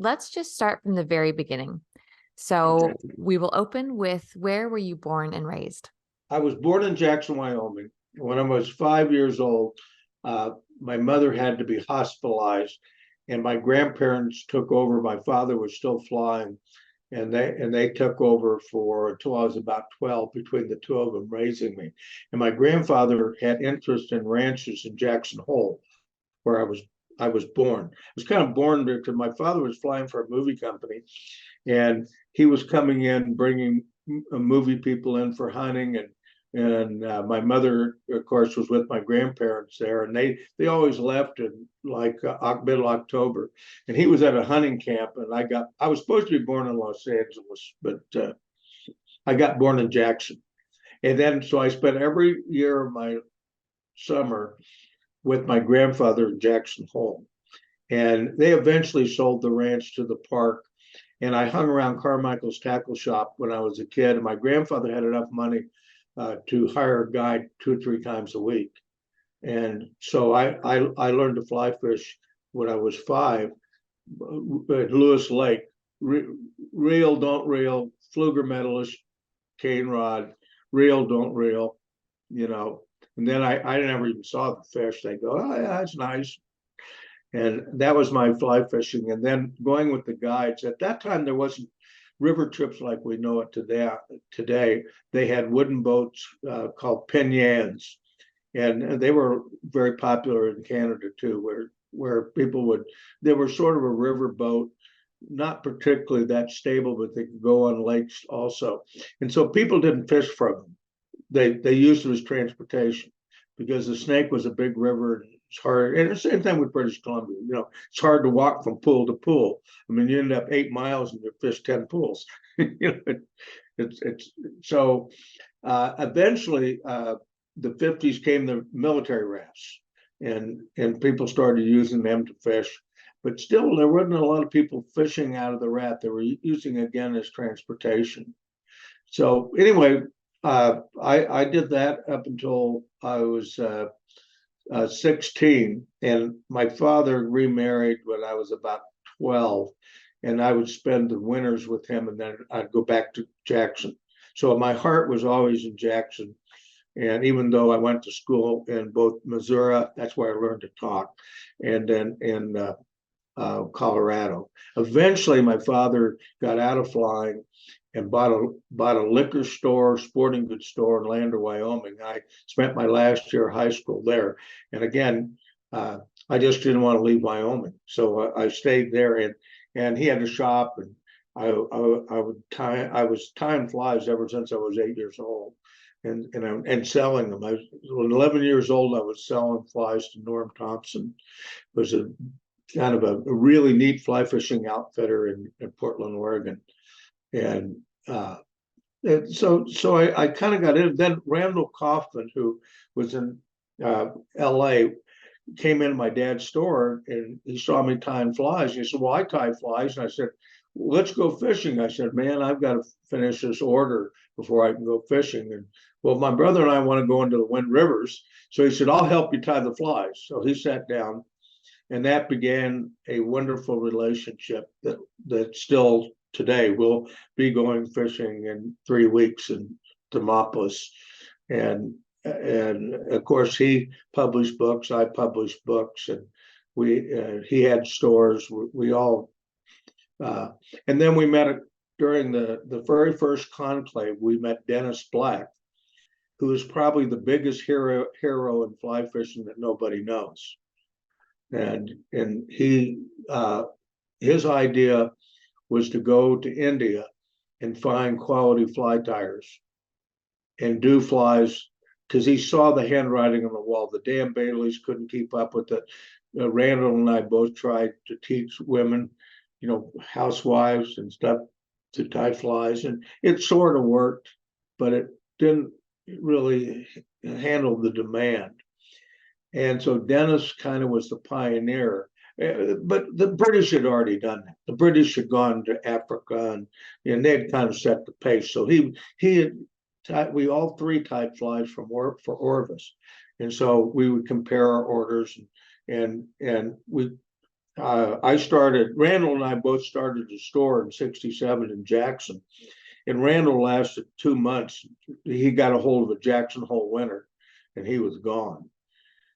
Let's just start from the very beginning. Okay. So we will open with, where were you born and raised? I was born in Jackson, Wyoming. When I was 5 years old, my mother had to be hospitalized, and my grandparents took over. My father was still flying, and they took over for until I was about 12, between the two of them raising me. And my grandfather had interest in ranches in Jackson Hole, where I was born. I was kind of born because my father was flying for a movie company, and he was coming in bringing movie people in for hunting, and my mother, of course, was with my grandparents there, and they always left in like middle October, and he was at a hunting camp, and I was supposed to be born in Los Angeles, but I got born in Jackson, and then so I spent every year of my summer with my grandfather in Jackson Hole, and they eventually sold the ranch to the park. And I hung around Carmichael's tackle shop when I was a kid, and my grandfather had enough money to hire a guide 2 or 3 times a week. And so I learned to fly fish when I was 5 at Lewis Lake. Reel, don't reel, fluger medalist, cane rod, reel, don't reel, you know. And then I never even saw the fish. They go, oh, yeah, that's nice. And that was my fly fishing. And then going with the guides. At that time, there wasn't river trips like we know it today. They had wooden boats called pinyans, and they were very popular in Canada too, where people would. They were sort of a river boat, not particularly that stable, but they could go on lakes also. And so people didn't fish from them. They used it as transportation, because the Snake was a big river. It's hard, and the same thing with British Columbia. It's hard to walk from pool to pool. I mean, you end up 8 miles and you fish 10 pools. It's so eventually the 50s came the military rafts, and people started using them to fish. But still, there wasn't a lot of people fishing out of the raft. They were using again as transportation. So anyway, I did that up until I was 16, and my father remarried when I was about 12, and I would spend the winters with him, and then I'd go back to Jackson. So my heart was always in Jackson. And even though I went to school in both Missouri, that's where I learned to talk, and then in Colorado. Eventually, my father got out of flying and bought a liquor store, sporting goods store in Lander, Wyoming. I spent my last year of high school there, and again, I just didn't want to leave Wyoming, so I stayed there. And he had a shop, and I was tying flies ever since I was 8 years old, and selling them. When 11 years old, I was selling flies to Norm Thompson. It was a kind of a really neat fly fishing outfitter in Portland, Oregon. And so I kind of got in. Then Randall Kaufman, who was in LA, came into my dad's store, and he saw me tying flies. He said, well, I tie flies. And I said, well, let's go fishing. I said, man, I've got to finish this order before I can go fishing. And well, my brother and I want to go into the Wind Rivers. So he said, I'll help you tie the flies. So he sat down, and that began a wonderful relationship that still today we'll be going fishing in 3 weeks in Demopolis. And of course he published books, I published books, and he had stores. We all and then we met during the very first conclave. We met Dennis Black, who is probably the biggest hero in fly fishing that nobody knows. And he his idea was to go to India and find quality fly tyers and do flies, because he saw the handwriting on the wall. The damn Baileys couldn't keep up with it. Randall and I both tried to teach women, housewives and stuff, to tie flies, and it sort of worked, but it didn't really handle the demand. And so Dennis kind of was the pioneer. But the British had already done that. The British had gone to Africa, and they had kind of set the pace. So we all three tied flies for Orvis, and so we would compare our orders, and we Randall and I both started a store in '67 in Jackson, and Randall lasted 2 months. He got a hold of a Jackson Hole winter, and he was gone.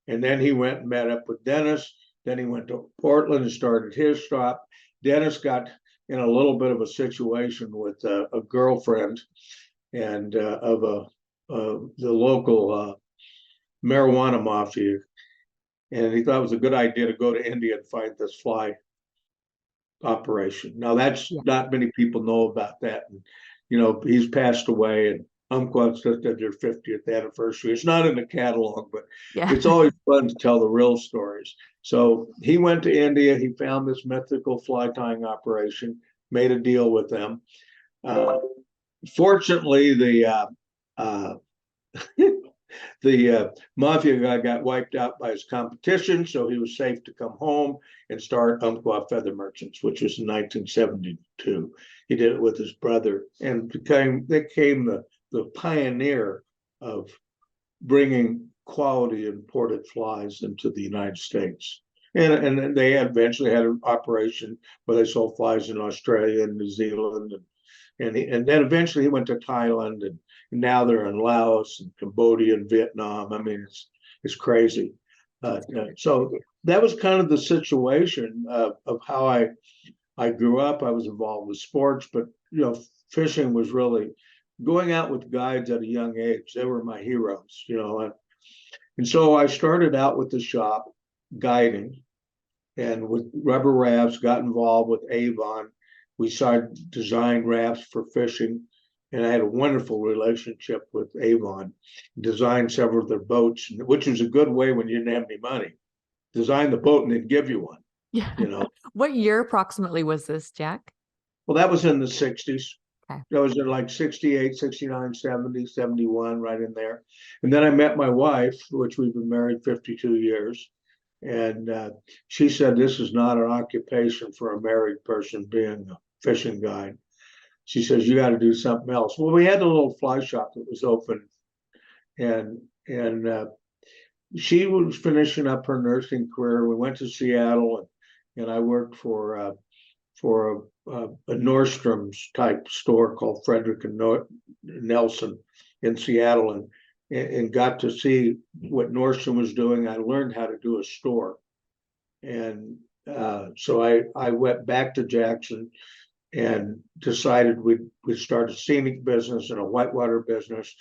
And then he went and met up with Dennis. Then he went to Portland and started his shop. Dennis got in a little bit of a situation with a girlfriend and the local marijuana mafia, and he thought it was a good idea to go to India and fight this fly operation. Now, that's Yeah. not many people know about that. And, he's passed away, and Umpqua just did their 50th anniversary. It's not in the catalog, but Yeah. it's always fun to tell the real stories. So he went to India. He found this mythical fly tying operation, made a deal with them. Fortunately, uh, the mafia guy got wiped out by his competition, so he was safe to come home and start Umpqua Feather Merchants, which was in 1972. He did it with his brother and became the pioneer of bringing quality imported flies into the United States. And they eventually had an operation where they sold flies in Australia and New Zealand, and then eventually he went to Thailand, and now they're in Laos and Cambodia and Vietnam. I mean, it's crazy. So that was kind of the situation of how I grew up. I was involved with sports, but fishing was really going out with guides at a young age. They were my heroes, and so I started out with the shop guiding, and with rubber rafts, got involved with Avon. We started design rafts for fishing, and I had a wonderful relationship with Avon. Designed several of their boats, which was a good way when you didn't have any money. Design the boat and then give you one. Yeah. What year approximately was this, Jack? Well, that was in the 60s. Okay. That was in like 68, 69, 70, 71, right in there. And then I met my wife, which we've been married 52 years. And she said, this is not an occupation for a married person being a fishing guide. She says, you got to do something else. Well, we had a little fly shop that was open, and she was finishing up her nursing career. We went to Seattle, and I worked for a Nordstrom's type store called Frederick and Nelson in Seattle, and got to see what Nordstrom was doing. I learned how to do a store, and so I went back to Jackson and decided we'd start a scenic business and a whitewater business,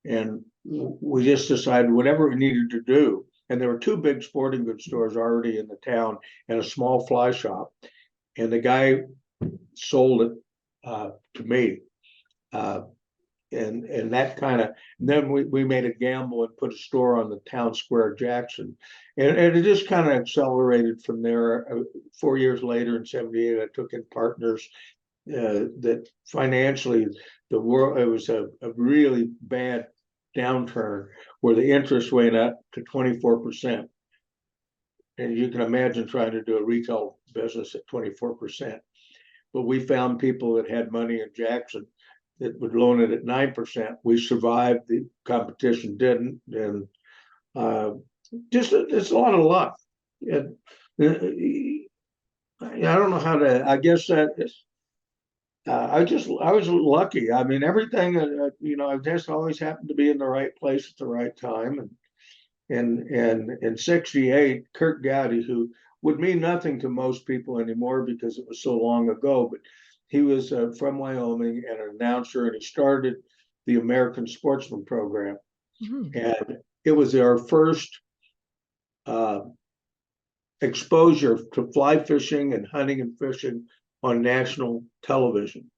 and we just decided whatever we needed to do. And there were two big sporting goods stores already in the town and a small fly shop, and the guy sold it to me. And that kind of, then we made a gamble and put a store on the town square Jackson, and it just kind of accelerated from there. 4 years later in '78, I took in partners that financially it was a really bad downturn where the interest went up to 24%, and you can imagine trying to do a retail business at 24%. But we found people that had money in Jackson that would loan it at 9%. We survived. The competition didn't, and just it's a lot of luck. And I don't know how to. I guess that is. I was lucky. I mean, everything. I just always happened to be in the right place at the right time. And in '68, Kurt Gowdy, who would mean nothing to most people anymore because it was so long ago, but he was from Wyoming and an announcer, and he started the American Sportsman program. Mhm. And it was our first uh, exposure to fly fishing and hunting and fishing on national television.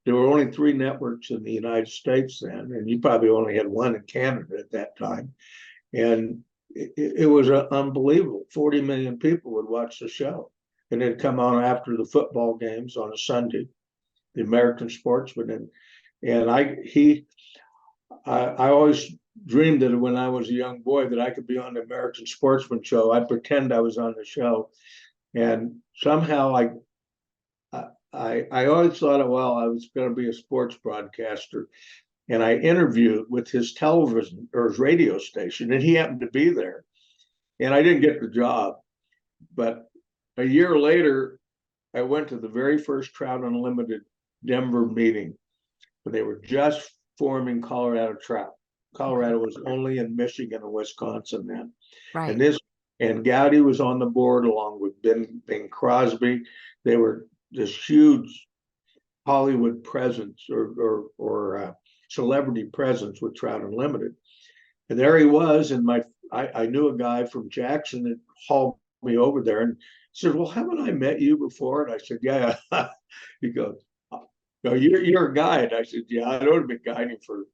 There were only 3 networks in the United States then, and you probably only had one in Canada at that time. And it was unbelievable. 40 million people would watch the show, and it'd come on after the football games on a Sunday, the American Sportsman. And I always dreamed that when I was a young boy that I could be on the American Sportsman show. I'd pretend I was on the show, and somehow I always thought, well, I was going to be a sports broadcaster. And I interviewed with his television or his radio station, and he happened to be there. And I didn't get the job, but a year later, I went to the very first Trout Unlimited Denver meeting when they were just forming Colorado Trout. Okay. Colorado was only in Michigan and Wisconsin then. And Right. this and Gowdy was on the board along with Bing Crosby. They were this huge Hollywood presence or celebrity presence with Trout Unlimited. And there he was, and I knew a guy from Jackson that hauled me over there and said, "Well, haven't I met you before?" And I said, "Yeah." He goes, "No, you're a guide." I said, "Yeah, I'd only been guiding for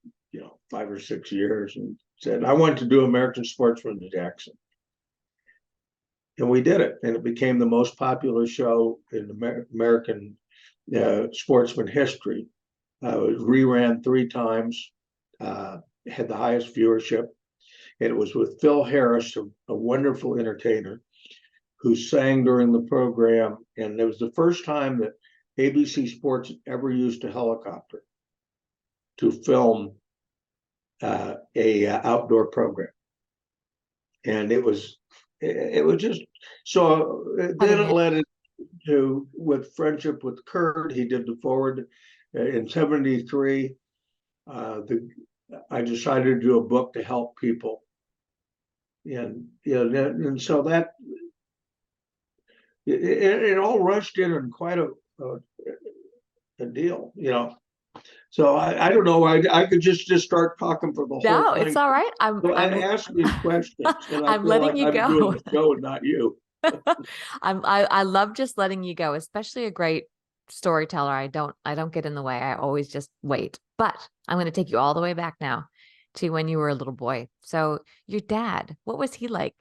5 or 6 years." And said, "I wanted to do American Sportsman to Jackson." And we did it, and it became the most popular show in American sportsman history. It was reran 3 times, had the highest viewership. And it was with Phil Harris, a wonderful entertainer, who sang during the program. And it was the first time that ABC Sports ever used a helicopter to film a outdoor program. And it was just so. Then Cutting it it. led to with friendship with Kurt. He did the forward in '73. I decided to do a book to help people, and so that it all rushed in quite a deal. So I don't know. I could just start talking for the whole No, it's thing. all right. So ask me questions, and I I'm feel like letting you I'm doing go. the show and not you. I love just letting you go, especially a great storyteller. I don't get in the way. I always just wait. But I'm going to take you all the way back now to when you were a little boy. So your dad, what was he like?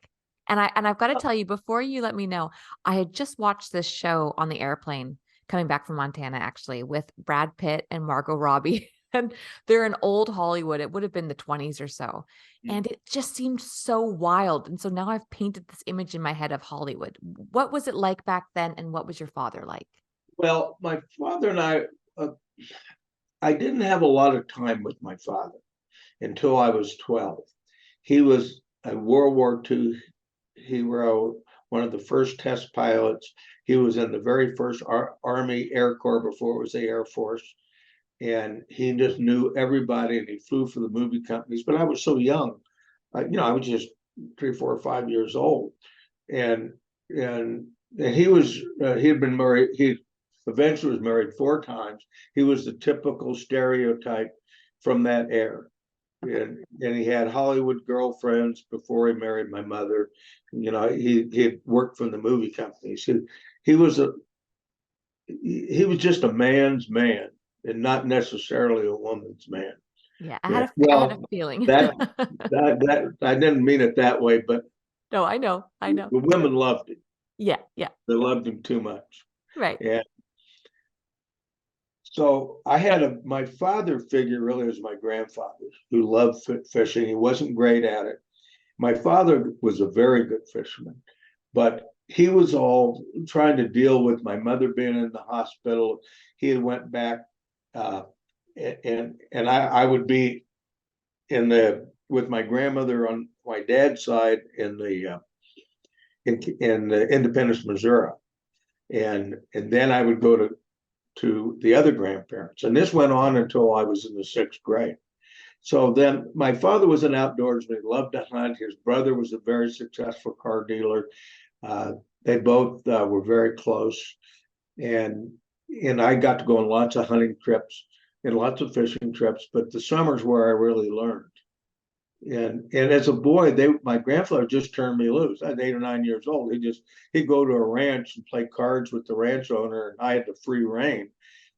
And I've got to tell you, before you let me know, I had just watched this show on the airplane coming back from Montana, actually, with Brad Pitt and Margot Robbie. And they're in old Hollywood. It would have been the 20s or so. And it just seemed so wild. And so now I've painted this image in my head of Hollywood. What was it like back then? And what was your father like? Well, my father and I didn't have a lot of time with my father until I was 12. He was a World War II hero, one of the first test pilots. He was in the very first Army Air Corps before it was the Air Force. And he just knew everybody, and he flew for the movie companies. But I was so young, I was just 3, 4, 5 years old, and and he had been married. He eventually was married 4 times. He was the typical stereotype from that era. And he had Hollywood girlfriends before he married my mother. He had worked for the movie companies. He was just a man's man and not necessarily a woman's man. Yeah, Yeah. I had a Well, feeling. that I didn't mean it that way, but No, I know. I know. the women loved him. Yeah, yeah. They loved him too much. Right. And so I had my father figure really was my grandfather, who loved fishing. He wasn't great at it. My father was a very good fisherman, but he was all trying to deal with my mother being in the hospital. He had went back, uh, and I would be with my grandmother on my dad's side in Independence, Missouri, and then I would go to the other grandparents, and this went on until I was in the 6th grade. So then my father was an outdoorsman. He loved to hunt. His brother was a very successful car dealer. Uh, they both were very close, and I got to go on lots of hunting trips and lots of fishing trips. But the summers where I really learned. And as a boy, my grandfather just turned me loose. I was 8 or 9 years old. He'd go to a ranch and play cards with the ranch owner, and I had the free reign.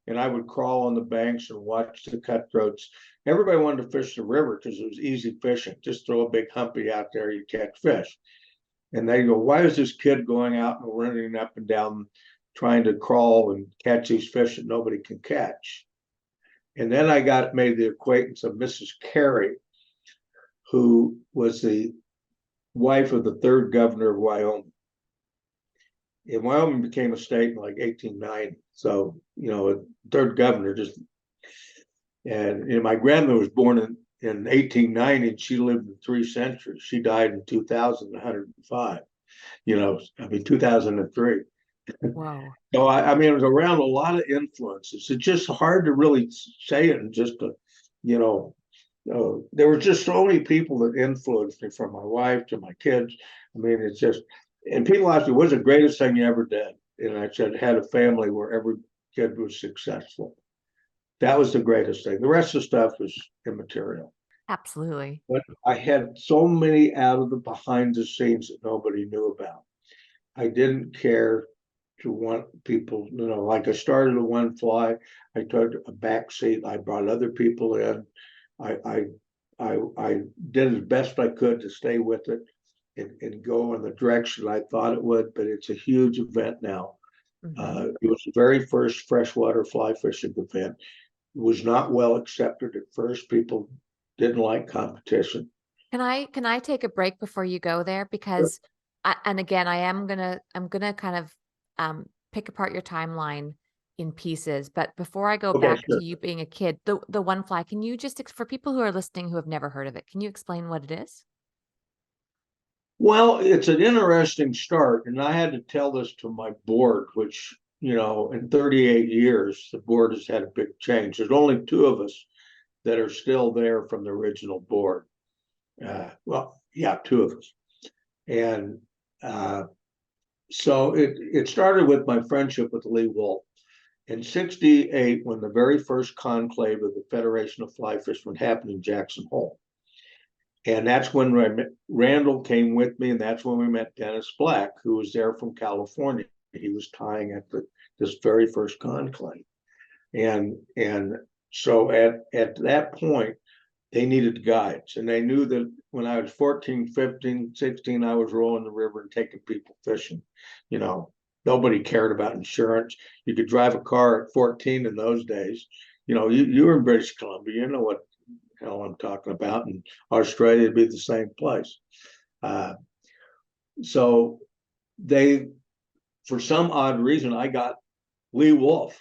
And I would crawl on the banks and watch the cutthroats. Everybody wanted to fish the river because it was easy fishing. Just throw a big humpy out there, you catch fish. And they go, "Why is this kid going out and running up and down, trying to crawl and catch these fish that nobody can catch?" And then I made the acquaintance of Mrs. Carey, who was the wife of the 3rd governor of Wyoming. And Wyoming became a state in like 1890. So, a 3rd governor and my grandmother was born in 1890, and she lived in 3 centuries. She died in 2105. I mean, 2003. Whoa. So I mean, it was around a lot of influences. It's just hard to really say it and just to, you know, there were just so many people that influenced me, from my wife to my kids. I mean, it's just, and people ask me, what's the greatest thing you ever did? And I said, had a family where every kid was successful. That was the greatest thing. The rest of the stuff was immaterial. Absolutely. But I had so many out of the behind the scenes that nobody knew about. I didn't care to want people, like I started a one fly, I took a back seat, I brought other people in. I did as best I could to stay with it and go in the direction I thought it would, but it's a huge event now. It was the very first freshwater fly fishing event. It was not well accepted at first. People didn't like competition. Can I take a break before you go there? Because and again, I'm gonna kind of pick apart your timeline in pieces. But before I go Okay, back sure. to you being a kid, the one fly, can you just for people who are listening who have never heard of it, can you explain what it is? Well, it's an interesting start, and I had to tell this to my board, which, in 38 years, the board has had a big change. There's only two of us that are still there from the original board. Well, yeah, two of us. And so it started with my friendship with Lee Wolf. In 68, when the very first conclave of the Federation of Fly Fishermen happened in Jackson Hole. And that's when Randall came with me, and that's when we met Dennis Black, who was there from California. He was tying at this very first conclave. And so at that point, they needed guides. And they knew that when I was 14, 15, 16, I was rolling the river and taking people fishing. Nobody cared about insurance. You could drive a car at 14 in those days. You were in British Columbia, you know what hell I'm talking about. And Australia would be the same place. So for some odd reason, I got Lee Wolf.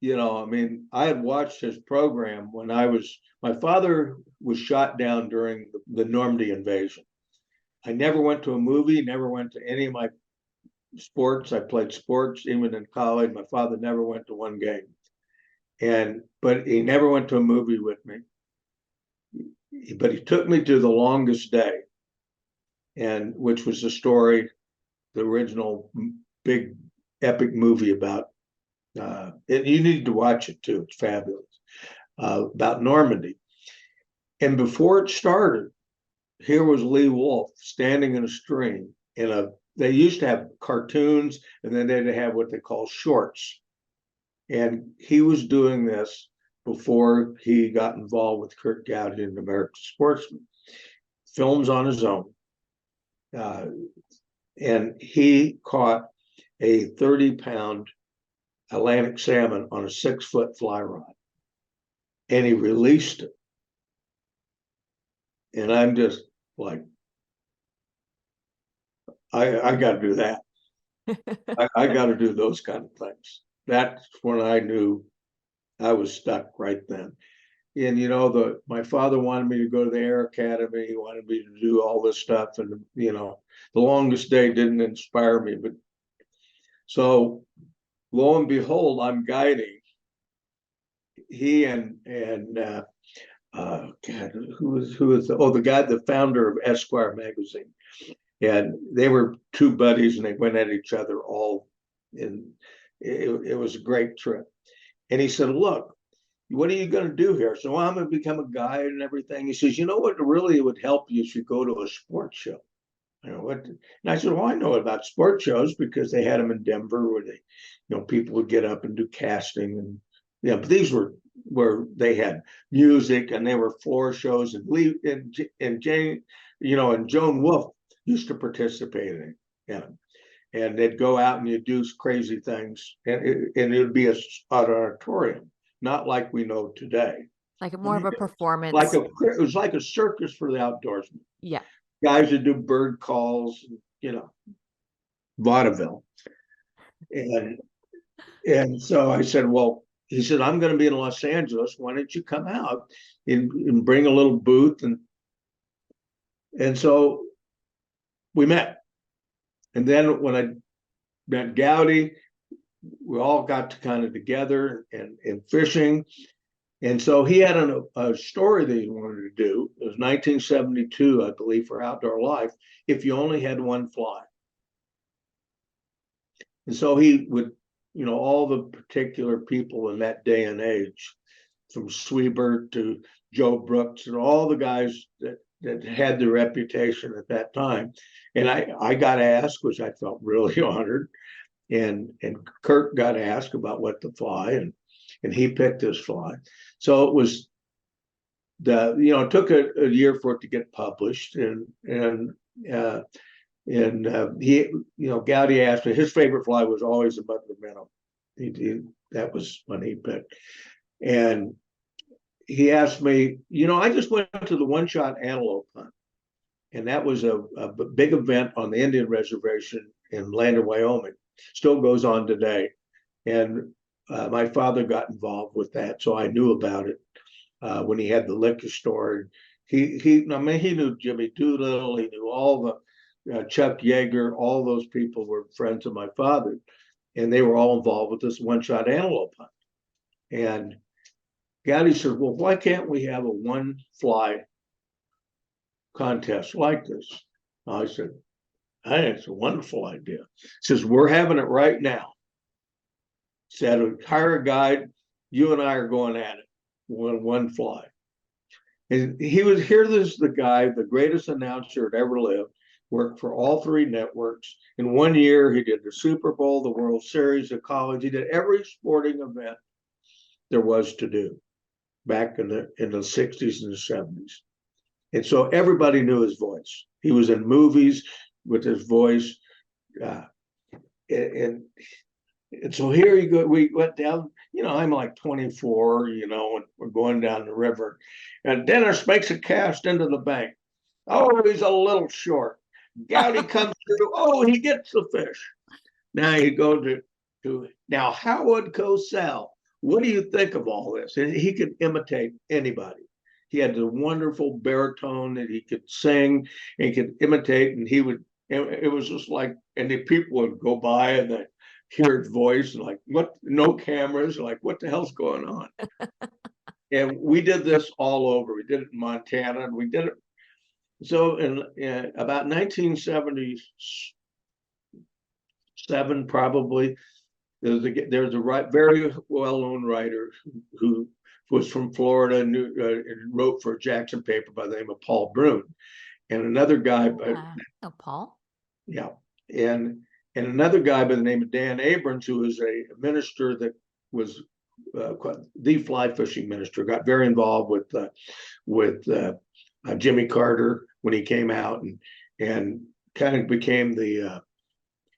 I mean, I had watched his program when my father was shot down during the Normandy invasion. I never went to a movie, never went to any of my sports. I played sports even in college. My father never went to one game. But he never went to a movie with me. But he took me to The Longest Day, and which was the original big epic movie about you need to watch it too. It's fabulous. About Normandy. And before it started, here was Lee Wolf standing in a stream they used to have cartoons, and then they'd have what they call shorts. And he was doing this before he got involved with Kurt Gowdy and American Sportsman. Films on his own. And he caught a 30-pound Atlantic salmon on a 6-foot fly rod. And he released it. And I'm just like, I got to do that. I got to do those kind of things. That's when I knew I was stuck right then. And my father wanted me to go to the Air Academy. He wanted me to do all this stuff, and The Longest Day didn't inspire me. But so, lo and behold, I'm guiding. He and God, who is the guy, the founder of Esquire magazine, and they were two buddies, and they went at each other all. And it was a great trip. And he said, "Look, what are you going to do here?" So, well, I'm going to become a guide and everything. He says, "You know what really would help you if you go to a sports show." What? And I said, "Well, I know about sports shows because they had them in Denver where people would get up and do casting, and but these were where they had music, and they were floor shows, and Lee and Jane, and Joan Wolf used to participate in it. And they'd go out and you'd do crazy things, and it would be an auditorium, not like we know today. Like more of a performance. It was like a circus for the outdoorsmen. Yeah. Guys would do bird calls, vaudeville. And so I said, well, he said, I'm going to be in Los Angeles. Why don't you come out and bring a little booth? And so we met. And then when I met Gowdy, we all got to kind of together and fishing. And so he had a story that he wanted to do. It was 1972, I believe, for Outdoor Life, if you only had one fly. And so he would, all the particular people in that day and age, from Sweebert to Joe Brooks and all the guys that had the reputation at that time. And I got asked, which I felt really honored. And Kirk got asked about what to fly, and he picked this fly. So it was it took a year for it to get published, and he, Gowdy asked me, his favorite fly was always a Butler minnow. That was when he picked. And he asked me, I just went to the one-shot antelope hunt, and that was a big event on the Indian reservation in Lander, Wyoming. Still goes on today. And my father got involved with that, so I knew about it when he had the liquor store. He knew Jimmy Doolittle. He knew all the Chuck Yeager. All those people were friends of my father, and they were all involved with this one-shot antelope hunt. And Gowdy said, "Well, why can't we have a one-fly contest like this?" I said, "Hey, it's a wonderful idea." He says, "We're having it right now." Said, "Hire a guide. You and I are going at it. One fly." And this is the guy, the greatest announcer that ever lived, worked for all three networks. In 1 year, he did the Super Bowl, the World Series, the college. He did every sporting event there was to do back in the 60s and the 70s. And so everybody knew his voice. He was in movies with his voice. And so here you go. We went down, I'm like 24, and we're going down the river. And Dennis makes a cast into the bank. Oh, he's a little short. Gowdy comes through. Oh, he gets the fish. Now you go to now Howard Cosell. What do you think of all this? And he could imitate anybody. He had the wonderful baritone that he could sing and he could imitate, and it was just like, and the people would go by and they hear his voice and like, what, no cameras, like, what the hell's going on? And we did this all over. We did it in Montana, and we did it. So in about 1977, probably, there's a very well-known writer who was from Florida and wrote for a Jackson paper by the name of Paul Brune, and another guy. Paul. Yeah, and another guy by the name of Dan Abrams, who was a minister that was the fly fishing minister, got very involved with Jimmy Carter when he came out, and kind of became the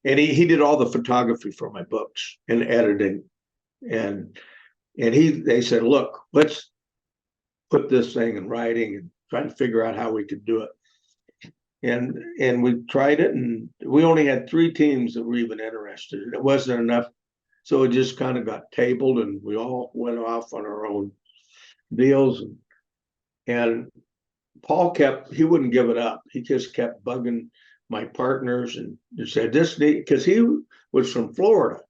and he did all the photography for my books and editing, and they said, "Look, let's put this thing in writing and try to figure out how we could do it." And we tried it, and we only had 3 teams that were even interested. It wasn't enough, so it just kind of got tabled, and we all went off on our own deals. And Paul he wouldn't give it up. He just kept bugging my partners and said, "This need," because he was from Florida,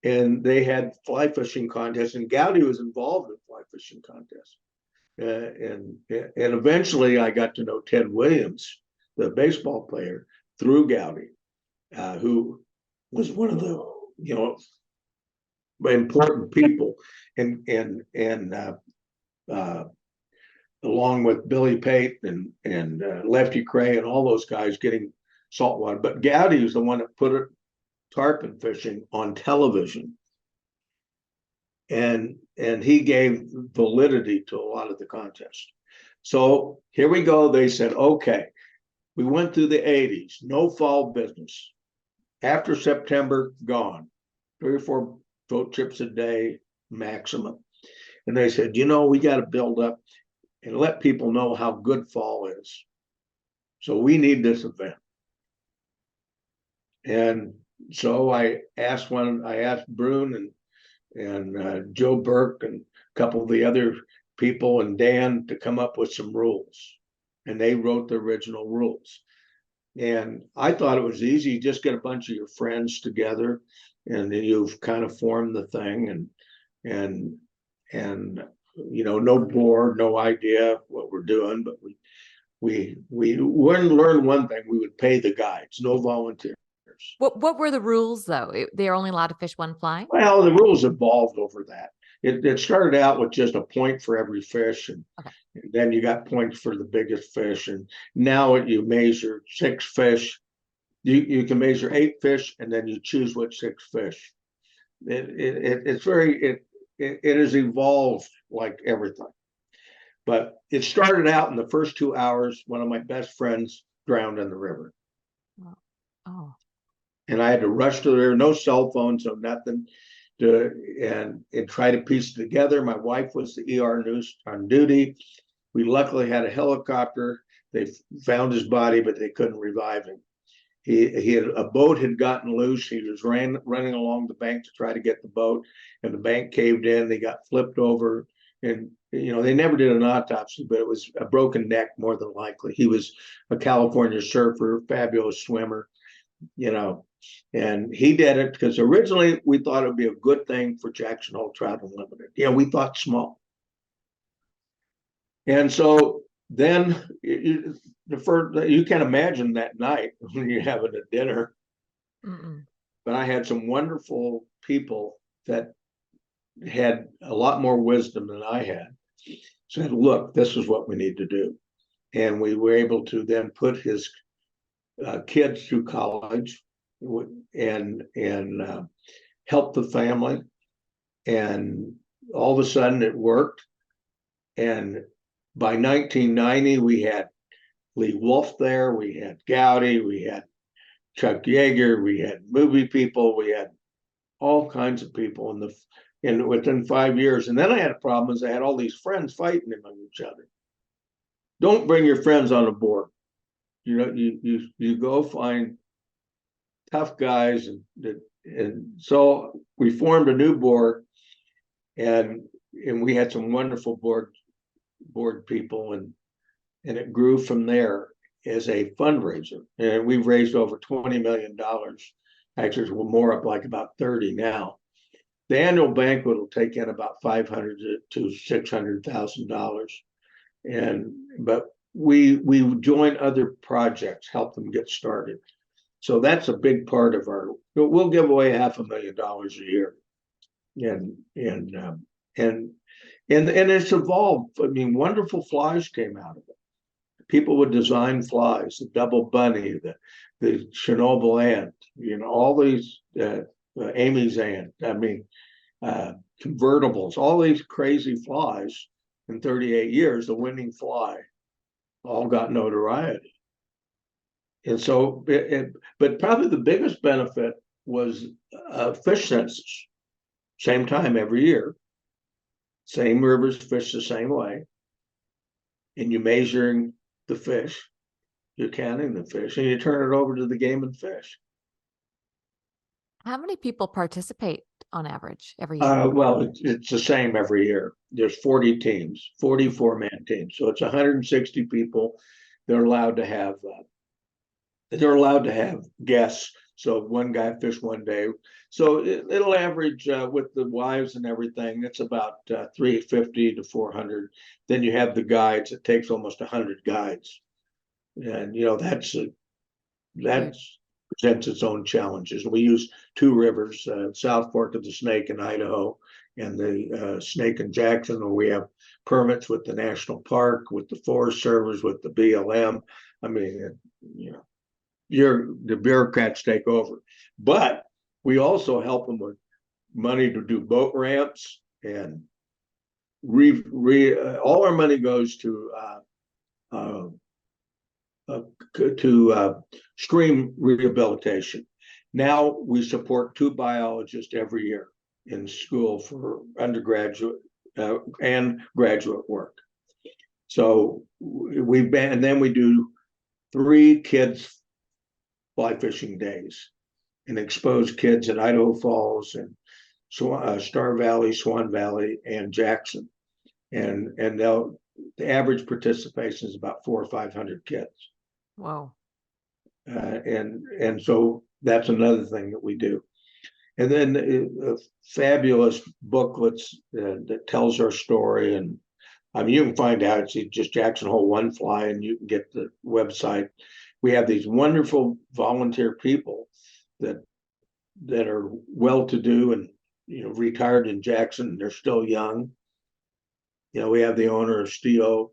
and they had fly fishing contests, and Gowdy was involved in fly fishing contests. And eventually I got to know Ted Williams, the baseball player, through Gowdy, who was one of the important people, and along with Billy Pate and Lefty Cray and all those guys getting saltwater. But Gowdy was the one that put tarpon fishing on television. And he gave validity to a lot of the contests. So here we go. They said, okay, we went through the 80s, no fall business. After September, gone. 3 or 4 boat trips a day maximum. And they said, we got to build up and let people know how good fall is. So we need this event. And so I asked Brune and Joe Burke and a couple of the other people and Dan to come up with some rules. And they wrote the original rules. And I thought it was easy. You just get a bunch of your friends together and then you've kind of formed the thing and and no board, no idea what we're doing, but we learned one thing: we would pay the guides, no volunteers. What were the rules though? They're only allowed to fish one fly? Well, the rules evolved over that. It started out with just a point for every fish, and Okay. then you got points for the biggest fish, and now you measure 6 fish. You can measure 8 fish, and then you choose which 6 fish. It's very it has evolved like everything. But it started out in the first 2 hours. One of my best friends drowned in the river. Oh. And I had to rush to there, no cell phones, no nothing, and try to piece it together. My wife was the ER nurse on duty. We luckily had a helicopter. They found his body, but they couldn't revive him. He had a boat had gotten loose. He was running along the bank to try to get the boat, and the bank caved in. They got flipped over, and they never did an autopsy, but it was a broken neck more than likely. He was a California surfer, fabulous swimmer, and he did it because originally we thought it would be a good thing for Jackson Hole Trout Unlimited. We thought small, and so then you can imagine that night when you're having a dinner. Mm-mm. But I had some wonderful people that had a lot more wisdom than I had. Said, look, this is what we need to do. And we were able to then put his kids through college and help the family. And all of a sudden it worked. And by 1990, we had Lee Wolf there, we had Gowdy, we had Chuck Yeager, we had movie people, we had all kinds of people within 5 years. And then I had a problem is I had all these friends fighting among each other. Don't bring your friends on a board. You go find tough guys, and so we formed a new board, and we had some wonderful board people, and it grew from there as a fundraiser, and we've raised over $20 million. Actually, we're more up like about 30 now. The annual banquet will take in about $500 to $600,000, but we join other projects, help them get started. So that's a big part of we'll give away $500,000 a year, and it's evolved. I mean, wonderful flies came out of it. People would design flies, the double bunny, the Chernobyl ant, all these Amy's ant. I mean, convertibles, all these crazy flies. In 38 years, the winning fly all got notoriety. And so, but probably the biggest benefit was fish census. Same time every year, same rivers fish the same way, and you're measuring the fish, you're counting the fish, and you turn it over to the game and fish. How many people participate on average every year? Well, it's the same every year. There's 40 teams, 44-man teams, so it's 160 people. They're allowed to have guests. So one guy fish one day. So it'll average with the wives and everything. It's about 350 to 400. Then you have the guides. It takes almost 100 guides, and that presents its own challenges. We use 2 rivers, South Fork of the Snake in Idaho, and the Snake in Jackson, where we have permits with the national park, with the Forest Service, with the BLM. I mean, the bureaucrats take over, but we also help them with money to do boat ramps, and all our money goes to stream rehabilitation. Now we support 2 biologists every year in school for undergraduate and graduate work. So and then we do 3 kids fly fishing days and expose kids in Idaho Falls and Star Valley, Swan Valley, and Jackson. And the average participation is about 400 or 500 kids. Whoa. and so that's another thing that we do. And then fabulous booklets that tells our story. And I mean, you can find out, it's just Jackson Hole One Fly, and you can get the website. We have these wonderful volunteer people that are well-to-do and retired in Jackson. They're still young. We have the owner of Stio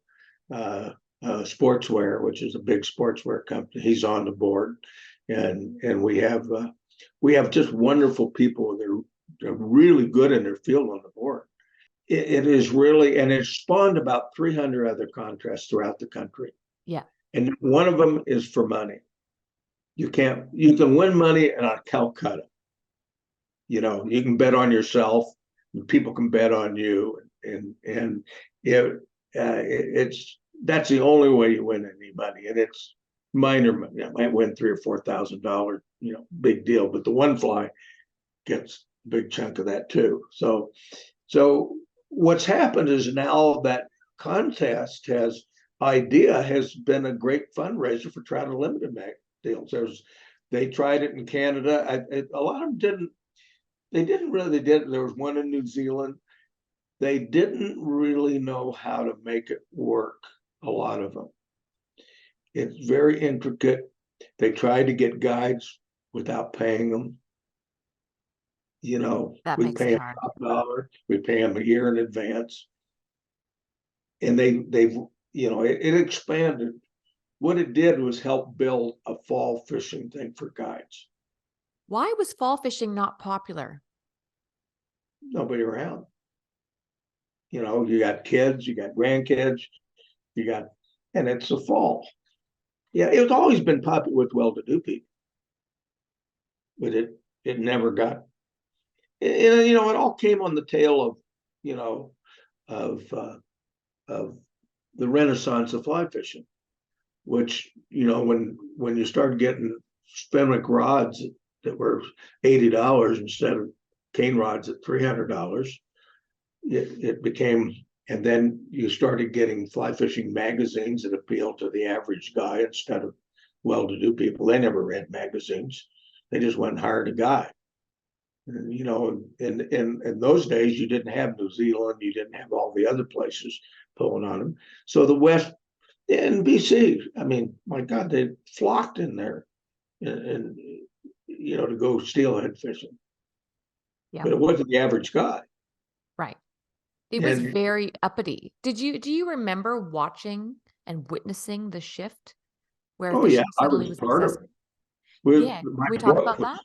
Sportswear, which is a big sportswear company. He's on the board, and we have just wonderful people. They're really good in their field on the board. It is really, and it's spawned about 300 other contests throughout the country. Yeah. And one of them is for money. You can win money on Calcutta. You can bet on yourself, and people can bet on you, and that's the only way you win any money, and it's minor money. I might win $3,000 or $4,000, big deal. But the one fly gets a big chunk of that too. So what's happened is now that contest has been a great fundraiser for Trout Unlimited deals. They tried it in Canada. A lot of them didn't. They didn't really. They did. There was one in New Zealand. They didn't really know how to make it work. A lot of them. It's very intricate. They tried to get guides without paying them. That we makes pay it them hard. $1. We pay them a year in advance, and they've it expanded. What it did was help build a fall fishing thing for guides. Why was fall fishing not popular? Nobody around. You got kids, you got grandkids, and it's the fall. Yeah, it's always been popular with well-to-do people, but it never got. It all came on the tail of the renaissance of fly fishing, which when you start getting Fenwick rods that were $80 instead of cane rods at $300, it became. And then you started getting fly fishing magazines that appeal to the average guy instead of well-to-do people. They never read magazines. They just went and hired a guy. In those days, you didn't have New Zealand. You didn't have all the other places pulling on them. So the West in BC, I mean, my God, they flocked in there and to go steelhead fishing. Yeah. But it wasn't the average guy. Right. It was very uppity. Do you remember watching and witnessing the shift where fishing suddenly was accessible? Yeah. Can we talk about that?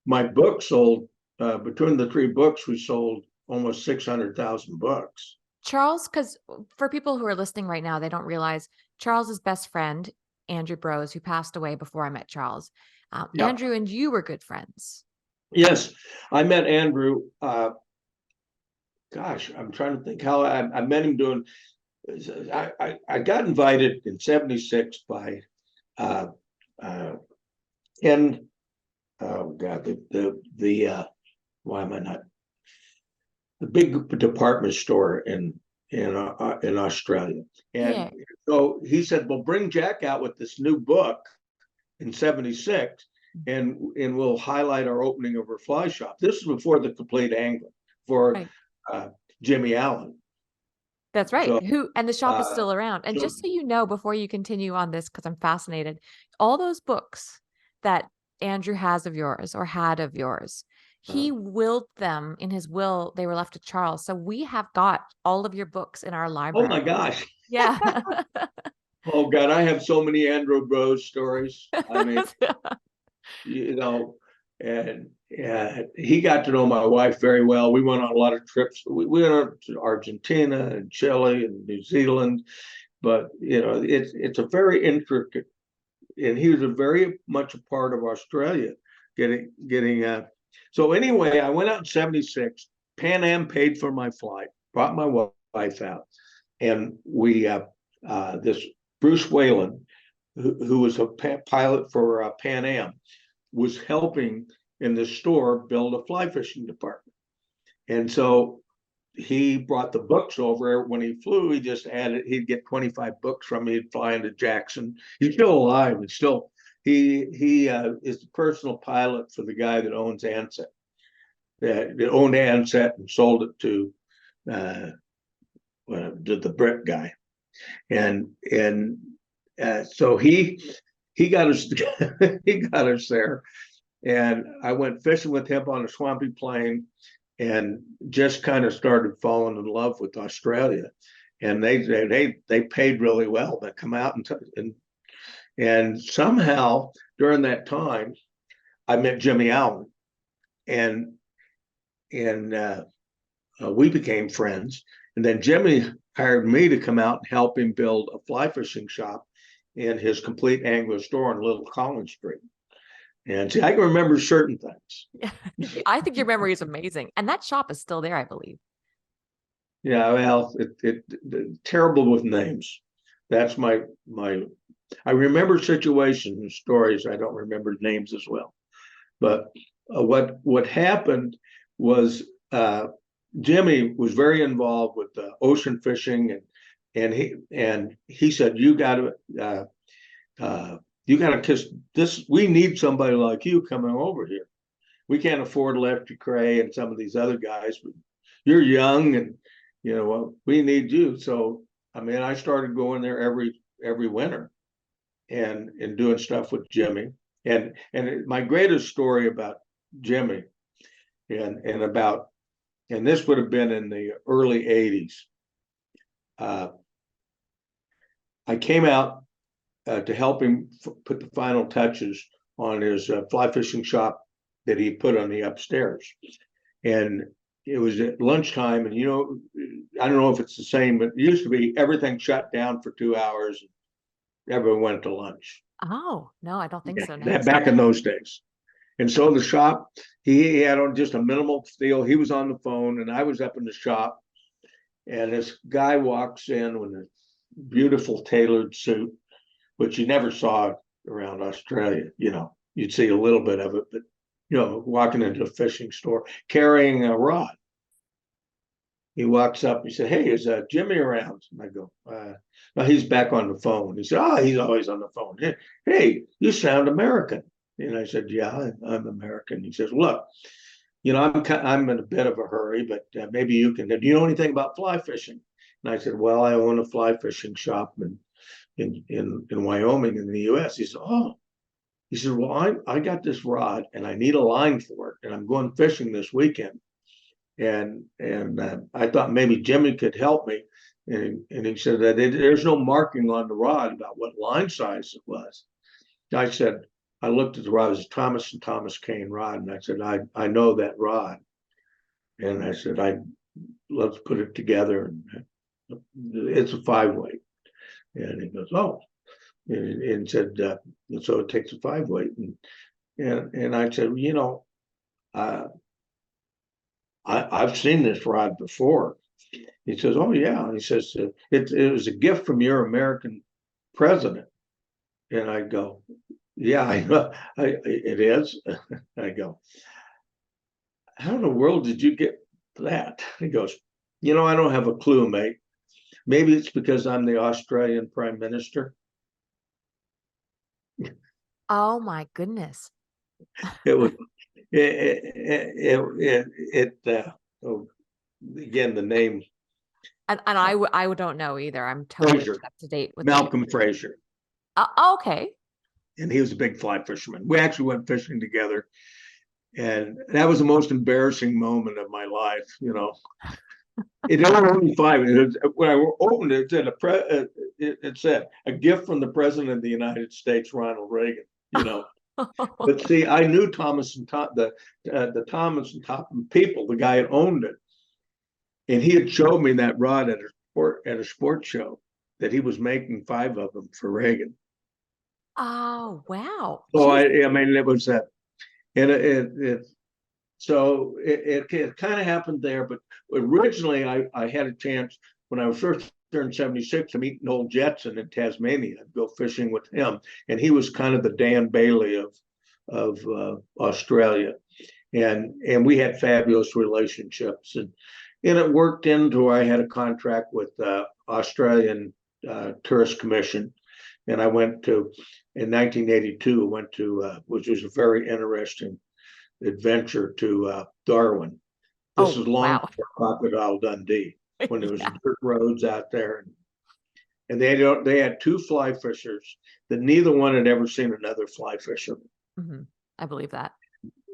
My book sold, between the 3 books, we sold almost 600,000 books. Charles, because for people who are listening right now, they don't realize Charles's best friend, Andrew Brose, who passed away before I met Charles. Andrew and you were good friends. Yes, I met Andrew. Gosh, I'm trying to think how I met him doing. I got invited in '76 by Ken. Oh God, why am I not? The big department store in Australia, and so he said, "Well, bring Jack out with this new book in '76, and we'll highlight our opening of our fly shop." This is before the Complete Angler, for Jimmy Allen. That's right. So, and the shop is still around. And just so you know, before you continue on this, because I'm fascinated, all those books that Andrew has of yours or had of yours, he willed them in his will. They were left to Charles. So we have got all of your books in our library. Oh my gosh. Yeah. Oh God, I have so many Andrew Brose stories. I mean, and he got to know my wife very well. We went on a lot of trips. We went to Argentina and Chile and New Zealand, but it's a very intricate. And he was very much a part of Australia, getting. So anyway, I went out in '76. Pan Am paid for my flight, brought my wife out, and we this Bruce Whalen, who was a pilot for Pan Am, was helping in the store build a fly fishing department. And so he brought the books over. When he flew, he'd get 25 books from me. He'd fly into Jackson. He's still alive and still he is the personal pilot for the guy that owns Ansett, that owned Ansett and sold it to the Brit guy, and so he got us he got us there, and I went fishing with him on a swampy plain, and just kind of started falling in love with Australia, and they paid really well to come out and somehow during that time I met Jimmy Allen, and we became friends. And then Jimmy hired me to come out and help him build a fly fishing shop in his complete angler store on Little Collins Street. And see, I can remember certain things. I think your memory is amazing. And that shop is still there, I believe. Yeah, well, terrible with names. That's my I remember situations and stories. I don't remember names as well. But what happened was Jimmy was very involved with ocean fishing, and he said, you got to kiss this. We need somebody like you coming over here. We can't afford Lefty Cray and some of these other guys, but you're young, and we need you. So I mean, I started going there every winter and doing stuff with Jimmy. And my greatest story about Jimmy and this would have been in the early 80s. I came out to help him put the final touches on his fly fishing shop that he put on the upstairs. And it was at lunchtime, and I don't know if it's the same, but it used to be everything shut down for 2 hours. Everyone went to lunch. Oh, no, I don't think so now. Back in those days. And so the shop, he had on just a minimal steel. He was on the phone, and I was up in the shop, and this guy walks in with a beautiful tailored suit, which you never saw around Australia. You'd see a little bit of it, but walking into a fishing store carrying a rod. He walks up. He said, "Hey, is Jimmy around?" And I go, "No, he's back on the phone." He said, "Oh, he's always on the phone. Hey, you sound American." And I said, "Yeah, I'm American." He says, "Look, I'm in a bit of a hurry, but maybe you can. Do you know anything about fly fishing?" And I said, "Well, I own a fly fishing shop in Wyoming in the U.S." He said, "Oh." He said, "Well, I got this rod and I need a line for it, and I'm going fishing this weekend." And I thought maybe Jimmy could help me. And he said that there's no marking on the rod about what line size it was. I said, I looked at the rod, it was Thomas and Thomas Kane rod, and I said, I know that rod. And I said, let's put it together. And it's a 5-weight. And he goes, "Oh," and said, so it takes a 5-weight. And I said, I've seen this rod before. He says, "Oh yeah." And he says, it was a gift from your American president. And I go, "Yeah, I know it is." I go, "How in the world did you get that?" He goes, "I don't have a clue, mate. Maybe it's because I'm the Australian Prime Minister." Oh my goodness. It was oh, again, the name. And I don't know either. I'm totally Fraser. up to date with Malcolm Fraser. Okay. And he was a big fly fisherman. We actually went fishing together, and that was the most embarrassing moment of my life. It was only 5. When I opened it, it said a gift from the President of the United States, Ronald Reagan. But see, I knew Thomas and the Thomas and Topham people, the guy that owned it, and he had showed me that rod at a sports show that he was making 5 of them for Reagan. Oh wow! So I mean, it was that, and so it kind of happened there. But originally, I had a chance when I was first there in '76 to meet Noel Jetson in Tasmania. I'd go fishing with him, and he was kind of the Dan Bailey of Australia, and we had fabulous relationships, and it worked into where I had a contract with Australian Tourist Commission. And I went to, in 1982, went to, which was a very interesting adventure to Darwin. This Oh, is long wow. before Crocodile Dundee, when there was Yeah. dirt roads out there. And they had two fly fishers that neither one had ever seen another fly fisher. Hmm. I believe that.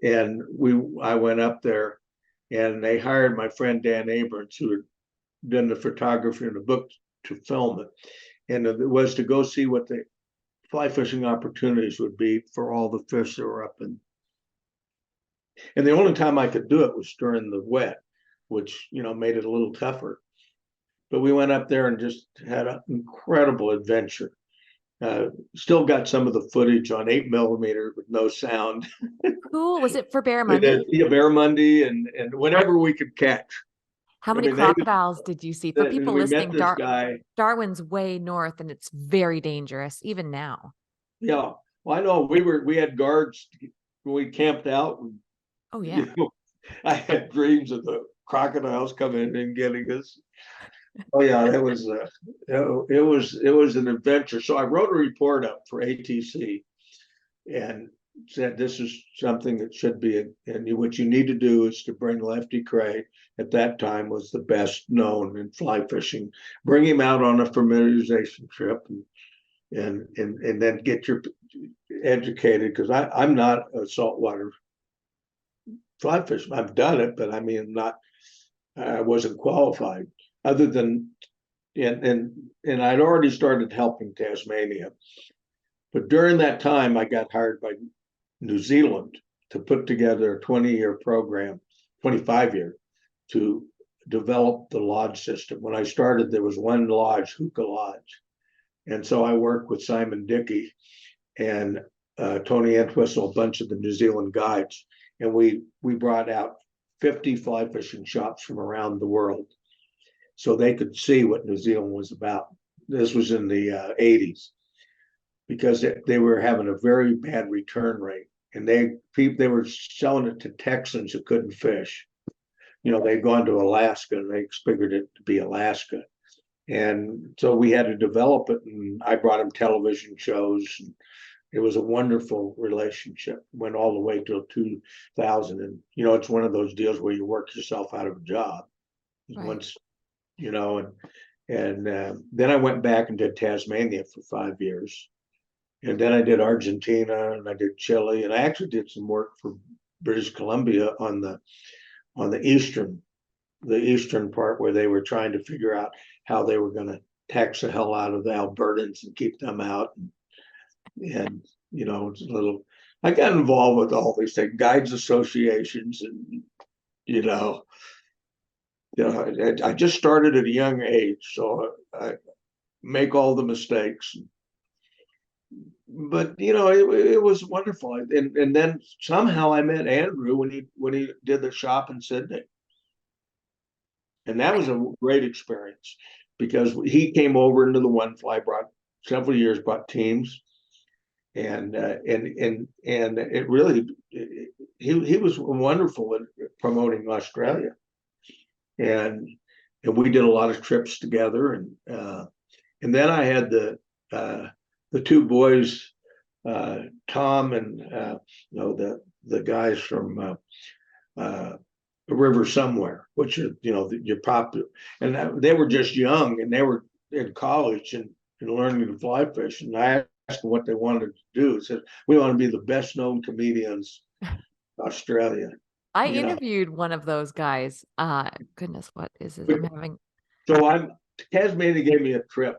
And I went up there and they hired my friend Dan Abrams, who had done the photography in the book, to film it. And it was to go see what the fly fishing opportunities would be for all the fish that were up in. And the only time I could do it was during the wet, which, made it a little tougher. But we went up there and just had an incredible adventure. Still got some of the footage on 8mm with no sound. Cool. Was it for barramundi? Yeah, barramundi and whatever we could catch. How I many mean, crocodiles did you see? For people we met listening, this guy. Darwin's way north and it's very dangerous, even now. Yeah, well, I know we had guards when we camped out. And, Oh, yeah. I had dreams of the crocodiles coming in and getting us. Oh yeah, that was it was an adventure. So I wrote a report up for ATC and said this is something that should be, and what you need to do is to bring Lefty Kreh, at that time was the best known in fly fishing, bring him out on a familiarization trip and then get your educated, because I'm not a saltwater fly fisherman. I've done it, but I mean I wasn't qualified other than and I'd already started helping Tasmania. But during that time, I got hired by New Zealand to put together a 20-year program, 25-year, to develop the lodge system. When I started, there was one lodge, Hookah Lodge. And so I worked with Simon Dickey and Tony Entwistle, a bunch of the New Zealand guides. And we brought out 50 fly fishing shops from around the world so they could see what New Zealand was about. This was in the 80s, because they were having a very bad return rate, and they were selling it to Texans who couldn't fish. They'd gone to Alaska and they figured it to be Alaska. And so we had to develop it, and I brought them television shows. And it was a wonderful relationship. Went all the way till 2000. And, it's one of those deals where you work yourself out of a job. Right. Once, and then I went back and did Tasmania for 5 years. And then I did Argentina and I did Chile, and I actually did some work for British Columbia on the eastern part, where they were trying to figure out how they were going to tax the hell out of the Albertans and keep them out. And it's a little, I got involved with all these things, guides associations, and I just started at a young age, so I make all the mistakes. But it was wonderful, and then somehow I met Andrew when he did the shop in Sydney, and that was a great experience, because he came over into the one fly, brought several years, brought teams, and it really he was wonderful at promoting Australia, and we did a lot of trips together, and then I had the two boys, Tom and the guys from River Somewhere, which are your popular, and they were just young and they were in college and learning to fly fish. And I asked them what they wanted to do. It said, we want to be the best known comedians in Australia. I interviewed one of those guys. Goodness, what is it? Tasmania gave me a trip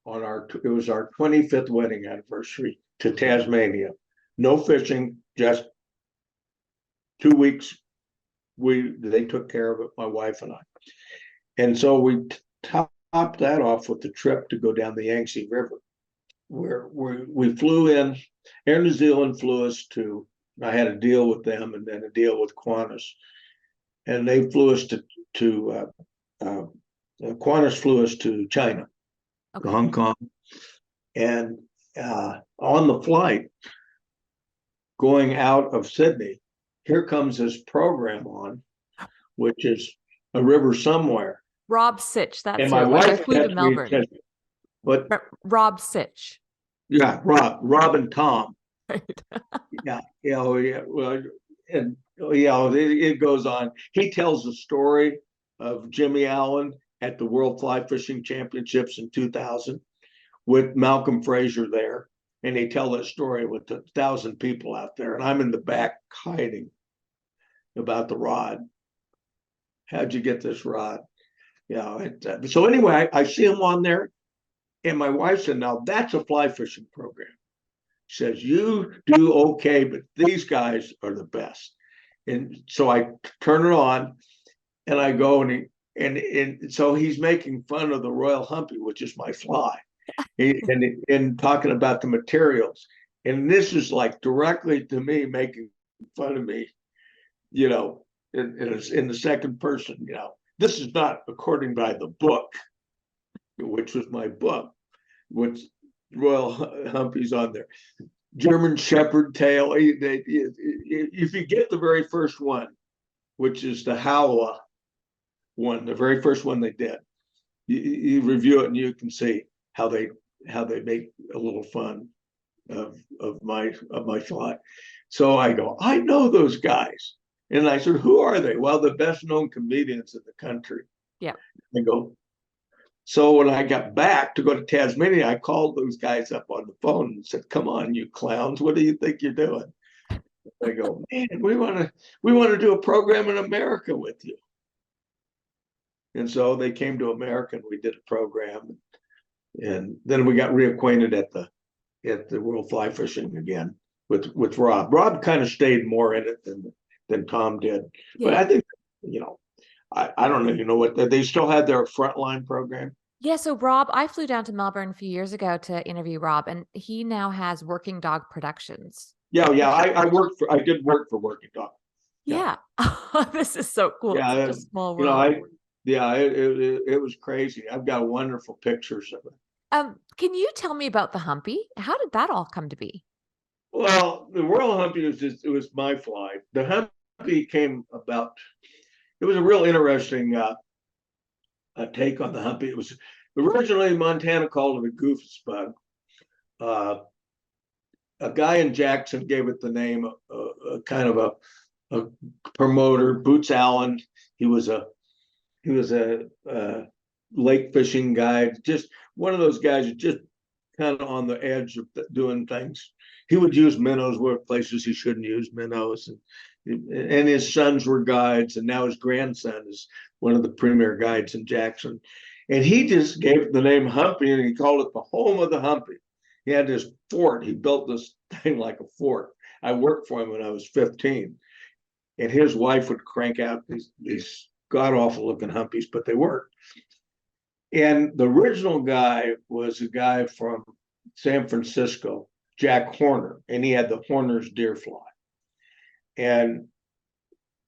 on it was our 25th wedding anniversary to Tasmania. No fishing, just 2 weeks. They took care of it, my wife and I. And so we topped that off with the trip to go down the Yangtze River, where we flew in. Air New Zealand flew us to, I had a deal with them and then a deal with Qantas. And they flew us to Qantas flew us to China, okay, Hong Kong. And on the flight going out of Sydney, here comes this program on, which is A River Somewhere. Rob Sitch, that's and my it. wife I flew to Melbourne. But Rob Sitch. yeah, Rob and Tom. Right. Yeah, yeah, oh, yeah. Well, and yeah, it goes on. He tells the story of Jimmy Allen at the World Fly Fishing Championships in 2000 with Malcolm Fraser there, and they tell that story with 1,000 people out there, and I'm in the back hiding about the rod. How'd you get this rod? Yeah. So anyway, I see him on there, and my wife said, "Now that's a fly fishing program." She says, "You do okay, but these guys are the best." And so I turn it on, and I go, and so he's making fun of the Royal Humpy, which is my fly, and talking about the materials. And this is like directly to me making fun of me, you know, in the second person. This is not according by the book, which was my book, which Royal Humpy's on there. German Shepherd tail. If you get the very first one, which is the Howla one, the very first one they did, you review it and you can see how they make a little fun of my fly. So I go, I know those guys, and I said, who are they? Well, the best known comedians in the country. Yeah. I go. So when I got back to go to Tasmania, I called those guys up on the phone and said, "Come on, you clowns! What do you think you're doing?" They go, "Man, we want to do a program in America with you." And so they came to America, and we did a program, and then we got reacquainted at the World Fly Fishing again with Rob. Rob kind of stayed more in it than Tom did, Yeah. but I think I don't know. You know what? They still had their frontline program. Yeah, so Rob, I flew down to Melbourne a few years ago to interview Rob, and he now has Working Dog Productions. Yeah. I did work for Working Dog. Yeah. This is so cool. It's Yeah, such a small world. it was crazy. I've got wonderful pictures of it. Can you tell me about the Humpy? How did that all come to be? Well, the Royal Humpy it was my fly. The Humpy came about. It was a real interesting take on the Humpy. It was originally Montana called it a goofus bug. A guy in Jackson gave it the name, kind of a promoter, Boots Allen. He was a lake fishing guy, just one of those guys just kind of on the edge of doing things. He would use minnows where places he shouldn't use minnows, and his sons were guides, and now his grandson is one of the premier guides in Jackson. And he just gave it the name Humpy, and he called it the home of the Humpy. He had this fort. He built this thing like a fort. I worked for him when I was 15, and his wife would crank out these god awful looking Humpies, but they worked. And the original guy was a guy from San Francisco, Jack Horner, and he had the Horner's deer fly. And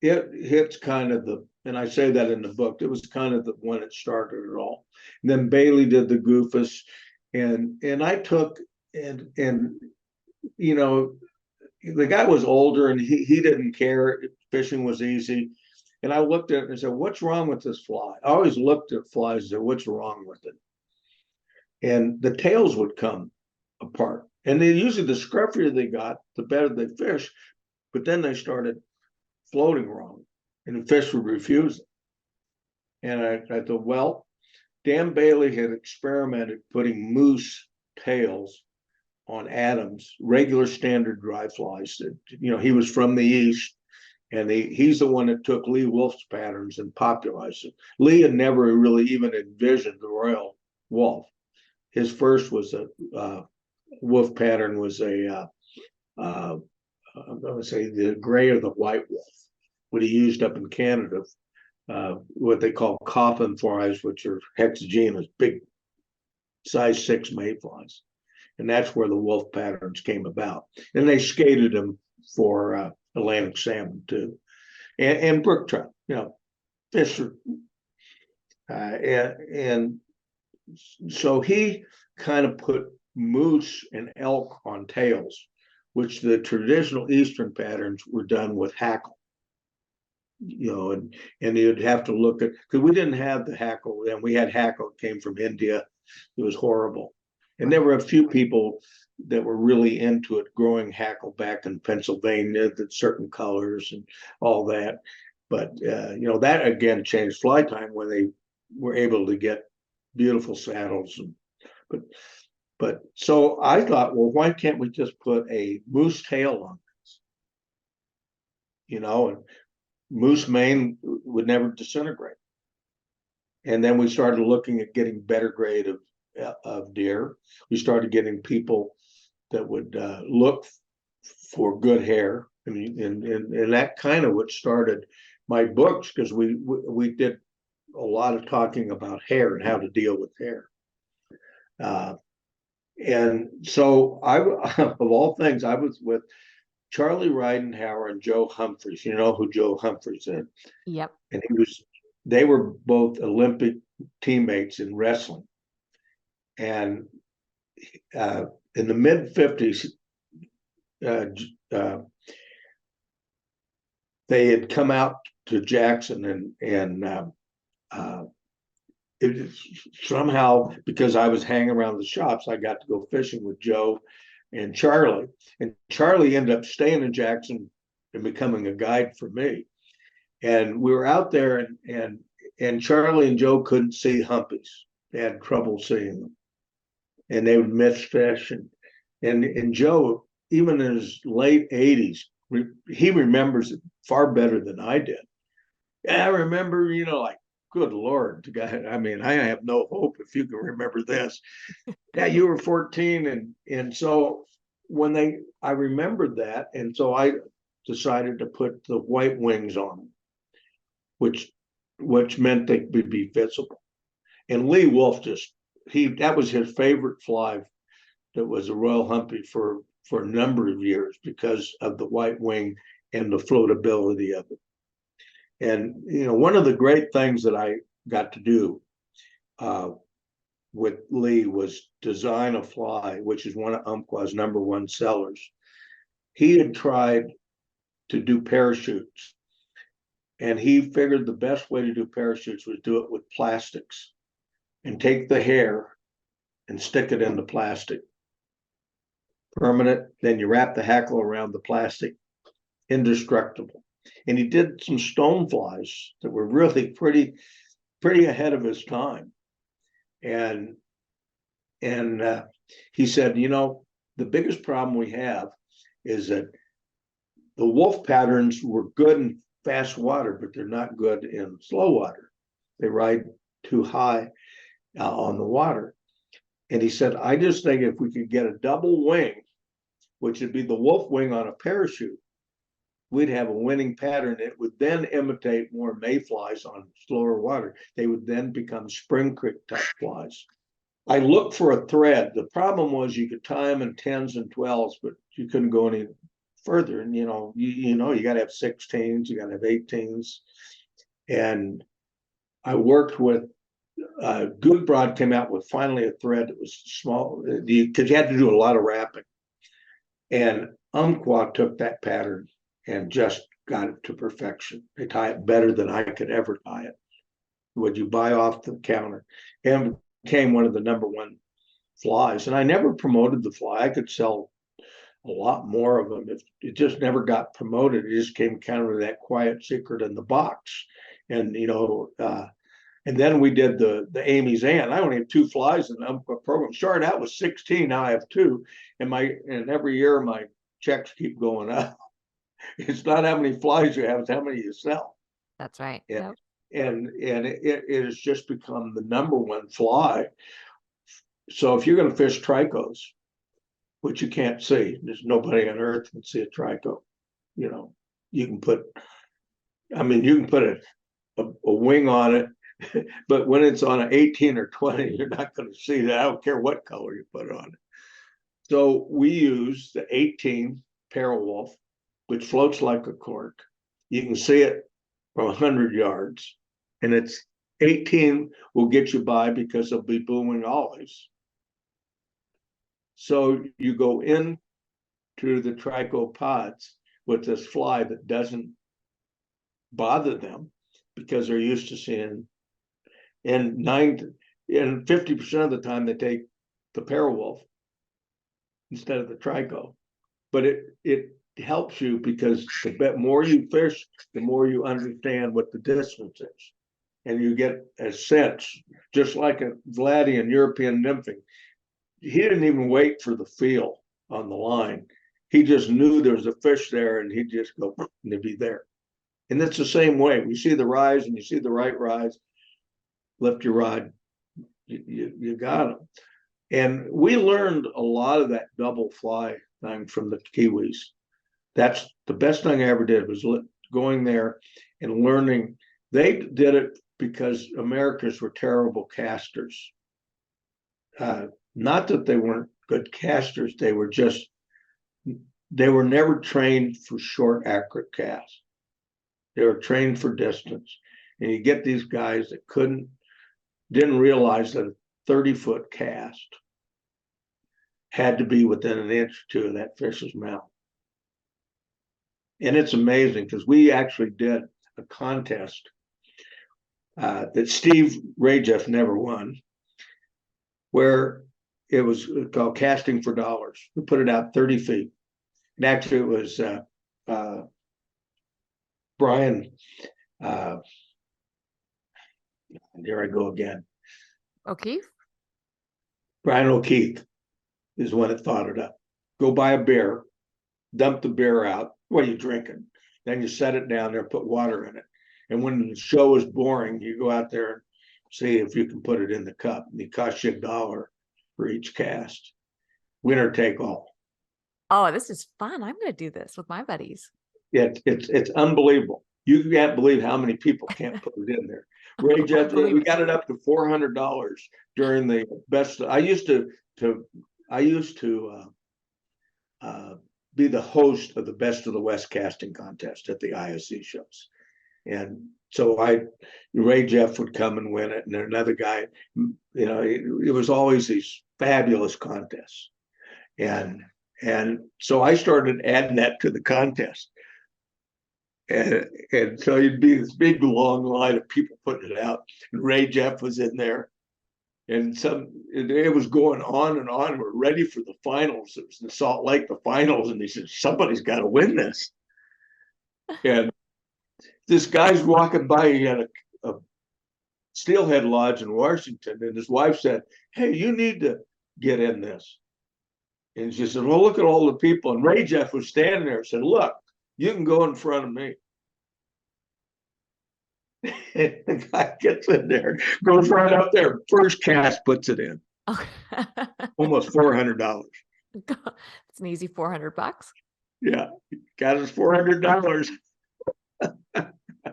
it hits kind of and I say that in the book, it was kind of the one that started it all. And then Bailey did the Goofus, and I took and the guy was older and he didn't care. Fishing was easy. And I looked at it and said, "What's wrong with this fly?" I always looked at flies and said, "What's wrong with it?" And the tails would come apart. And usually the scruffier they got, the better they fish. But then they started floating wrong, and the fish would refuse it. And I thought, well, Dan Bailey had experimented putting moose tails on Adams, regular standard dry flies. He was from the East, and he's the one that took Lee Wolf's patterns and popularized it. Lee had never really even envisioned the Royal Wolf. His first was a wolf pattern was I'm going to say the gray or the white wolf, what he used up in Canada, what they call coffin flies, which are hexagenous, big size 6 mayflies. And that's where the wolf patterns came about. And they skated them for Atlantic salmon too, and brook trout. Fish are, and so he kind of put moose and elk on tails, which the traditional Eastern patterns were done with hackle. And you'd have to look at, because we didn't have the hackle then. We had hackle that came from India It was horrible. And there were a few people that were really into it, growing hackleback in Pennsylvania, that certain colors and all that. But that again changed fly time when they were able to get beautiful saddles. But so I thought, well, why can't we just put a moose tail on this? And moose mane would never disintegrate. And then we started looking at getting better grade of deer. We started getting people that would look for good hair. I mean, and that kind of what started my books, because we did a lot of talking about hair and how to deal with hair. And so of all things, I was with Charlie Ridenhour and Joe Humphreys. You know who Joe Humphreys is? Yep. And they were both Olympic teammates in wrestling. And in the mid 50s, they had come out to Jackson, and it somehow, because I was hanging around the shops, I got to go fishing with Joe and Charlie. And Charlie ended up staying in Jackson and becoming a guide for me. And we were out there, and Charlie and Joe couldn't see Humpies. They had trouble seeing them, and they would miss fish. And Joe, even in his late 80s, he remembers it far better than I did. I remember, like, good Lord, I mean, I have no hope if you can remember this. Yeah, you were 14, and so I remembered that, and so I decided to put the white wings on them, which meant they would be visible. And Lee Wolf that was his favorite fly, that was a Royal Humpy for a number of years, because of the white wing and the floatability of it. And one of the great things that I got to do with Lee was design a fly, which is one of Umpqua's #1 sellers. He had tried to do parachutes, and he figured the best way to do parachutes was do it with plastics, and take the hair and stick it in the plastic. Permanent, then you wrap the hackle around the plastic, indestructible. And he did some stone flies that were really pretty ahead of his time. And he said, the biggest problem we have is that the wolf patterns were good in fast water, but they're not good in slow water. They ride too high on the water. And he said, I just think if we could get a double wing, which would be the wolf wing on a parachute, we'd have a winning pattern. It would then imitate more mayflies on slower water. They would then become spring creek type flies. I looked for a thread. The problem was you could tie them in 10s and 12s, but you couldn't go any further. And you got to have 16s, you got to have 18s. And I worked with Goodbrod came out with finally a thread that was small, because you had to do a lot of wrapping. And Umpqua took that pattern and just got it to perfection. They tie it better than I could ever tie it. What you buy off the counter, and became one of the #1 flies. And I never promoted the fly. I could sell a lot more of them. It just never got promoted. It just came kind of that quiet secret in the box. And and then we did the Amy's Aunt. I only have 2 flies in the Umpqua program. Started out with 16, now I have 2. And every year my checks keep going up. It's not how many flies you have, it's how many you sell. That's right. Yeah. Yep. And it has just become the #1 fly. So if you're going to fish tricos, which you can't see, there's nobody on earth can see a trico. You can put a wing on it, but when it's on an 18 or 20, you're not going to see that. I don't care what color you put on it. So we use the 18 Parawolf, which floats like a cork. You can see it from 100 yards, and it's 18 will get you by because they'll be booming always. So you go in to the tricopods with this fly that doesn't bother them, because they're used to seeing. And And 50% of the time they take the parawolf instead of the trico. But it helps you because the more you fish, the more you understand what the distance is. And you get a sense, just like a Vladian European nymphing. He didn't even wait for the feel on the line. He just knew there was a fish there and he'd just go and it'd be there. And it's the same way. You see the rise and you see the right rise, lift your rod, you got them. And we learned a lot of that double fly thing from the Kiwis. That's the best thing I ever did was going there and learning. They did it because Americans were terrible casters. Not that they weren't good casters, they were never trained for short, accurate casts. They were trained for distance. And you get these guys that didn't realize that a 30-foot cast had to be within an inch or two of that fish's mouth. And it's amazing because we actually did a contest that Steve Rajeff never won, where it was called Casting for Dollars. We put it out 30 feet. And actually, it was Brian. There I go again. O'Keefe? Brian O'Keefe is one that thought it up. Go buy a beer, dump the beer out. What are you drinking? Then you set it down there, put water in it. And when the show is boring, you go out there and see if you can put it in the cup. And it costs you $1 for each cast. Winner take all. Oh, this is fun. I'm going to do this with my buddies. It's unbelievable. You can't believe how many people can't put it in there. Ray Jeff, we got it up to $400 during the best. I used to be the host of the Best of the West casting contest at the ISC shows. And so Ray Jeff would come and win it. And then another guy, it was always these fabulous contests. And so I started adding that to the contest. And so you'd be this big long line of people putting it out. And Ray Jeff was in there. And it was going on and on. We're ready for the finals. It was in Salt Lake, the finals. And he said, somebody's got to win this. And this guy's walking by. He had a steelhead lodge in Washington. And his wife said, hey, you need to get in this. And she said, well, look at all the people. And Ray Jeff was standing there and said, look, you can go in front of me. And the guy gets in there, goes right up there, first cast, puts it in. Almost $400. It's an easy $400. Yeah, got his $400.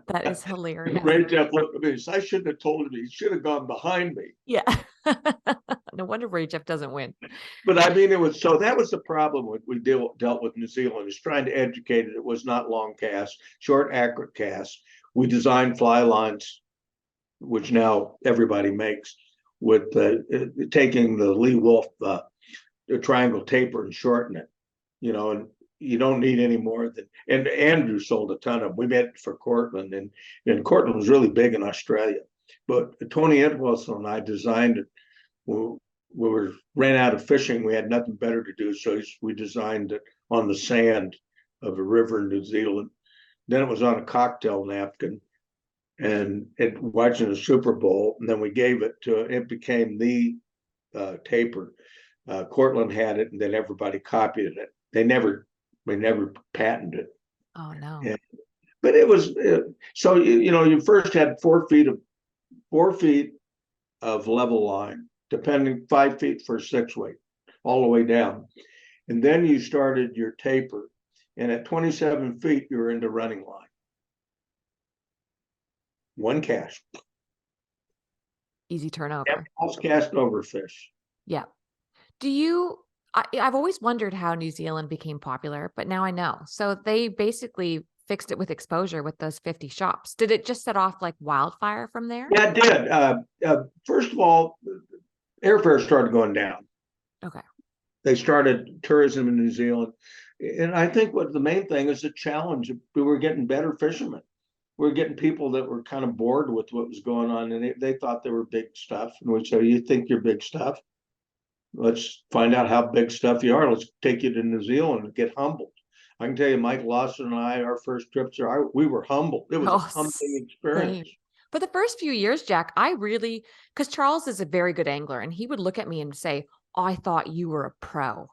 That is hilarious. Ray Jeff looked at me and said, I shouldn't have told him. He should have gone behind me. Yeah. No wonder Ray Jeff doesn't win. But I mean, that was the problem we dealt with New Zealand, is trying to educate it. It was not long casts, short, accurate casts. We designed fly lines, which now everybody makes, with taking the Lee Wolf the triangle taper and shorten it, and you don't need any more than, and Andrew sold a ton of them. We made it for Cortland, and Cortland was really big in Australia. But Tony Entwistle and I designed it. We ran out of fishing. We had nothing better to do. So we designed it on the sand of a river in New Zealand. Then it was on a cocktail napkin and watching the Super Bowl. And then we gave it became the taper. Cortland had it, and then everybody copied it. They never patented it. Oh no. But it was, so, you first had 4 feet of level line, depending 5 feet for 6 weight, all the way down. And then you started your taper. And at 27 feet, you're into running line. One cast. Easy turnover. House cast over fish. Yeah. I've always wondered how New Zealand became popular, but now I know. So they basically fixed it with exposure with those 50 shops. Did it just set off like wildfire from there? Yeah, it did. First of all, airfare started going down. Okay. They started tourism in New Zealand. And I think what the main thing is the challenge. We were getting better fishermen. we're getting people that were kind of bored with what was going on, and they thought they were big stuff. And we said, "You think you're big stuff? Let's find out how big stuff you are. Let's take you to New Zealand and get humbled." I can tell you, Mike Lawson and I, our first trips there, we were humbled. It was a Oh, humbling experience. same. For the first few years, Jack, I really, because Charles is a very good angler, and he would look at me and say, "Oh, I thought you were a pro."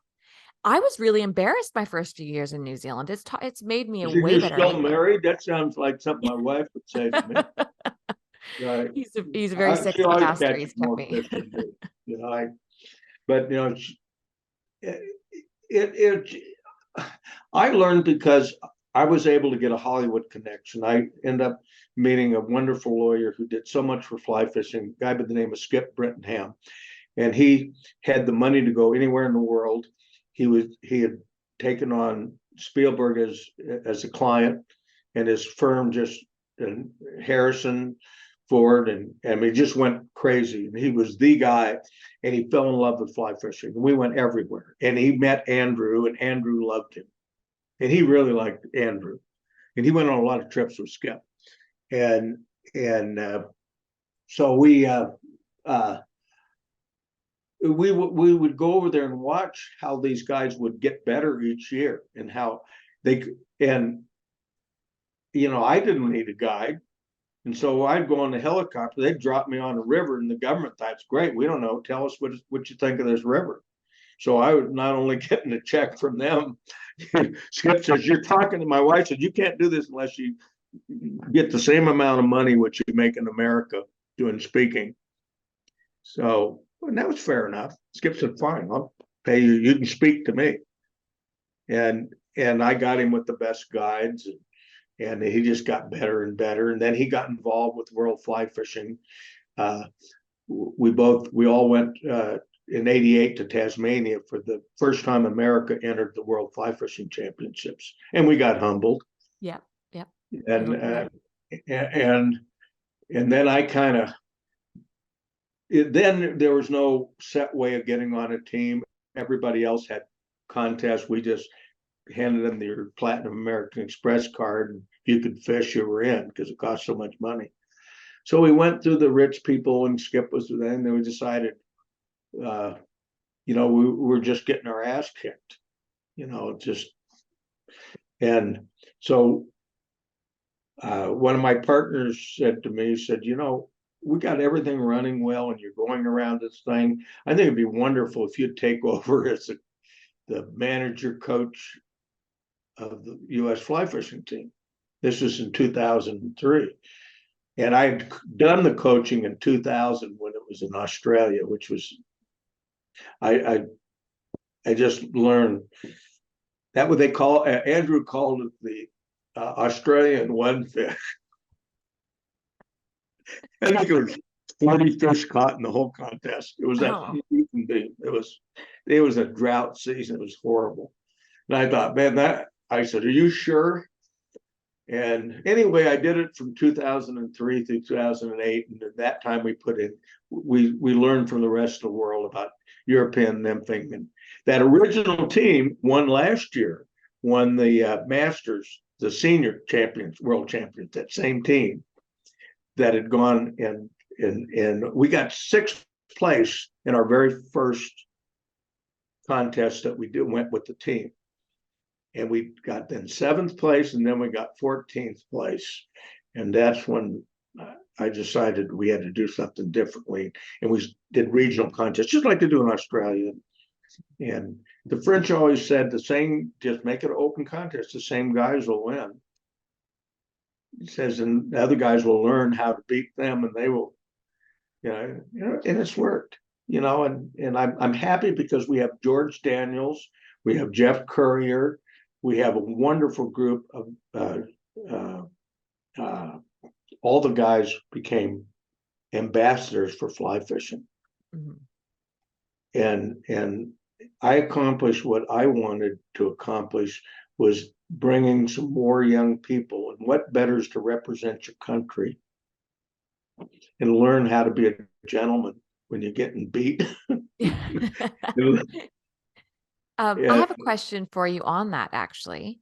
I was really embarrassed my first few years in New Zealand. It's made me a So way you're better still angler. married? That sounds like something my wife would say to me. Right. He's a very She sexy always pastor. catches He's kept more me. fish than me. But it, it, I learned because I was able to get a Hollywood connection. I end up meeting a wonderful lawyer who did so much for fly fishing, a guy by the name of Skip Brittenham. And he had the money to go anywhere in the world. He had taken on Spielberg as a client, and his firm just, and Harrison, Ford, and he just went crazy. And he was the guy, and he fell in love with fly fishing. And we went everywhere. And he met Andrew, and Andrew loved him. And he really liked Andrew. And he went on a lot of trips with Skip. And so we would go over there and watch how these guys would get better each year, and how they, and I didn't need a guide. And so I'd go on the helicopter, they'd drop me on a river, and the government thought, "It's great, we don't know, tell us what you think of this river." So I was not only getting a check from them. Skip says, "You're talking to my wife," said, "You can't do this unless you get the same amount of money what you make in America doing speaking." So, and that was fair enough. Skip said, "Fine, I'll pay you. You can speak to me." And I got him with the best guides, and he just got better and better. And then he got involved with world fly fishing. We all went in '88 to Tasmania for the first time America entered the World Fly Fishing Championships, and we got humbled. Yeah, yeah. And and then I kind of, then there was no set way of getting on a team. Everybody else had contests. We just handed them your Platinum American Express card, and if you could fish, you were in, because it cost so much money. So we went through the rich people, and Skip was there, and then we decided, we were just getting our ass kicked, just, and so one of my partners said to me, he said, "We got everything running well, and you're going around this thing. I think it'd be wonderful if you'd take over as the manager coach of the U.S. fly fishing team." This was in 2003. And I'd done the coaching in 2000 when it was in Australia, which was, I just learned that what they call, Andrew called it the Australian one fish. I think it was 40 fish caught in the whole contest. It was that it was a drought season. It was horrible. And I thought, man, I said, "Are you sure?" And anyway, I did it from 2003 through 2008. And at that time we learned from the rest of the world about European nymphing. And that original team won last year, won the Masters, the senior champions, world champions, that same team that had gone, and we got sixth place in our very first contest that we went with the team. And we got then seventh place, and then we got 14th place. And that's when I decided we had to do something differently. And we did regional contests, just like they do in Australia. And the French always said just make it an open contest, the same guys will win. He says, and the other guys will learn how to beat them, and they will, and it's worked, and I'm happy because we have George Daniels, we have Jeff Currier, we have a wonderful group of all the guys became ambassadors for fly fishing. Mm-hmm. And I accomplished what I wanted to accomplish, was bringing some more young people. And what better is to represent your country and learn how to be a gentleman when you're getting beat. I have a question for you on that, actually.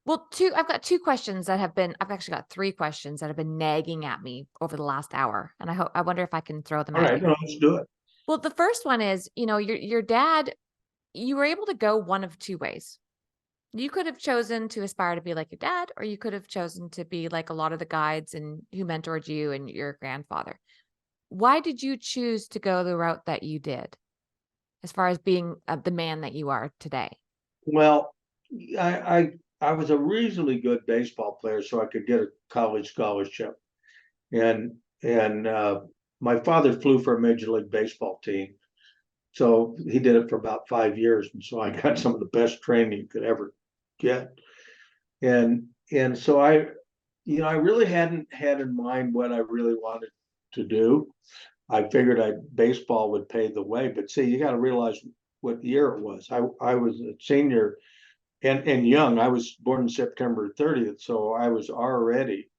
Well, I've got two questions that I've actually got three questions that have been nagging at me over the last hour. And I wonder if I can throw them All at right, you. no, let's do it. Well, the first one is, your dad, you were able to go one of two ways. You could have chosen to aspire to be like your dad, or you could have chosen to be like a lot of the guides and who mentored you and your grandfather. Why did you choose to go the route that you did as far as being the man that you are today? Well, I was a reasonably good baseball player, so I could get a college scholarship. And my father flew for a major league baseball team, so he did it for about 5 years, and so I got some of the best training you could ever get. And so I really hadn't had in mind what I really wanted to do. I figured baseball would pave the way, but see, you got to realize what year it was. I was a senior and young. I was born September 30th, so I was already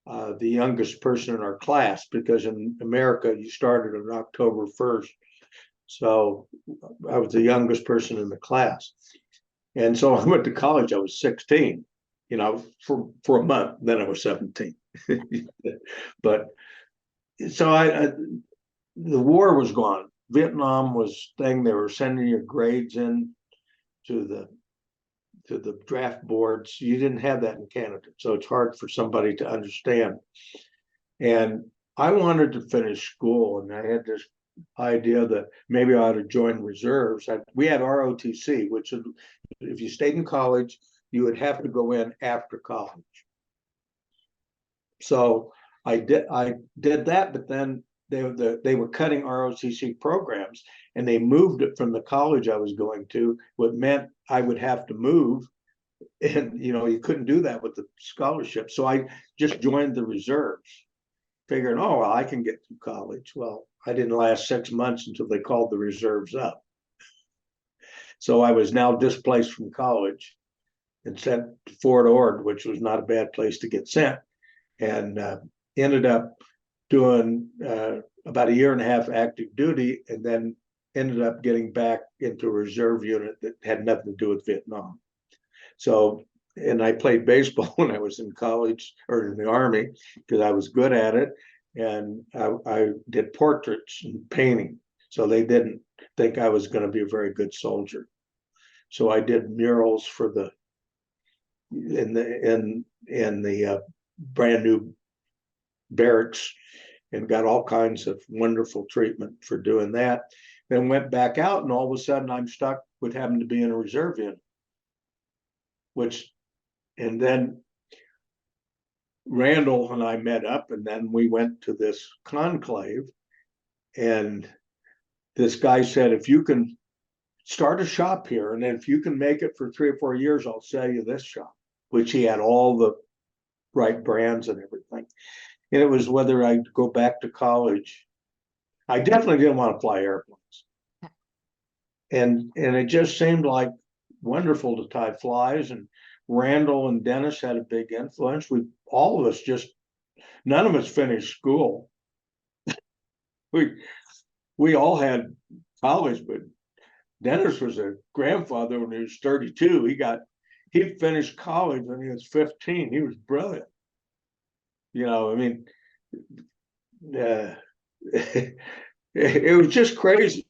the youngest person in our class because in America you started on October 1st. So I was the youngest person in the class. And so I went to college, I was 16, for a month, then I was 17. But so the war was gone. Vietnam was thing, they were sending your grades in to the draft boards. You didn't have that in Canada, so it's hard for somebody to understand. And I wanted to finish school, and I had this idea that maybe I ought to join reserves. We had ROTC, which is, if you stayed in college, you would have to go in after college. So I did that, but then they were cutting ROTC programs, and they moved it from the college I was going to, what meant I would have to move. And you couldn't do that with the scholarship. So I just joined the reserves, figuring, oh well, I can get through college. Well, I didn't last 6 months until they called the reserves up. So I was now displaced from college and sent to Fort Ord, which was not a bad place to get sent, and ended up doing about a year and a half active duty, and then ended up getting back into a reserve unit that had nothing to do with Vietnam. So, and I played baseball when I was in college or in the Army because I was good at it. And I did portraits and painting. So they didn't think I was going to be a very good soldier. So I did murals for in the brand new barracks and got all kinds of wonderful treatment for doing that. Then went back out, and all of a sudden I'm stuck with having to be in a reserve unit, and then Randall and I met up, and then we went to this conclave, and this guy said, if you can start a shop here, and then if you can make it for 3 or 4 years, I'll sell you this shop, which he had all the right brands and everything. And it was whether I'd go back to college. I definitely didn't want to fly airplanes. And it just seemed like wonderful to tie flies, and Randall and Dennis had a big influence. All of us none of us finished school. We all had college, but Dennis was a grandfather when he was 32. He finished college when he was 15. He was brilliant. I mean, it was just crazy.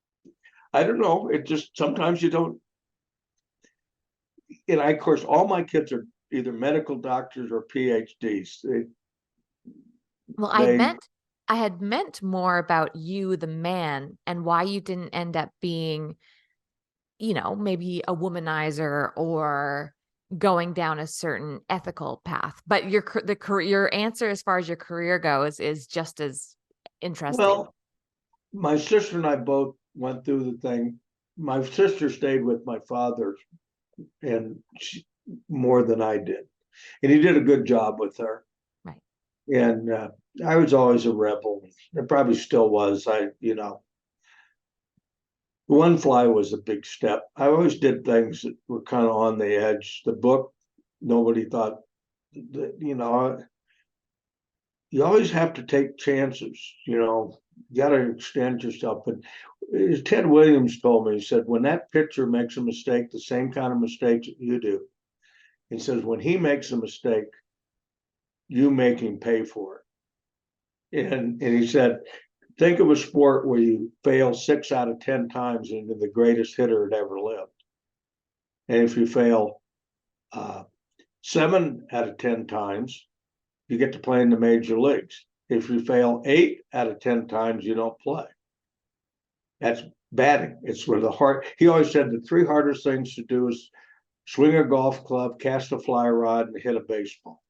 I don't know. It just sometimes you don't. And of course, all my kids are either medical doctors or PhDs. Well, They I had meant more about you, the man, and why you didn't end up being, maybe a womanizer or going down a certain ethical path. But your answer as far as your career goes is just as interesting. well, my sister and I both went through the thing. My sister stayed with my father, and more than I did, and he did a good job with her. Right. And I was always a rebel. I probably still was. One fly was a big step. I always did things that were kind of on the edge. The book, nobody thought that, you always have to take chances, you got to extend yourself. But as Ted Williams told me, he said, when that pitcher makes a mistake, the same kind of mistakes that you do, He says, when he makes a mistake, you make him pay for it. And he said, think of a sport where you fail 6 out of 10 times and you're the greatest hitter that ever lived. And if you fail 7 out of 10 times, you get to play in the major leagues. If you fail 8 out of 10 times, you don't play. That's batting. It's where the heart. He always said the 3 hardest things to do is swing a golf club, cast a fly rod, and hit a baseball.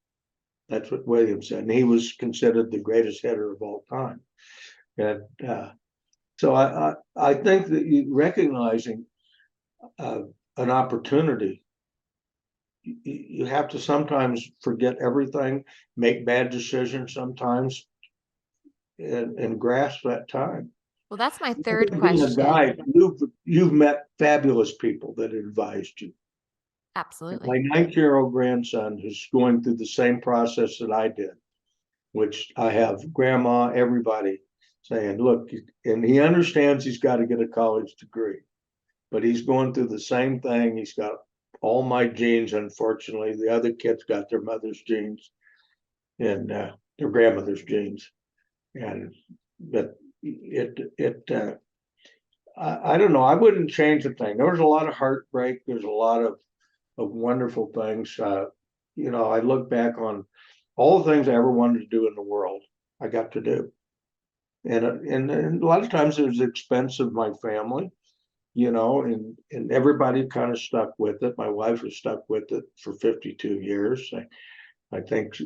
That's what Williams said. And he was considered the greatest hitter of all time. And so I think that you recognizing an opportunity, you have to sometimes forget everything, make bad decisions sometimes, and grasp that time. Well, that's my third Being a question. guy, you've met fabulous people that advised you. Absolutely. My 9-year-old grandson who's going through the same process that I did, which I have grandma, everybody saying, look, and he understands he's got to get a college degree, but he's going through the same thing. He's got all my genes, unfortunately. The other kids got their mother's genes and their grandmother's genes. And but I don't know. I wouldn't change a thing. There was a lot of heartbreak. There's a lot of wonderful things. I look back on all the things I ever wanted to do in the world, I got to do. And a lot of times it was the expense of my family, and everybody kind of stuck with it. My wife was stuck with it for 52 years. I think,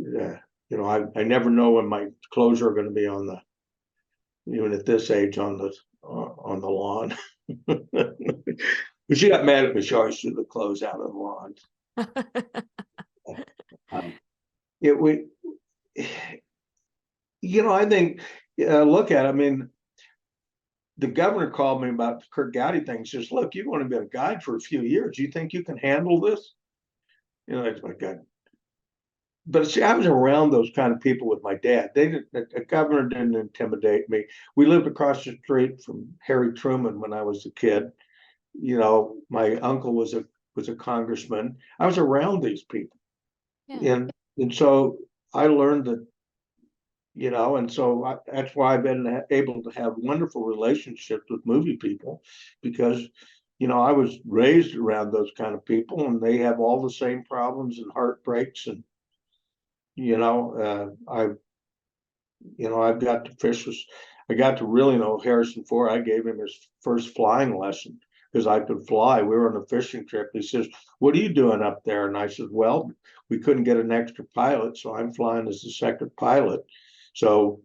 I never know when my clothes are going to be even at this age, on the lawn. But she got mad at me. She always threw the clothes out on the lawn. I think, look at it. I mean, the governor called me about the Kirk Gowdy thing. He says, look, you've only been a guide for a few years. You think you can handle this? It's my God. But see, I was around those kind of people with my dad. The governor didn't intimidate me. We lived across the street from Harry Truman when I was a kid. My uncle was a congressman. I was around these people. Yeah. And so I learned that, and so that's why I've been able to have wonderful relationships with movie people, because, I was raised around those kind of people, and they have all the same problems and heartbreaks. And, I've got to fish with, I got to really know Harrison Ford. I gave him his first flying lesson because I could fly. We were on a fishing trip. He says, what are you doing up there? And I said, well, we couldn't get an extra pilot, so I'm flying as the second pilot. So,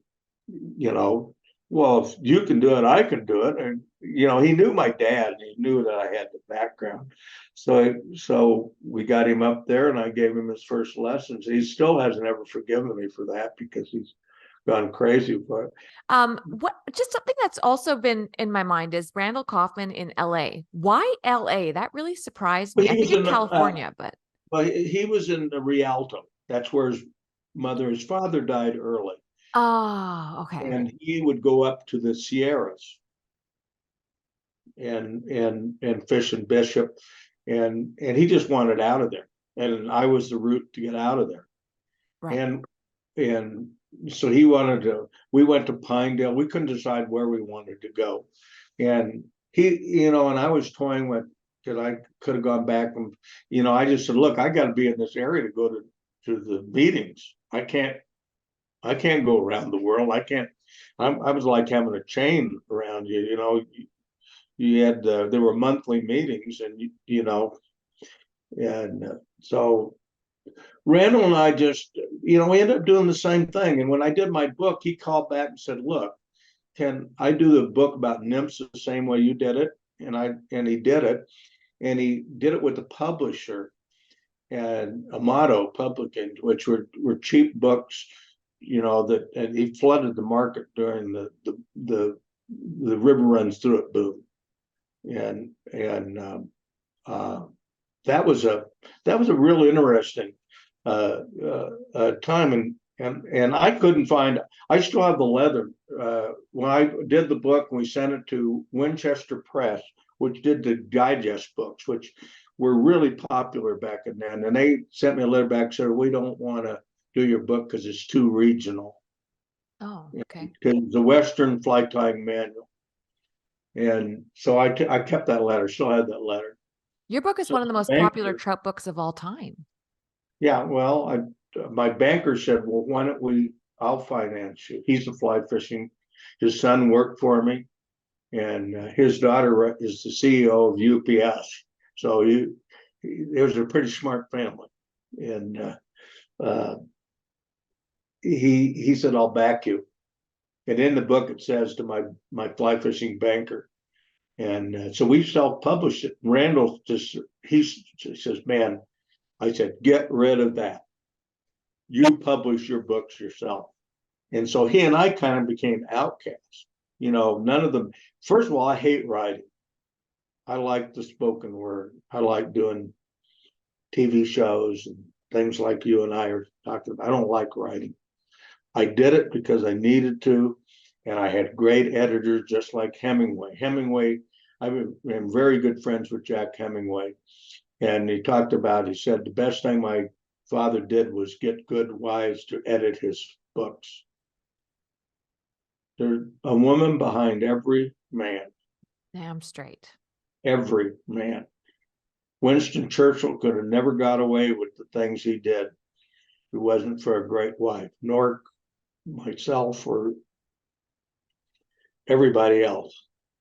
well, if you can do it, I can do it. And, he knew my dad, and he knew that I had the background. So we got him up there, and I gave him his first lessons. He still hasn't ever forgiven me for that because he's gone crazy for it. What just something that's also been in my mind is Randall Kaufman in LA. Why LA? That really surprised me. I think in California, but he was in the Rialto. That's where his father died early. Oh, okay. And he would go up to the Sierras and fish in Bishop, and he just wanted out of there. And I was the route to get out of there. Right. And so we went to Pinedale. We couldn't decide where we wanted to go. And he, and I was toying with, because I could have gone back and, I just said, look, I got to be in this area to go to the meetings. I can't go around the world. I was like having a chain around you, you had, there were monthly meetings, and, so Randall and I just, we ended up doing the same thing. And when I did my book, he called back and said, look, can I do the book about nymphs the same way you did it? And he did it. And he did it with the publisher and Amato Publishing, which were cheap books, and he flooded the market during the river runs through it boom. And that was a real interesting time, and I couldn't find. I still have the leather. When I did the book, we sent it to Winchester Press, which did the digest books, which were really popular back then. And they sent me a letter back, said, we don't want to do your book because it's too regional. Oh, okay. Because the Western Fly Tying Manual. And so I kept that letter, still had that letter. Your book is So one of the most popular trout books of all time. yeah, well, my banker said, well, why don't I'll finance you. He's a fly fishing. His son worked for me, and his daughter is the CEO of UPS. So it was a pretty smart family. And he said, I'll back you. And in the book, it says to my fly fishing banker. And so we self-published it. Randall he says, man, I said, get rid of that. You publish your books yourself. And so he and I kind of became outcasts. None of them. First of all, I hate writing. I like the spoken word. I like doing TV shows and things like you and I are talking about. I don't like writing. I did it because I needed to, and I had great editors just like Hemingway. I'm very good friends with Jack Hemingway, and he said the best thing my father did was get good wives to edit his books. There's a woman behind every man. Damn straight. Every man. Winston Churchill could have never got away with the things he did if it wasn't for a great wife, nor myself or everybody else.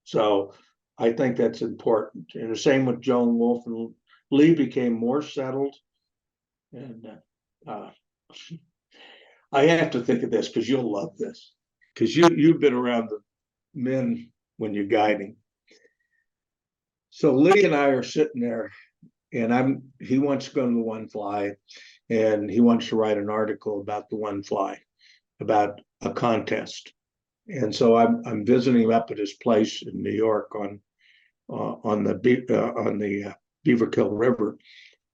So I think that's important. And the same with Joan Wolfe, and Lee became more settled. And I have to think of this because you'll love this. Because you've been around the men when you're guiding. So Lee and I are sitting there, and he wants to go to the One Fly, and he wants to write an article about the One Fly, about a contest. And so I'm visiting him up at his place in New York on the Beaverkill River,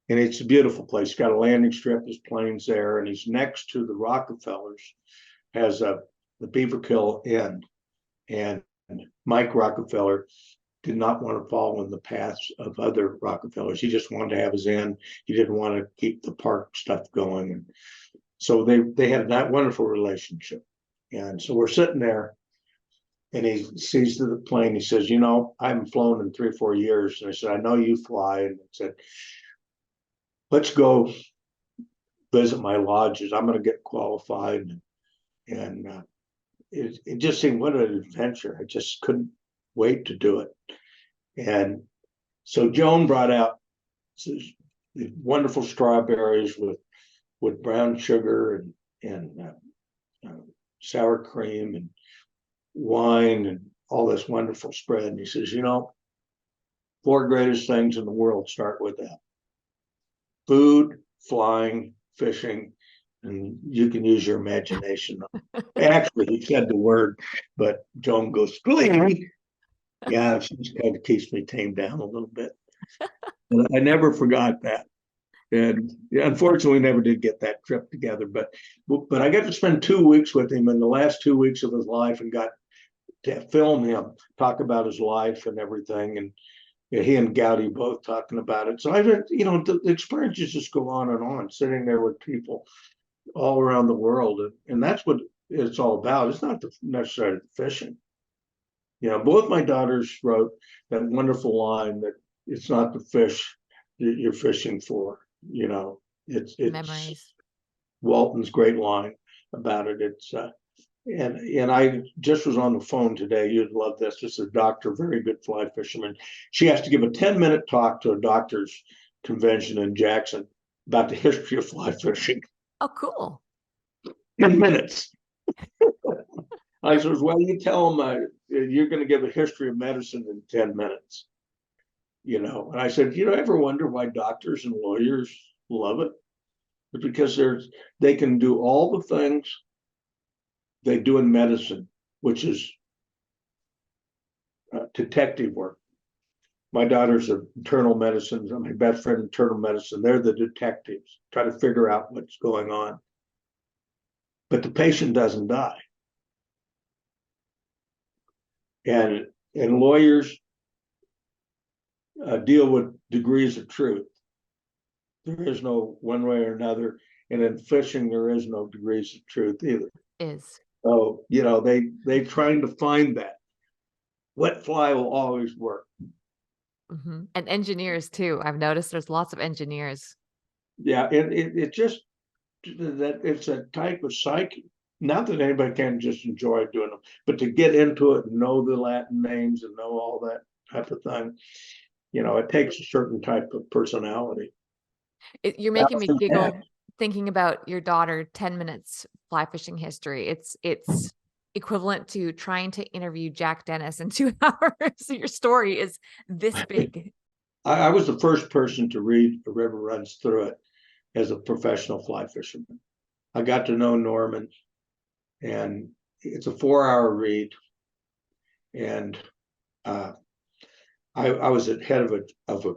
and it's a beautiful place. He's got a landing strip, his plane's there, and he's next to the Rockefellers, has the Beaverkill Inn, and Mike Rockefeller did not want to follow in the paths of other Rockefellers. He just wanted to have his inn. He didn't want to keep the park stuff going, and so they had that wonderful relationship. And so we're sitting there, and he sees to the plane. He says, I haven't flown in 3 or 4 years. And I said, I know you fly. And I said, let's go visit my lodges. I'm going to get qualified. And it just seemed what an adventure. I just couldn't wait to do it. And so Joan brought out wonderful strawberries with brown sugar and sour cream and wine and all this wonderful spread. And he says, 4 greatest things in the world start with that: food, flying, fishing, and you can use your imagination. Actually, he said the word, but Joan goes, "Flee." Yeah, she just kind of keeps me tamed down a little bit. But I never forgot that. And unfortunately, we never did get that trip together. But I got to spend 2 weeks with him in the last 2 weeks of his life, and got to film him talk about his life and everything. And he and Gowdy both talking about it. So the experiences just go on, sitting there with people all around the world, and that's what it's all about. It's not necessarily the fishing. Both my daughters wrote that wonderful line that it's not the fish that you're fishing for. It's Memories. Walton's great line about it. It's and I just was on the phone today. You'd love this. Just a doctor, very good fly fisherman. She has to give a 10-minute talk to a doctor's convention in Jackson about the history of fly fishing. Oh, cool. 10 minutes. I said, well, you tell them you're going to give a history of medicine in 10 minutes. And I said, ever wonder why doctors and lawyers love it? It's because they can do all the things they do in medicine, which is detective work. My daughters are internal medicine. My best friend, internal medicine. They're the detectives, try to figure out what's going on. But the patient doesn't die. And lawyers, deal with degrees of truth. There is no one way or another. And in fishing, there is no degrees of truth either. Is. So, they trying to find that. Wet fly will always work. Mm-hmm. And engineers too. I've noticed there's lots of engineers. Yeah, it just that it's a type of psyche. Not that anybody can just enjoy doing them, but to get into it and know the Latin names and know all that type of thing, it takes a certain type of personality. You're making me giggle thinking about your daughter 10 minutes fly fishing history. It's equivalent to trying to interview Jack Dennis in 2 hours. So your story is this big. I was the first person to read A River Runs Through It as a professional fly fisherman. I got to know Norman, and it's a 4-hour read. And I was at head of a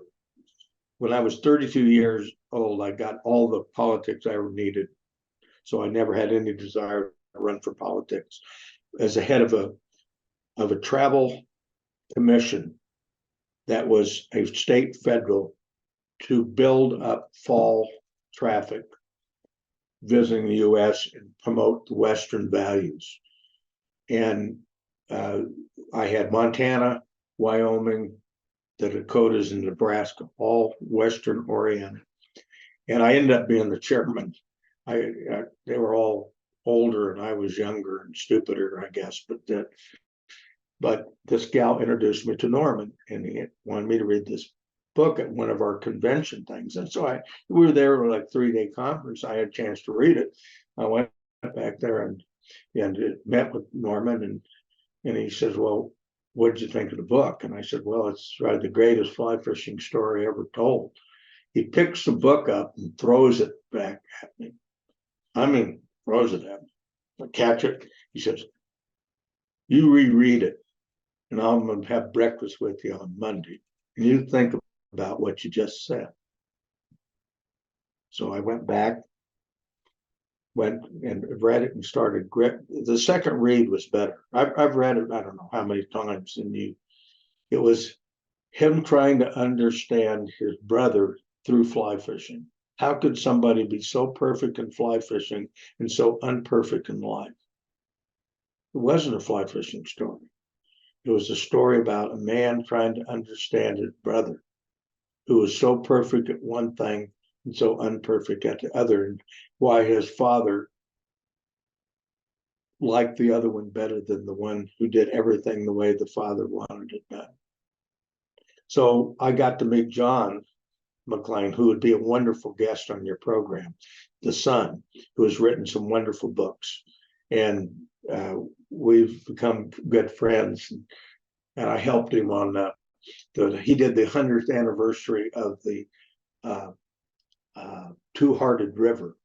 when I was 32 years old, I got all the politics I ever needed. So I never had any desire to run for politics. As a head of a travel commission that was a state federal to build up fall traffic visiting the US and promote the Western values. And I had Montana, Wyoming, the Dakotas, and Nebraska, all Western oriented. And I ended up being the chairman. They were all older and I was younger and stupider, I guess. But this gal introduced me to Norman, and he wanted me to read this book at one of our convention things. And so we were there for like 3-day conference. I had a chance to read it. I went back there and met with Norman, and he says, "Well, what did you think of the book?" And I said, "Well, it's probably the greatest fly fishing story ever told." He picks the book up and throws it back at me. I mean, throws it at me. I catch it. He says, "You reread it, and I'm going to have breakfast with you on Monday. And you think about what you just said." So I went back, went and read it and started grit. The second read was better. I've read it, I don't know how many times, and it was him trying to understand his brother through fly fishing. How could somebody be so perfect in fly fishing and so unperfect in life? It wasn't a fly fishing story. It was a story about a man trying to understand his brother, who was so perfect at one thing and so unperfect at the other, and why his father liked the other one better than the one who did everything the way the father wanted it done. So I got to meet John McLean, who would be a wonderful guest on your program, the son, who has written some wonderful books. And we've become good friends. And I helped him on he did the 100th anniversary of the Two-Hearted River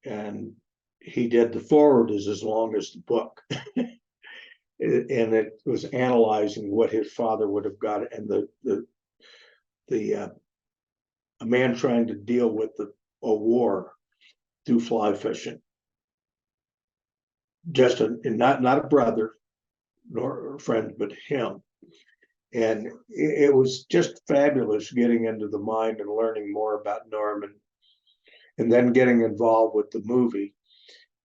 and he did the forward is as long as the book. And it was analyzing what his father would have got, and a man trying to deal with a war through fly fishing. Just not a brother nor a friend, but him. And it was just fabulous getting into the mind and learning more about Norman, and then getting involved with the movie.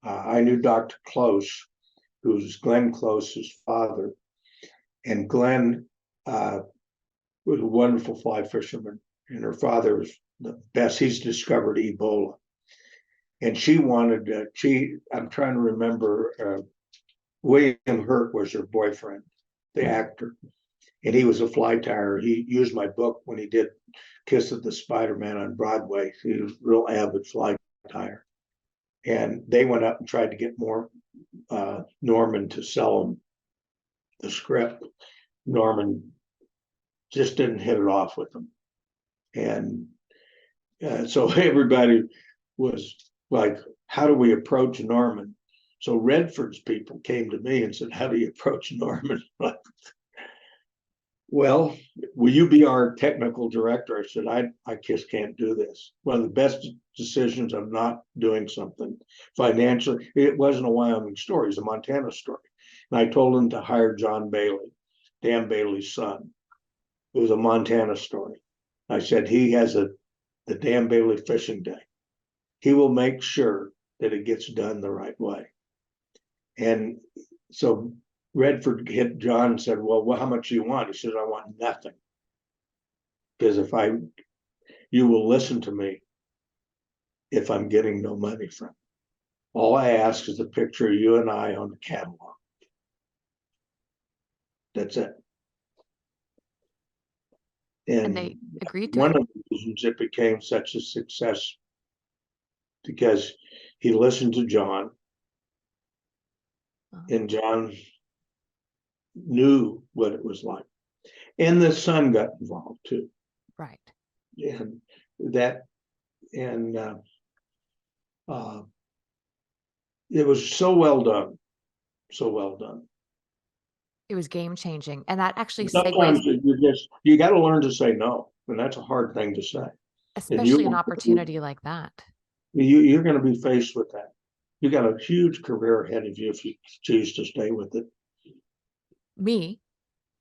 I knew Dr. Close, who was Glenn Close's father, and Glenn was a wonderful fly fisherman, and her father was the best. He's discovered Ebola, and she wanted. I'm trying to remember. William Hurt was her boyfriend, the actor, and he was a fly tyer. He used my book when he did Kiss of the Spider-Man on Broadway. He was a real avid fly tyer, and they went up and tried to get more Norman to sell him the script. Norman just didn't hit it off with them, and so everybody was like, "How do we approach Norman?" So Redford's people came to me and said, "How do you approach Norman?" Well, will you be our technical director? I said, I just can't do this. One of the best decisions of not doing something financially, it wasn't a Wyoming story, it was a Montana story. And I told him to hire John Bailey, Dan Bailey's son. It was a Montana story. I said, he has the Dan Bailey fishing day. He will make sure that it gets done the right way. And so Redford hit John and said, well, how much do you want? He said, I want nothing. Because you will listen to me if I'm getting no money from it. All I ask is a picture of you and I on the catalog. That's it. And they agreed to one it. of the reasons it became such a success, because he listened to John, and John knew what it was like. And the son got involved too. Right. And that, and it was so well done. So well done. It was game changing. And that actually Sometimes segues, you got to learn to say no. And that's a hard thing to say. especially an opportunity like that. You're going to be faced with that. You got a huge career ahead of you if you choose to stay with it. Me?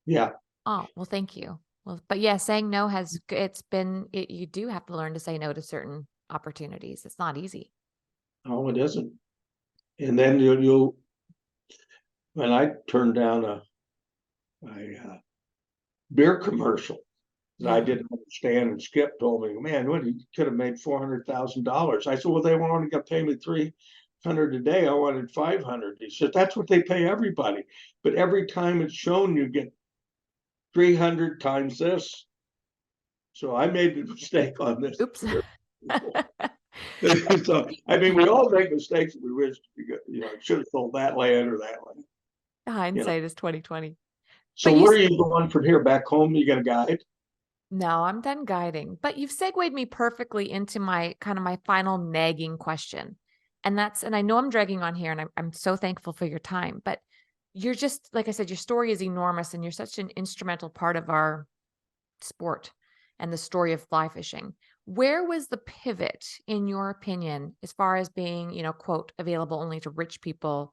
Yeah. Oh, well, thank you. Well, but yeah, saying no you do have to learn to say no to certain opportunities. It's not easy. Oh, it isn't. And then you'll when I turned down a beer commercial that I didn't understand, and Skip told me, man, what, you could have made $400,000. I said, well, they were only going to pay me $300 a day. I wanted $500. He said, that's what they pay everybody. But every time it's shown, you get 300 times this. So I made the mistake on this. Oops. So, I mean, we all make mistakes. We wish, should have sold that land or that land. Hindsight is 2020. So where are you going from here? Back home? You going to guide? No, I'm done guiding. But you've segued me perfectly into my final nagging question. And I know I'm dragging on here, and I'm so thankful for your time. But you're just, like I said, your story is enormous, and you're such an instrumental part of our sport and the story of fly fishing. Where was the pivot, in your opinion, as far as being, quote, available only to rich people,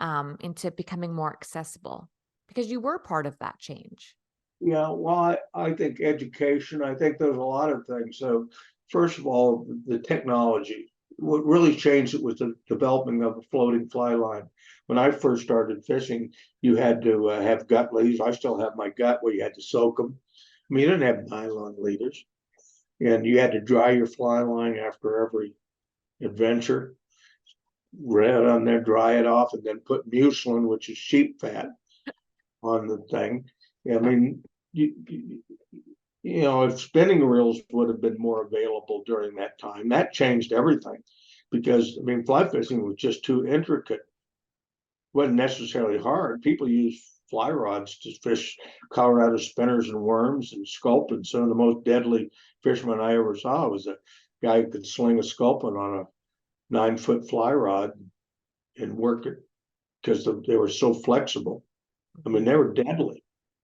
into becoming more accessible? Because you were part of that change. Yeah, well, I think education, I think there's a lot of things. So first of all, the technology. What really changed it was the development of a floating fly line. When I first started fishing, you had to have gut leaders. I still have my gut where you had to soak them. I mean, you didn't have nylon leaders. And you had to dry your fly line after every adventure. Red on there, dry it off, and then put mucilin, which is sheep fat, on the thing. I mean, if spinning reels would have been more available during that time, that changed everything. Because I mean, fly fishing was just too intricate. Wasn't necessarily hard. People use fly rods to fish Colorado spinners and worms and sculpin. Some of the most deadly fishermen I ever saw was a guy who could sling a sculpin on a 9-foot fly rod and work it because they were so flexible. I mean, they were deadly.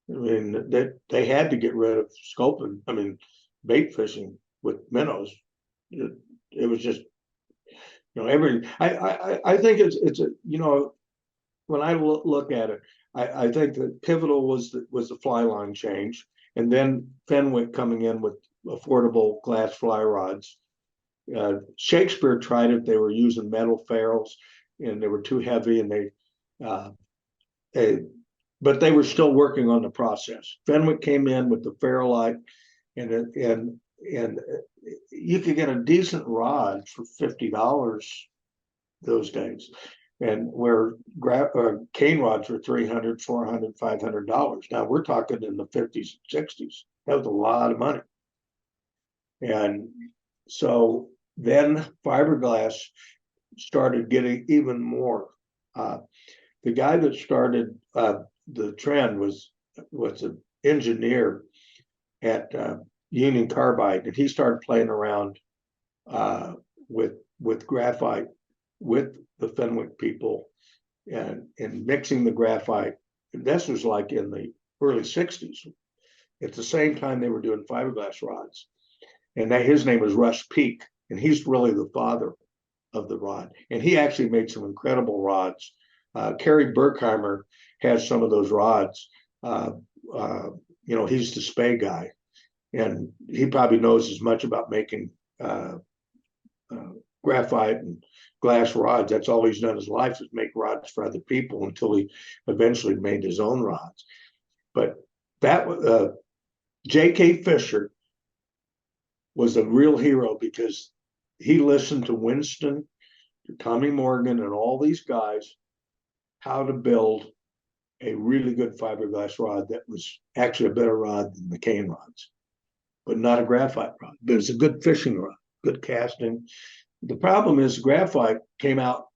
I mean, they had to get rid of sculpin. I mean, bait fishing with minnows. It was just, I think it's when I look at it, I think that pivotal was the fly line change, and then Fenwick coming in with affordable glass fly rods. Shakespeare tried it. They were using metal ferrules, and they were too heavy, and but they were still working on the process. Fenwick came in with the ferrulite, and you could get a decent rod for $50 those days, and where cane rods were $300, $400, $500. Now we're talking in the 50s and 60s. That was a lot of money. And so then fiberglass started getting even more. The guy that started the trend was an engineer at Union Carbide, and he started playing around with graphite with the Fenwick people and mixing the graphite. And this was like in the early 60s. At the same time, they were doing fiberglass rods. And his name was Russ Peak, and he's really the father of the rod. And he actually made some incredible rods. Kerry Berkheimer has some of those rods. he's the spay guy, and he probably knows as much about making graphite and glass rods. That's all he's done in his life, is make rods for other people, until he eventually made his own rods. But that J.K. Fisher was a real hero, because he listened to Winston, to Tommy Morgan, and all these guys, how to build a really good fiberglass rod that was actually a better rod than the cane rods, but not a graphite rod. But it's a good fishing rod, good casting. The problem is graphite came out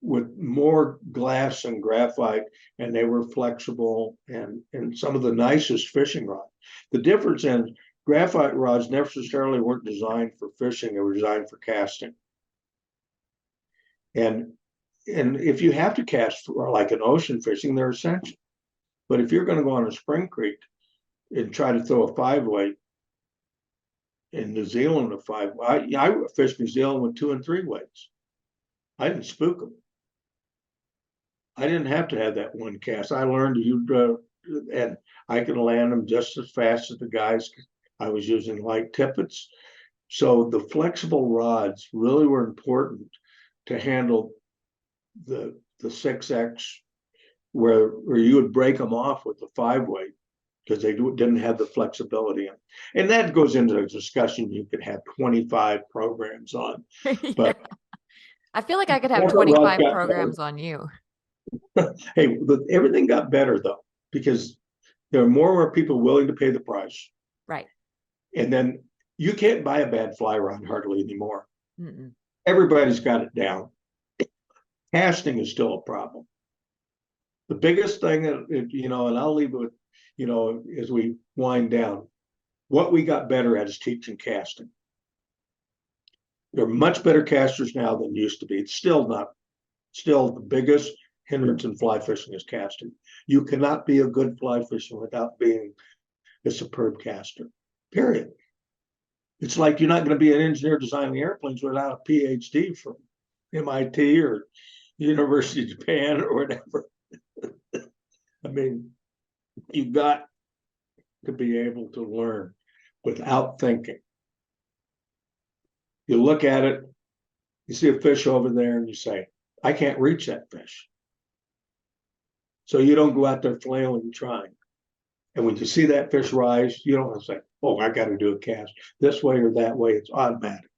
with more glass and graphite, and they were flexible and some of the nicest fishing rods. The difference in graphite rods necessarily weren't designed for fishing, they were designed for casting. And if you have to cast for like an ocean fishing, they're essential. But if you're going to go on a spring creek and try to throw a 5-weight in New Zealand, I fished New Zealand with 2 and 3 weights. I didn't spook them. I didn't have to have that one cast. I learned to use, and I could land them just as fast as the guys. I was using light tippets. So the flexible rods really were important to handle the 6X, where you would break them off with the 5-weight, because they didn't have the flexibility. And that goes into a discussion you could have 25 programs on. But yeah. I feel like I could have 25 programs on you. Hey, everything got better though, because there are more and more people willing to pay the price. Right. And then you can't buy a bad fly rod hardly anymore. Mm-mm. Everybody's got it down. Casting is still a problem. The biggest thing that, and I'll leave it with, as we wind down, what we got better at is teaching casting. There are much better casters now than used to be. It's still the biggest hindrance in fly fishing is casting. You cannot be a good fly fisher without being a superb caster, period. It's like you're not going to be an engineer designing airplanes without a PhD from MIT or University of Japan or whatever. I mean, you've got to be able to learn without thinking. You look at it, you see a fish over there, and you say, I can't reach that fish. So you don't go out there flailing and trying. And when you see that fish rise, you don't want to say, oh, I got to do a cast this way or that way. It's automatic.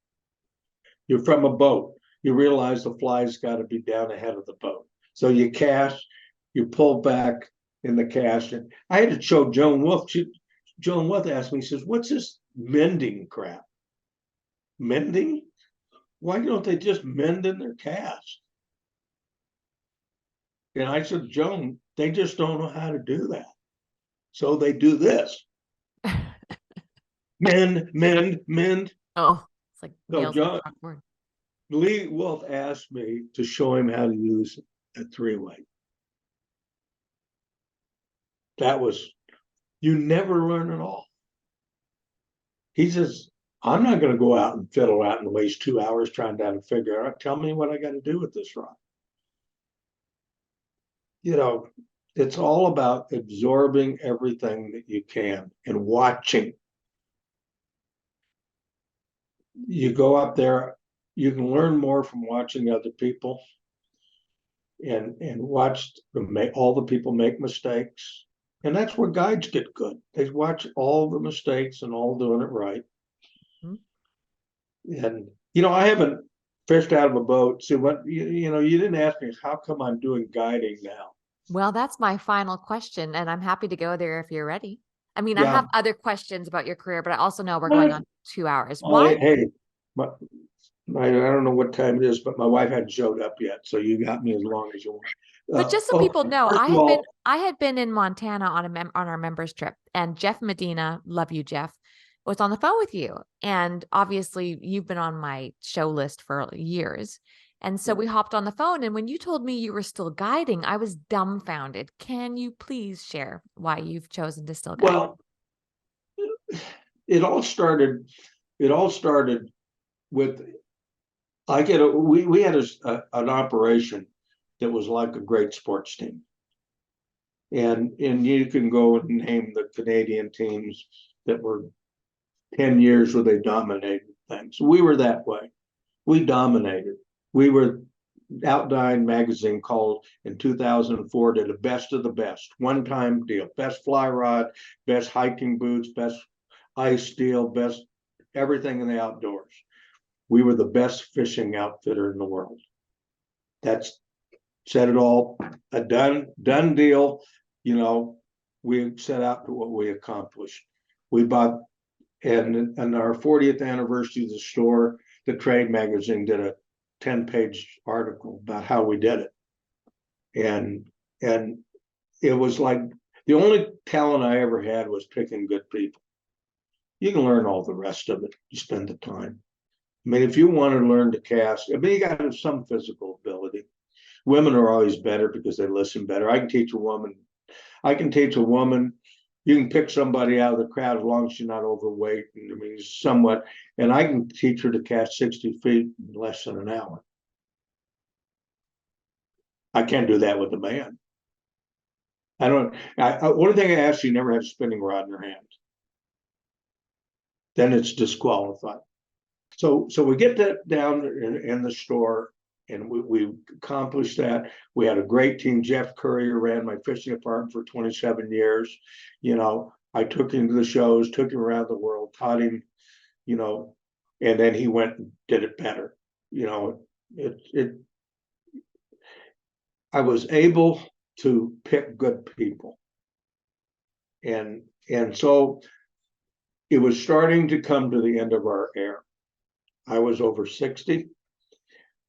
You're from a boat. You realize the fly's got to be down ahead of the boat. So you cast, you pull back in the cast. And I had to show Joan Wolf. Joan Wolf asked me, she says, what's this mending crap? Mending? Why don't they just mend in their cast? And I said, Joan, they just don't know how to do that. So they do this. Mend. Oh, it's like So John, Lee Wolf asked me to show him how to use a 3-weight. That was, you never learn at all. He says, I'm not going to go out and fiddle out and waste 2 hours trying to figure out, tell me what I got to do with this rod. It's all about absorbing everything that you can and watching. You go up there, you can learn more from watching other people and watch all the people make mistakes. And that's where guides get good. They watch all the mistakes and all doing it right. Mm-hmm. And, I haven't fished out of a boat. So you didn't ask me, how come I'm doing guiding now? Well, that's my final question, and I'm happy to go there if you're ready. I mean, yeah. I have other questions about your career, but I also know we're going on 2 hours. Why? Hey, I don't know what time it is, but my wife hadn't showed up yet, so you got me as long as you want. But just so people know, I had been in Montana on our members trip, and Jeff Medina, love you, Jeff, was on the phone with you, and obviously you've been on my show list for years. And so we hopped on the phone, and when you told me you were still guiding, I was dumbfounded. Can you please share why you've chosen to still guide? Well, it all started with, we had an operation that was like a great sports team. And you can go and name the Canadian teams that were 10 years where they dominated things. We were that way. We dominated. We were Outdine magazine called in 2004 to the best of the best. One-time deal. Best fly rod, best hiking boots, best ice deal, best everything in the outdoors. We were the best fishing outfitter in the world. That's said it all. A done deal. You know, we set out to what we accomplished. We bought, and our 40th anniversary of the store, the trade magazine did a 10-page article about how we did it. And it was like the only talent I ever had was picking good people. You can learn all the rest of it. You spend the time. I mean, if you want to learn to cast, I mean, you got to have some physical ability. Women are always better because they listen better. I can teach a woman. You can pick somebody out of the crowd as long as she's not overweight. And, I mean, somewhat. And I can teach her to cast 60 feet in less than an hour. I can't do that with a man. One thing I asked you, never have a spinning rod in your hand. Then it's disqualified. So we get that down in the store, and we accomplished that. We had a great team. Jeff Currier ran my fishing department for 27 years. You know, I took him to the shows, took him around the world, taught him, you know, and then he went and did it better. You know, I was able to pick good people. And so it was starting to come to the end of our era. I was over 60.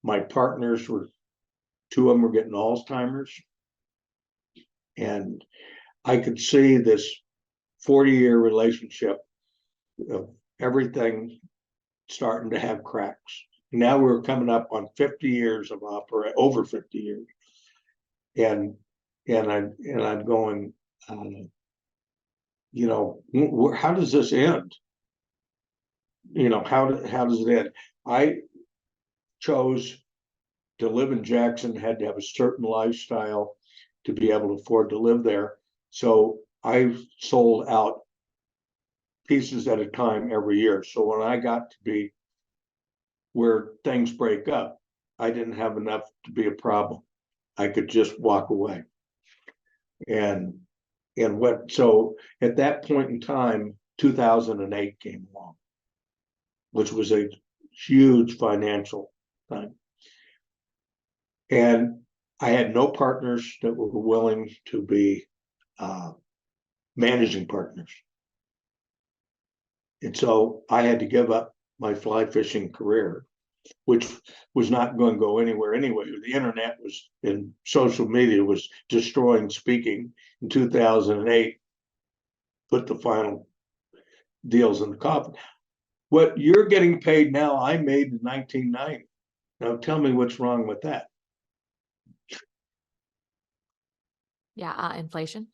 My partners were, two of them were getting Alzheimer's. And I could see this 40-year relationship of everything starting to have cracks. Now we're coming up on 50 years of over 50 years. And I'm going, you know, how does this end? You know, how does it end? I chose to live in Jackson, had to have a certain lifestyle to be able to afford to live there. So I sold out pieces at a time every year. So when I got to be where things break up, I didn't have enough to be a problem. I could just walk away. So at that point in time, 2008 came along, which was a huge financial time. And I had no partners that were willing to be managing partners. And so I had to give up my fly fishing career, which was not going to go anywhere anyway. The internet was, and social media was destroying speaking. In 2008, put the final deals in the coffin. What you're getting paid now, I made in 1990. Now tell me what's wrong with that. Yeah, inflation.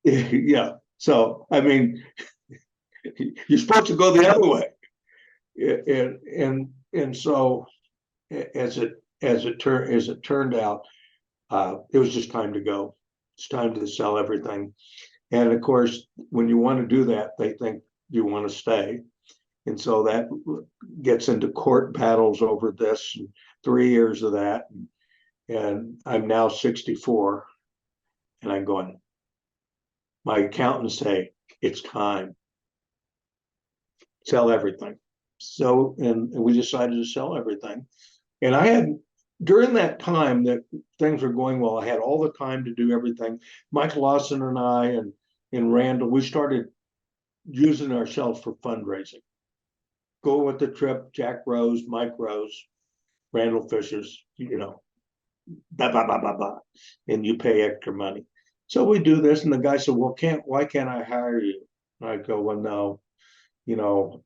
Yeah. So, I mean, you're supposed to go the other way. And so as it turned out, it was just time to go. It's time to sell everything. And of course, when you want to do that, they think you want to stay. And so that gets into court battles over this, and 3 years of that. And I'm now 64, and I'm going, my accountants say, it's time. Sell everything. So, and we decided to sell everything. And I had, during that time that things were going well, I had all the time to do everything. Mike Lawson and I and Randall, we started using ourselves for fundraising. Go with the trip, Jack Rose, Mike Rose, Randall Fishers, you know, blah, blah, blah, blah, blah. And you pay extra money. So we do this, and the guy said, well, why can't I hire you? And I go, well, no, you know,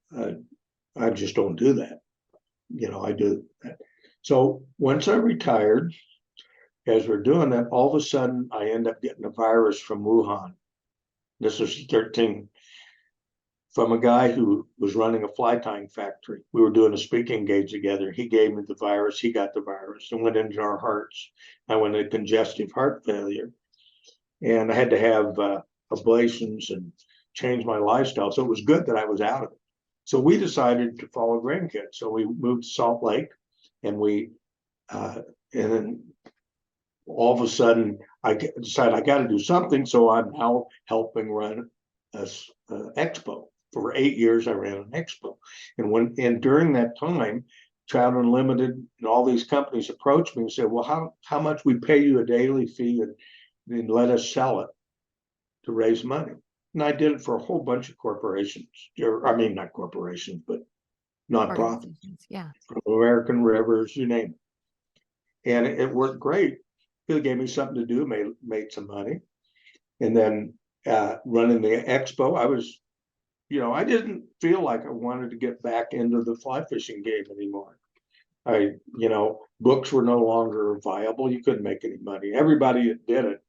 I just don't do that. You know, I do that. So once I retired, as we're doing that, all of a sudden I end up getting a virus from Wuhan. This was 13, from a guy who was running a fly tying factory. We were doing a speaking engage together. He gave me the virus. He got the virus and went into our hearts. I went into congestive heart failure. and I had to have ablations and change my lifestyle. So it was good that I was out of it. So we decided to follow grandkids. So we moved to Salt Lake, and and then all of a sudden I decided I got to do something. So I'm now helping run a expo. For 8 years, I ran an expo, and during that time, Child Unlimited and all these companies approached me and said, "Well, how much we pay you a daily fee and let us sell it to raise money." And I did it for a whole bunch of corporations. I mean, not corporations, but nonprofits. Yeah. American Rivers, you name it. And it worked great. It gave me something to do, made some money. And then running the expo, I didn't feel like I wanted to get back into the fly fishing game anymore. Books were no longer viable. You couldn't make any money. Everybody that did it,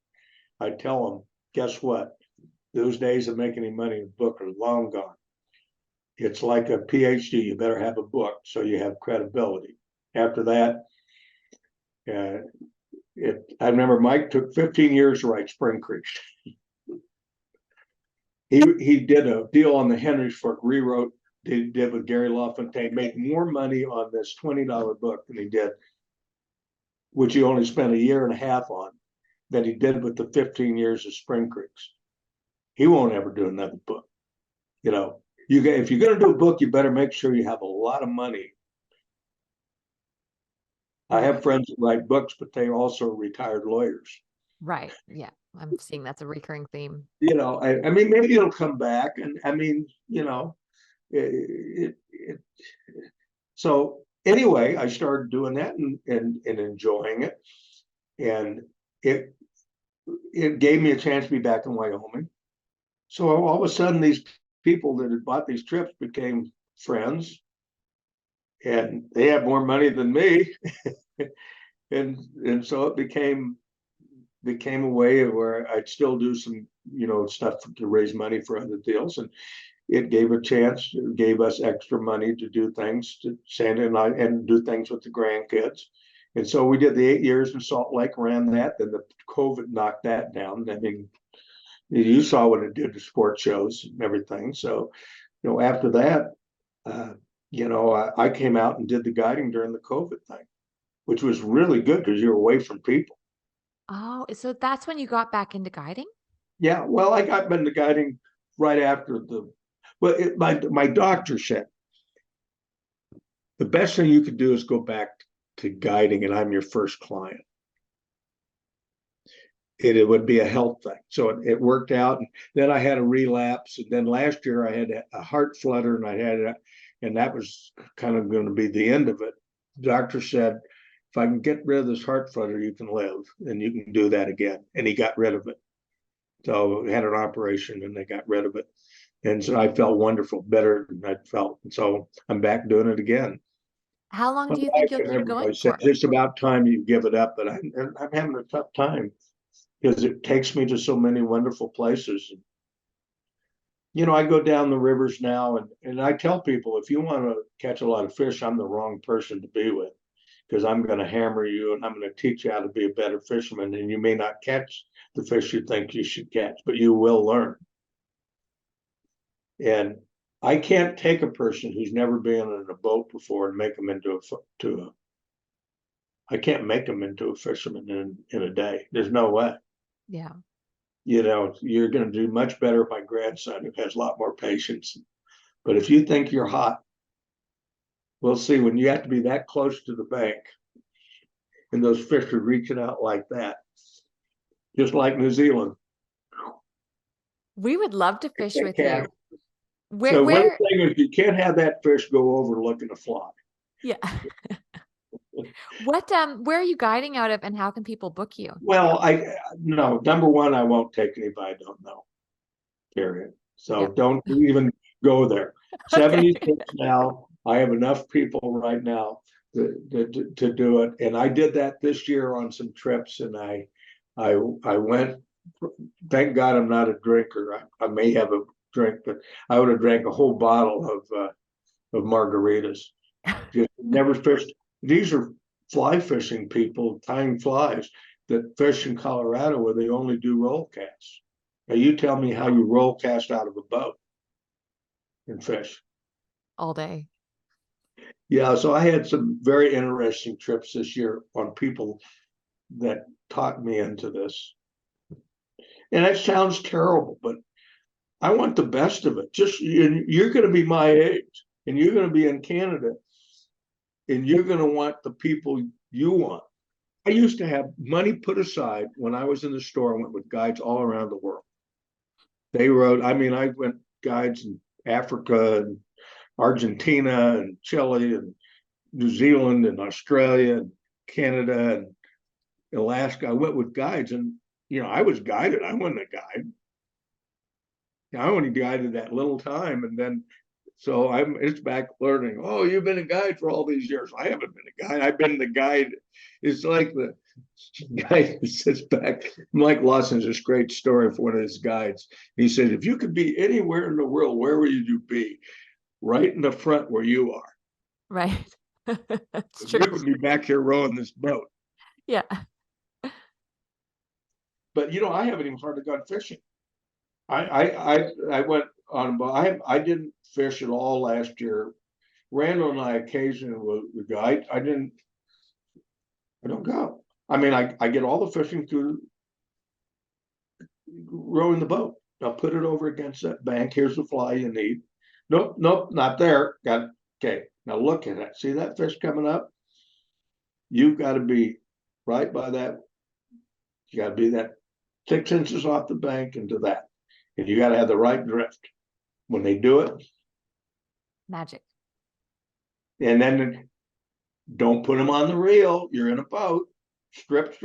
I'd tell them, guess what? Those days of making any money in a book are long gone. It's like a PhD. You better have a book so you have credibility. After that, I remember Mike took 15 years to write Spring Creek. He did a deal on the Henry's Fork, rewrote, did with Gary LaFontaine, made more money on this $20 book than he did, which he only spent a year and a half on, than he did with the 15 years of Spring Creeks. He won't ever do another book. If you're going to do a book, you better make sure you have a lot of money. I have friends that write books, but they also are retired lawyers. Right. Yeah. I'm seeing that's a recurring theme. I mean, maybe it'll come back. And I mean, so anyway, I started doing that and enjoying it. And it gave me a chance to be back in Wyoming. So all of a sudden, these people that had bought these trips became friends, and they had more money than me. and so it became a way where I'd still do some stuff to raise money for other deals, and it gave us extra money to do things to Santa and I, and do things with the grandkids. And so we did the 8 years in Salt Lake, ran that. Then the COVID knocked that down. I mean, you saw what it did to sports shows and everything. So after that, I came out and did the guiding during the COVID thing, which was really good because you're away from people. Oh, so that's when you got back into guiding? Yeah, well, I got into guiding right after my doctor said the best thing you could do is go back to guiding, and I'm your first client. It would be a health thing. So it worked out. And then I had a relapse. And then last year I had a heart flutter, and that was kind of going to be the end of it. The doctor said, if I can get rid of this heart flutter, you can live and you can do that again. And he got rid of it. So I had an operation and they got rid of it. And so I felt wonderful, better than I felt. And so I'm back doing it again. How long do you think you'll keep going for? It's about time you give it up, but I'm having a tough time because it takes me to so many wonderful places. I go down the rivers now, and I tell people, if you want to catch a lot of fish, I'm the wrong person to be with, because I'm going to hammer you and I'm going to teach you how to be a better fisherman. And you may not catch the fish you think you should catch, but you will learn. And I can't take a person who's never been in a boat before and make them I can't make them into a fisherman in a day. There's no way. Yeah. You're going to do much better with my grandson, who has a lot more patience. But if you think you're hot, we'll see. When you have to be that close to the bank and those fish are reaching out like that, just like New Zealand. We would love to fish with you. So one thing is, you can't have that fish go over looking to fly. Yeah. Where are you guiding out of, and how can people book you? Well, no, number one, I won't take anybody I don't know, period. So don't even go there. Okay. 76 now. I have enough people right now to do it. And I did that this year on some trips, and I went, thank God I'm not a drinker. I may have a drink, but I would have drank a whole bottle of margaritas. Just never fished. These are fly fishing people tying flies. that fish in Colorado where they only do roll casts. Now you tell me how you roll cast out of a boat and fish. All day. Yeah, so I had some very interesting trips this year on people that taught me into this. And it sounds terrible, but I want the best of it. Just you're going to be my age, and you're going to be in Canada, and you're going to want the people you want. I used to have money put aside when I was in the store. I went with guides all around the world. They rode. I mean, I went guides in Africa and Argentina and Chile and New Zealand and Australia and Canada and Alaska. I went with guides, and I was guided. I wasn't a guide. I only guided that little time, and then so it's back learning. Oh, you've been a guide for all these years. I haven't been a guide. I've been the guide. It's like the guy who sits back. Mike Lawson's this great story for one of his guides. He said, if you could be anywhere in the world, where would you be? Right in the front where you are. Right. That's true. You would be back here rowing this boat. Yeah. But I haven't even hardly gone fishing. I went on, I didn't fish at all last year. Randall and I occasionally would go. I don't go. I mean, I get all the fishing through rowing the boat. I'll put it over against that bank. Here's the fly you need. Nope, not there. Got it. Okay. Now look at it. See that fish coming up? You've got to be right by that. You got to be that 6 inches off the bank into that. And you got to have the right drift. When they do it, Magic. and then don't put them on the reel. You're in a boat. Strip.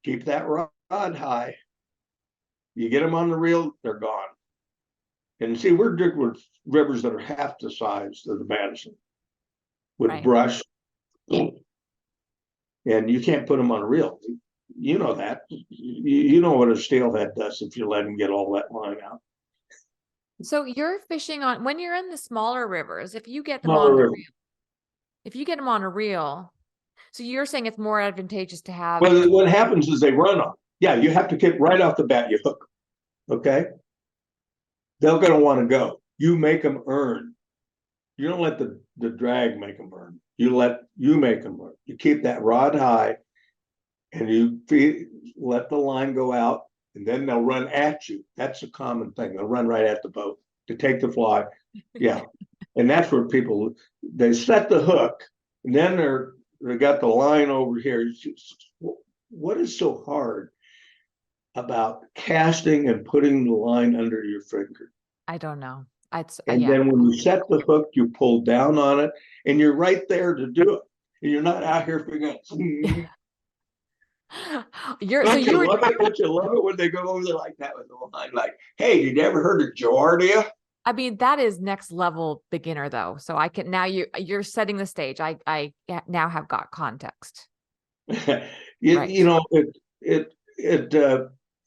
Keep that rod high. You get them on the reel, they're gone. And see, we're digging with rivers that are half the size of the Madison with Right. brush. And you can't put them on a reel. You know that. You know what a steelhead does if you let him get all that line out. So you're fishing on when you're in the smaller rivers, if you get them Smaller on the river. reel, if you get them on a reel, so you're saying it's more advantageous to have. Well, what happens is they run on. Yeah, you have to get right off the bat, you hook them. Okay. They're going to want to go. You make them earn. You don't let the drag make them earn. You make them earn. You keep that rod high, and you let the line go out, and then they'll run at you. That's a common thing. They'll run right at the boat to take the fly. Yeah, and that's where people they set the hook, and then they got the line over here. What is so hard about casting and putting the line under your finger? I don't know. And then when you set the hook, you pull down on it, and you're right there to do it. And you're not out here figuring. Don't you love it when they go over there like that with the line? Like, hey, did you ever heard of Giardia? I mean, that is next level beginner though. So I can now you're setting the stage. I now have got context. Right.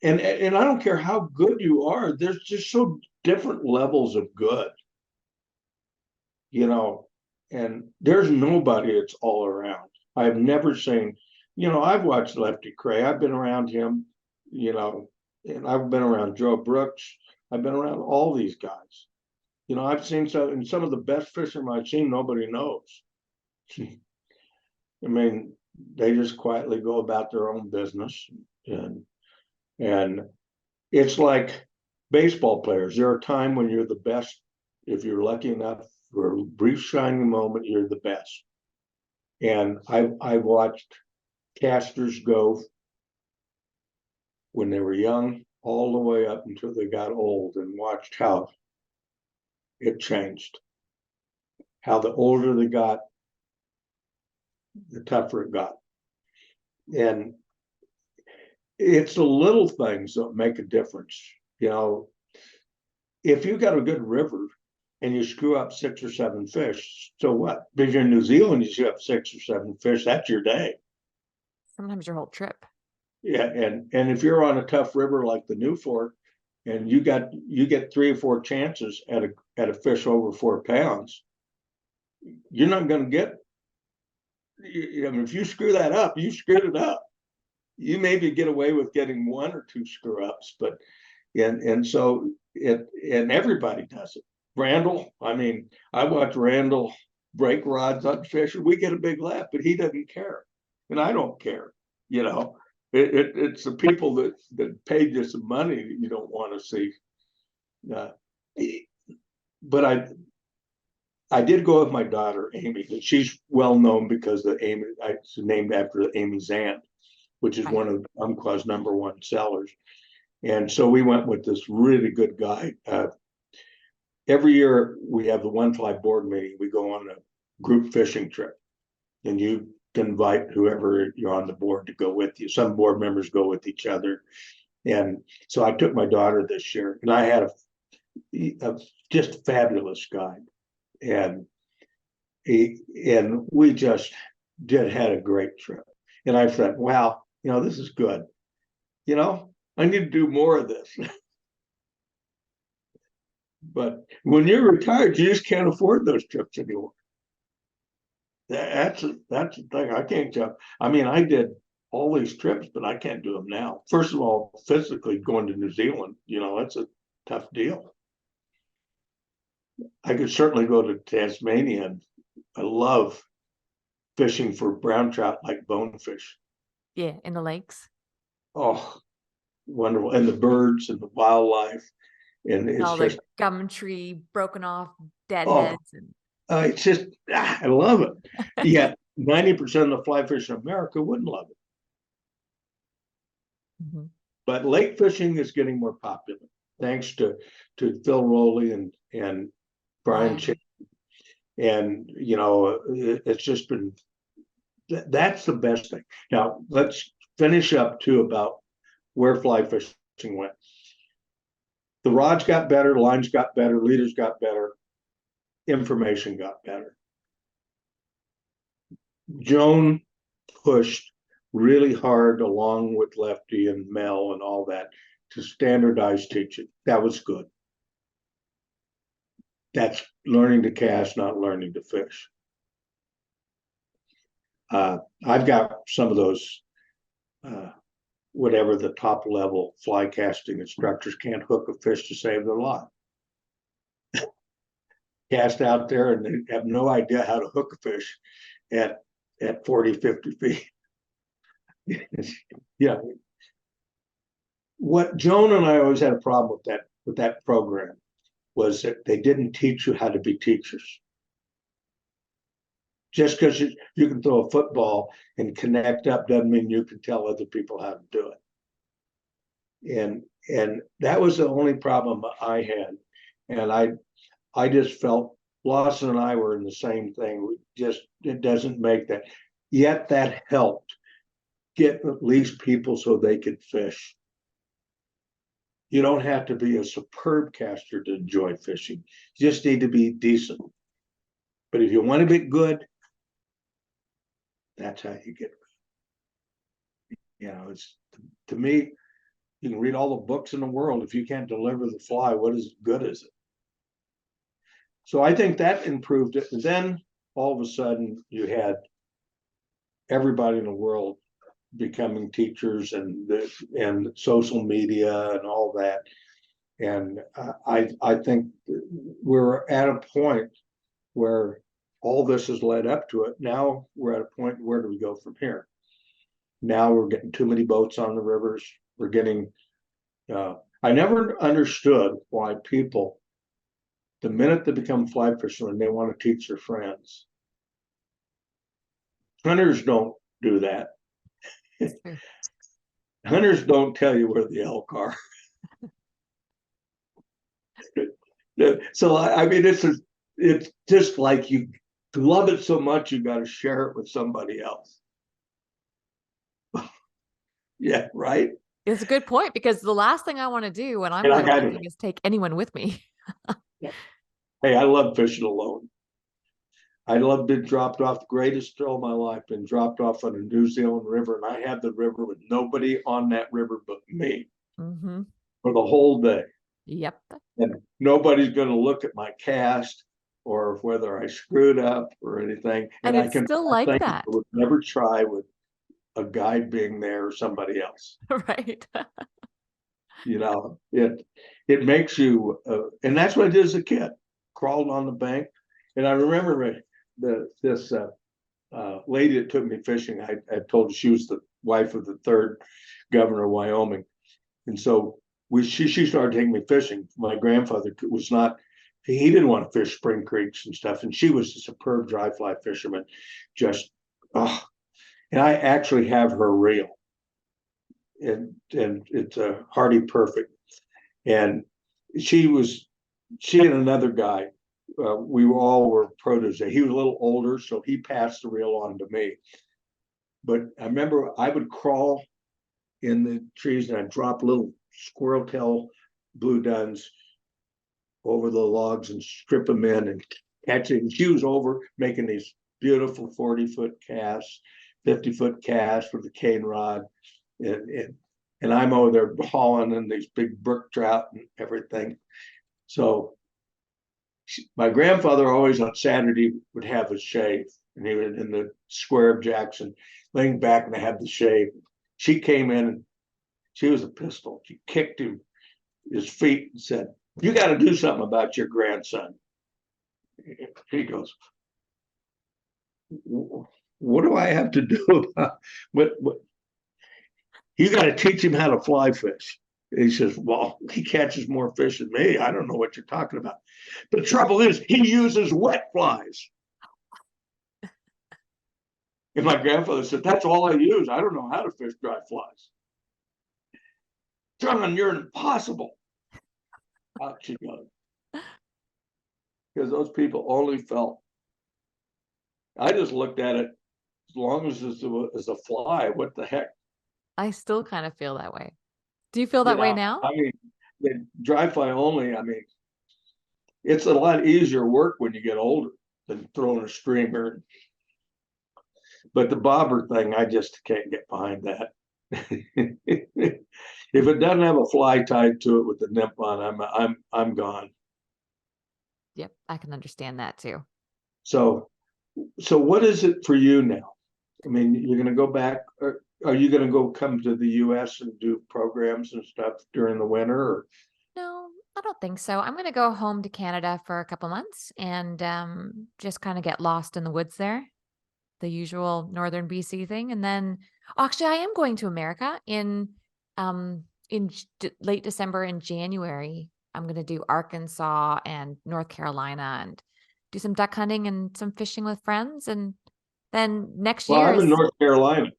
And I don't care how good you are. There's just so different levels of good. And there's nobody that's all around. I've never seen. I've watched Lefty Cray. I've been around him. And I've been around Joe Brooks. I've been around all these guys. I've seen some of the best fishermen I've seen, nobody knows. I mean, they just quietly go about their own business. And it's like baseball players. There are times when you're the best. If you're lucky enough for a brief shining moment, you're the best. And I've watched casters go when they were young all the way up until they got old, and watched how it changed. How the older they got, the tougher it got. And it's the little things that make a difference. If you got a good river and you screw up 6 or 7 fish, so what? Because you're in New Zealand, you screw up 6 or 7 fish, that's your day. Sometimes your whole trip. Yeah, and if you're on a tough river like the New Fork, and you get 3 or 4 chances at a fish over 4 pounds, you're not going to get. I mean, if you screw that up, you screwed it up. you maybe get away with getting one or two screw ups, but and so and everybody does it. Randall, I mean, I watch Randall break rods on fish, and we get a big laugh, but he doesn't care, and I don't care. You know, it's the people that paid you some money that you don't want to see. Uh, but I did go with my daughter Amy. She's well known because the Amy, it's named after Amy's aunt, which is Right. one of Umpqua's #1 sellers. And so we went with this really good guy. Every year we have the One Fly board meeting. We go on a group fishing trip, and you can invite whoever you're on the board to go with you. Some board members go with each other. And so I took my daughter this year, and I had a just fabulous guide. And we just had a great trip. And I thought, wow, this is good. I need to do more of this. But when you're retired, you just can't afford those trips anymore. That's the thing. I can't jump. I mean, I did all these trips, but I can't do them now. First of all, physically going to New Zealand, that's a tough deal. I could certainly go to Tasmania, and I love fishing for brown trout like bonefish. Yeah, in the lakes. Oh, wonderful. And the birds and the wildlife. And it's all just the gum tree broken off dead oh, heads. And it's just I love it. Yet 90% of the fly fish in America wouldn't love it. mm-hmm. But lake fishing is getting more popular thanks to Phil Rowley and Brian Chin. And it's just been that's the best thing. Now let's finish up too about where fly fishing went. The rods got better, lines got better, leaders got better, information got better. Joan pushed really hard along with Lefty and Mel and all that to standardize teaching. That was good. That's learning to cast, not learning to fish. I've got some of those whatever the top level fly casting instructors can't hook a fish to save their life. Cast out there and they have no idea how to hook a fish at 40, 50 feet. Yeah. What Joan and I always had a problem with that program was that they didn't teach you how to be teachers. Just because you can throw a football and connect up doesn't mean you can tell other people how to do it. And that was the only problem I had. And I just felt Lawson and I were in the same thing. It doesn't make that. Yet that helped get at least people so they could fish. You don't have to be a superb caster to enjoy fishing. You just need to be decent. But if you want to be good, that's how you get good. It's to me, you can read all the books in the world. If you can't deliver the fly, what is good is it? So I think that improved it. And then all of a sudden you had everybody in the world becoming teachers and social media and all that. And I think we're at a point where all this has led up to it. Now we're at a point, where do we go from here? Now we're getting too many boats on the rivers. We're getting, I never understood why people, the minute they become fly fishermen, they want to teach their friends. Hunters don't do that. Hunters don't tell you where the elk are. So I mean, it's just like you love it so much you got to share it with somebody else. Yeah, right. It's a good point, because the last thing I want to do when I'm going hunting is take anyone with me. Hey, I love fishing alone. I love being dropped off. The greatest thrill of my life, been dropped off on a New Zealand river, and I had the river with nobody on that river but me for the whole day. Yep. And nobody's going to look at my cast or whether I screwed up or anything. And it's still like that. I would never try with a guide being there or somebody else. Right. It makes you, and that's what I did as a kid. Crawled on the bank, and I remember this lady that took me fishing. I told you she was the wife of the third governor of Wyoming, and so she started taking me fishing. My grandfather was not. He didn't want to fish spring creeks and stuff, and she was a superb dry fly fisherman. Just, oh, and I actually have her reel, and it's a Hardy Perfect, and she and another guy. We all were protege. He was a little older, so he passed the reel on to me. But I remember I would crawl in the trees and I'd drop little squirrel tail blue duns over the logs and strip them in and catch it. And she was over making these beautiful 40-foot casts, 50-foot casts with the cane rod. And I'm over there hauling in these big brook trout and everything. So my grandfather always on Saturday would have a shave, and he was in the square of Jackson, laying back and had the shave. She came in and she was a pistol. She kicked his feet and said, "You got to do something about your grandson." He goes, "What do I have to do? What? You got to teach him how to fly fish." He says, "Well, he catches more fish than me. I don't know what you're talking about." The trouble is, he uses wet flies. And my grandfather said, "That's all I use. I don't know how to fish dry flies." "John, you're impossible." Out she goes. Because those people only felt. I just looked at it, as long as it's a fly, what the heck? I still kind of feel that way. Do you feel that way now? I mean, the dry fly only, I mean, it's a lot easier work when you get older than throwing a streamer. But the bobber thing, I just can't get behind that. If it doesn't have a fly tied to it with the nymph on, I'm gone. Yep, I can understand that too. So what is it for you now? I mean, you're going to go back, or are you going to go come to the US and do programs and stuff during the winter? Or? No, I don't think so. I'm going to go home to Canada for a couple months and just kind of get lost in the woods there, the usual northern BC thing. And then actually I am going to America in late December and January. I'm going to do Arkansas and North Carolina and do some duck hunting and some fishing with friends. And then next Well, year I'm in North Carolina.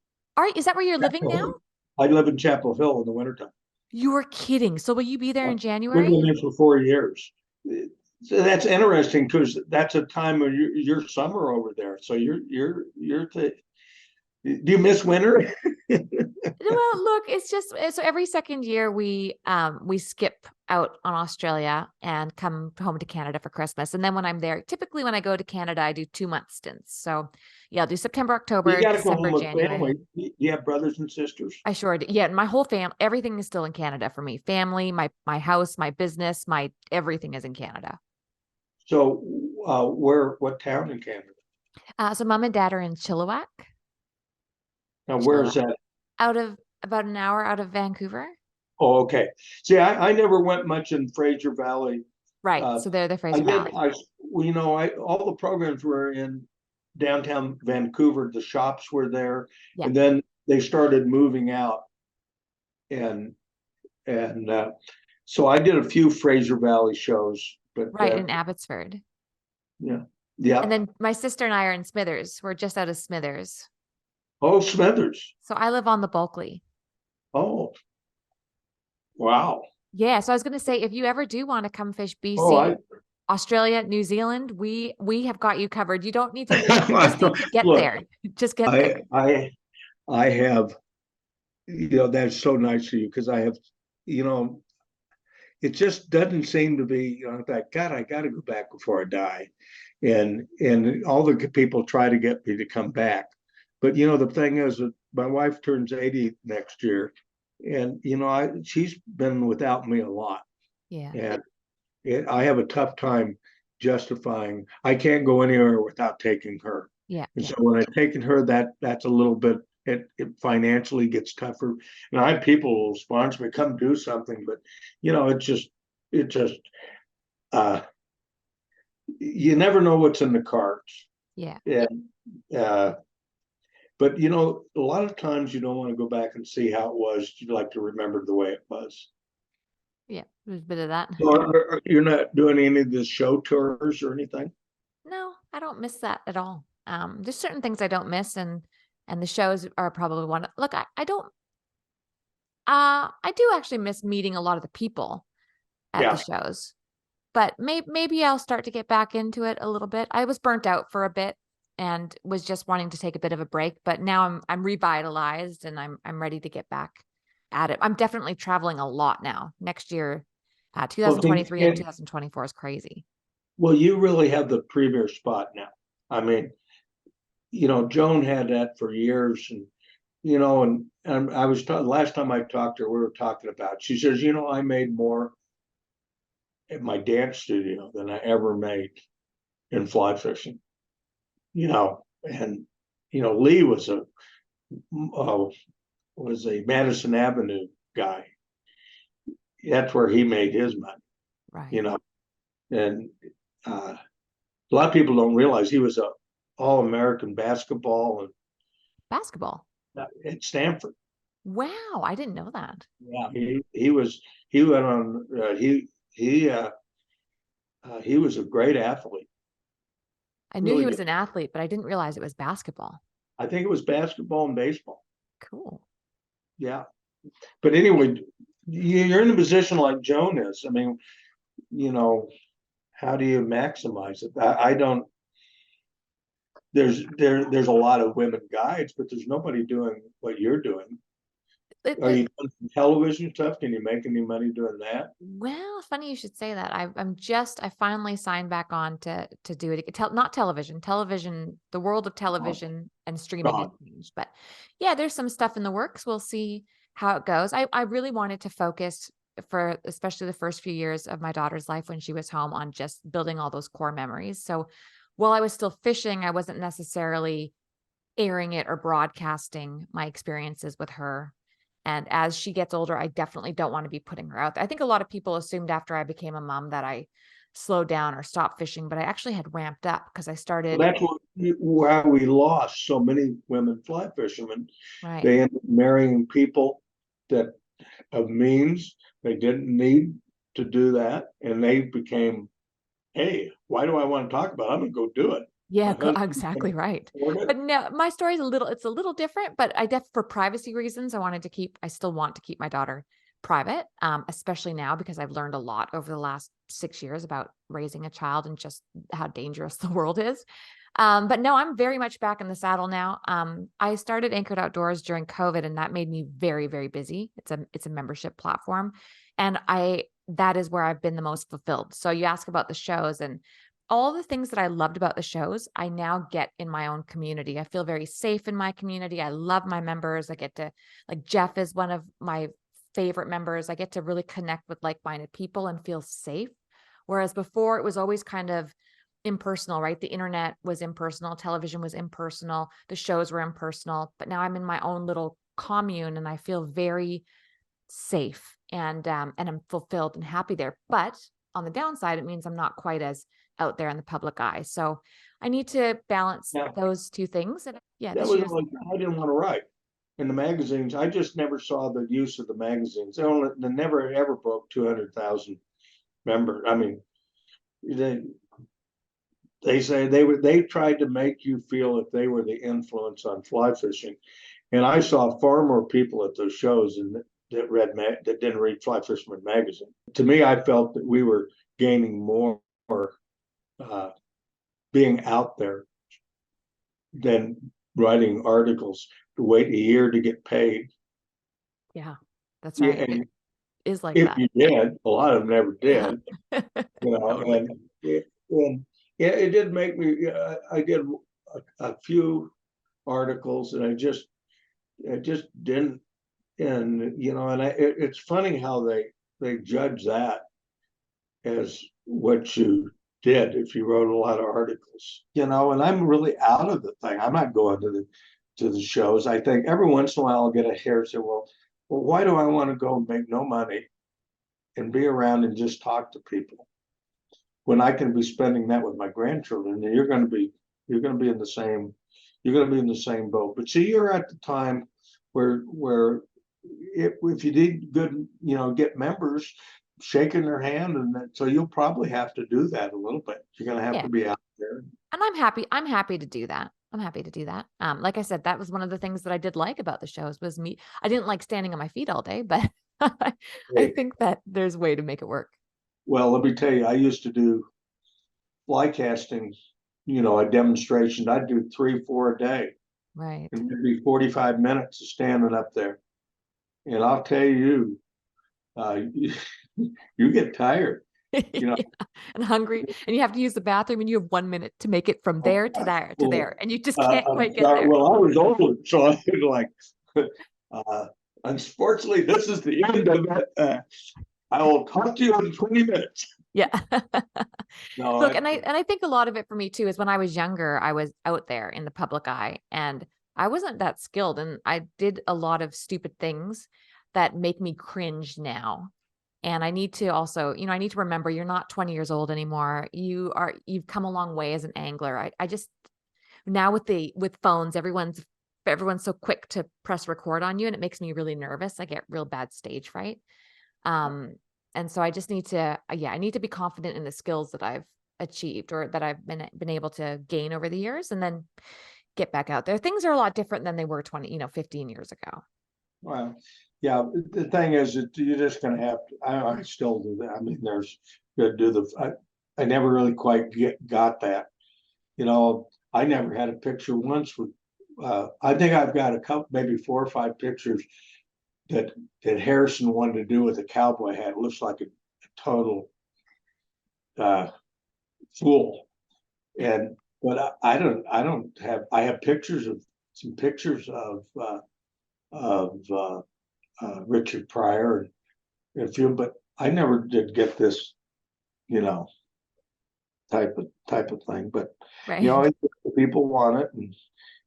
Is that where you're living now? I live in Chapel Hill in the wintertime. You are kidding. So will you be there in We've January? been there for 4 years. So that's interesting because that's a time of your summer over there. So do you miss winter? Well, look, it's just so every second year we skip out on Australia and come home to Canada for Christmas. And then when I'm there, typically when I go to Canada, I do 2-month stints. So yeah, I'll do September, October, You got to go December, home with January. family. You have brothers and sisters? I sure do. Yeah, my whole family, everything is still in Canada for me. Family, my house, my business, everything is in Canada. So what town in Canada? So mom and dad are in Chilliwack. Now, where is that? Out of about an hour out of Vancouver. Oh, okay. See, I never went much in Fraser Valley. Right. So they're the Fraser Valley. All the programs were in downtown Vancouver. The shops were there, Yeah. and then they started moving out. And so I did a few Fraser Valley shows, but right in Abbotsford. Yeah. And then my sister and I are in Smithers. We're just out of Smithers. Oh, Smithers. So I live on the Bulkley. Oh, wow. Yeah. So I was going to say, if you ever do want to come fish BC, Australia, New Zealand, we have got you covered. You don't need to just need to get there. Just get there. I have, that's so nice of you because I have, it just doesn't seem to be, that God, I got to go back before I die. And all the people try to get me to come back. But, the thing is that my wife turns 80 next year. And, she's been without me a lot. Yeah. And I have a tough time justifying. I can't go anywhere without taking her. Yeah. And so when I've taken her, that's a little bit it financially gets tougher. And I have people who will sponsor me, come do something, but it just uh you never know what's in the cards. Yeah. And but a lot of times you don't want to go back and see how it was. You'd like to remember the way it was. Yeah. There's a bit of that. So you're not doing any of the show tours or anything? No, I don't miss that at all. There's certain things I don't miss, and the shows are probably one. Look, I don't. I do actually miss meeting a lot of the people at the Yeah. shows, but maybe I'll start to get back into it a little bit. I was burnt out for a bit and was just wanting to take a bit of a break, but now I'm revitalized and I'm ready to get back at it. I'm definitely traveling a lot now. Next year, Well, 2023 and 2024 is crazy. well, you really have the premier spot now. I mean, Joan had that for years, and I was last time I talked to her, we were talking about. She says, I made more at my dance studio than I ever made in fly fishing. And Lee was a Madison Avenue guy. That's where he made his money. Right. And a lot of people don't realize he was a All-American basketball and Basketball. at Stanford. Wow, I didn't know that. Yeah, he went on he was a great athlete. I knew Really he was good. an athlete, but I didn't realize it was basketball. I think it was basketball and baseball. Cool. Yeah, but anyway, you're in a position like Joan is. I mean, you know, how do you maximize it? I don't. There's a lot of women guides, but there's nobody doing what you're doing. Are you doing some television stuff? Can you make any money doing that? Well, funny you should say that. I finally signed back on to do it. Not television. Television, the world of Oh, television and streaming has God. changed. But yeah, there's some stuff in the works. We'll see how it goes. I really wanted to focus for especially the first few years of my daughter's life when she was home on just building all those core memories. So while I was still fishing, I wasn't necessarily airing it or broadcasting my experiences with her. And as she gets older, I definitely don't want to be putting her out there. I think a lot of people assumed after I became a mom that I slowed down or stopped fishing, but I actually had ramped up because I Well, started, that's why we lost so many women fly fishermen. right. They ended up marrying people that of means. They didn't need to do that, and they became, hey, why do I want to talk about it? I'm going to go do it. Yeah, My husband can exactly right. afford it. But no, my story is it's a little different, but for privacy reasons, I still want to keep my daughter private, especially now because I've learned a lot over the last 6 years about raising a child and just how dangerous the world is. But no, I'm very much back in the saddle now. I started Anchored Outdoors during COVID, and that made me very, very busy. It's a membership platform, and that is where I've been the most fulfilled. So you ask about the shows and all the things that I loved about the shows, I now get in my own community. I feel very safe in my community. I love my members. I get to, like, Jeff is one of my favorite members. I get to really connect with like-minded people and feel safe. Whereas before it was always kind of impersonal, right? The internet was impersonal, television was impersonal, the shows were impersonal, but now I'm in my own little commune and I feel very safe and I'm fulfilled and happy there. But on the downside, it means I'm not quite as out there in the public eye. So I need to balance Yeah, those two things. And yeah, that this was year's only, I didn't want to write in the magazines. I just never saw the use of the magazines. They never ever broke 200,000 members. I mean, they they say they tried to make you feel that they were the influence on fly fishing, and I saw far more people at those shows and that didn't read Fly Fisherman magazine. To me, I felt that we were gaining more uh, being out there than writing articles to wait a year to get paid. yeah, that's Yeah, right. It and is like if that. you did, a lot of them never Yeah. did. Totally. And yeah, it did make me. I did a few articles, and I just didn't. And it's funny how they judge that as what you did if you wrote a lot of articles. And I'm really out of the thing. I'm not going to to the shows. I think every once in a while I'll get a hair say, well, why do I want to go make no money and be around and just talk to people when I can be spending that with my grandchildren? And you're going to be in the same boat. But see, you're at the time where if you need good, get members, shaking their hand, and so you'll probably have to do that a little bit. You're going to have Yeah. to be out there. And I'm happy to do that. I'm happy to do that. Like I said, that was one of the things that I did like about the shows was me. I didn't like standing on my feet all day, but I Hey, think that there's a way to make it work. well, let me tell you, I used to do fly casting, a demonstration. I'd do 3, 4 a day. Right. And it'd be 45 minutes of standing up there. And I'll tell you, you, you get tired, you know. Yeah. And hungry, and you have to use the bathroom, and you have 1 minute to make it from there to there to Well, there, and you just can't quite get there. well, I was older, so I was like, unfortunately, this is the end of it. I will talk to you in 20 minutes. Yeah. No, Look, and I think a lot of it for me too is when I was younger, I was out there in the public eye and I wasn't that skilled and I did a lot of stupid things that make me cringe now. And I need to also, I need to remember you're not 20 years old anymore. You've come a long way as an angler. I just now with phones, everyone's so quick to press record on you and it makes me really nervous. I get real bad stage fright. And so I just need to, yeah, I need to be confident in the skills that I've achieved or that I've been able to gain over the years and then get back out there. Things are a lot different than they were 20, 15 years ago. well, yeah, the thing is that you're just gonna have to, I still do that. I mean, there's gonna do I never really quite got that. I never had a picture once with, I think I've got a couple, maybe 4 or 5 pictures that Harrison wanted to do with a cowboy hat. It looks like a total fool. But I don't have. I have some pictures of Richard Pryor and a few, but I never did get this, you know, type of thing. But Right. people want it,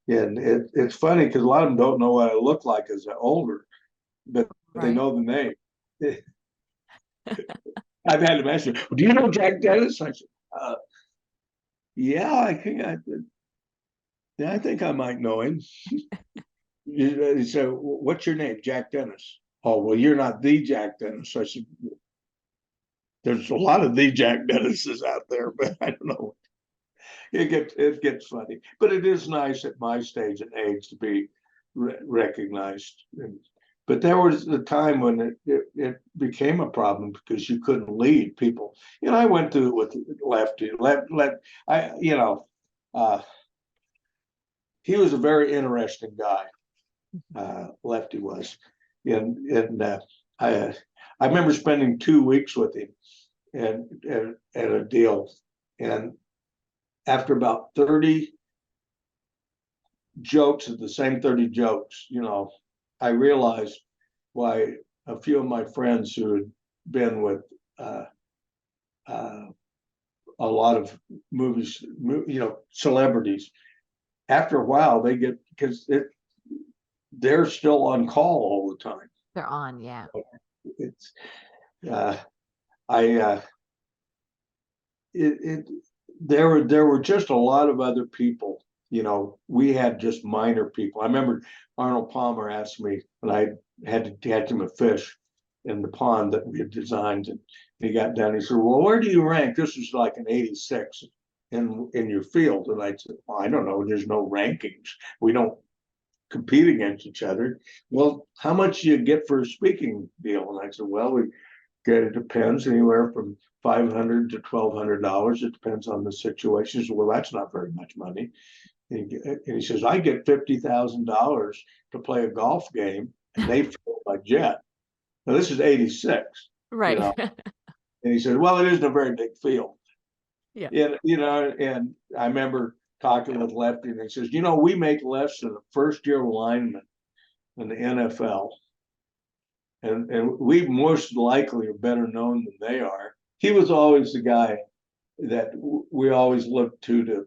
and it's funny because a lot of them don't know what I look like as an older, but they Right. know the name. I've had them ask me, "Do you know Jack Dennis?" I said, "Yeah, I think I might know him." So, what's your name? Jack Dennis. Oh, well, you're not the Jack Dennis. I said, there's a lot of the Jack Dennises out there, but I don't know. It gets funny, but it is nice at my stage and age to be recognized. But there was a time when it became a problem because you couldn't lead people. I went through it with Lefty. I, he was a very interesting guy. Lefty was, and I remember spending 2 weeks with him and a deal, and after about 30 jokes of the same 30 jokes, I realized why a few of my friends who had been with a lot of movies, celebrities, after a while they get because they're still on call all the time. They're on. Yeah. It's uh, I it there were just a lot of other people. We had just minor people. I remember Arnold Palmer asked me when I had to catch him a fish in the pond that we had designed, and he got down. He said, "Well, where do you rank?" This was like an 86 in your field, and I said, "Well, I don't know. There's no rankings. We don't compete against each other." "Well, how much do you get for a speaking deal?" And I said, "Well, it depends, anywhere from $500 to $1,200. It depends on the situation." So, well, that's not very much money. And he says, "I get $50,000 to play a golf game, and they fill my jet." Now this is 86, you Right. know. And he said, "Well, it isn't a very big field." Yeah. And I remember talking with Lefty, and he says, "We make less than a first-year lineman in the NFL. And we most likely are better known than they are." He was always the guy that we always looked to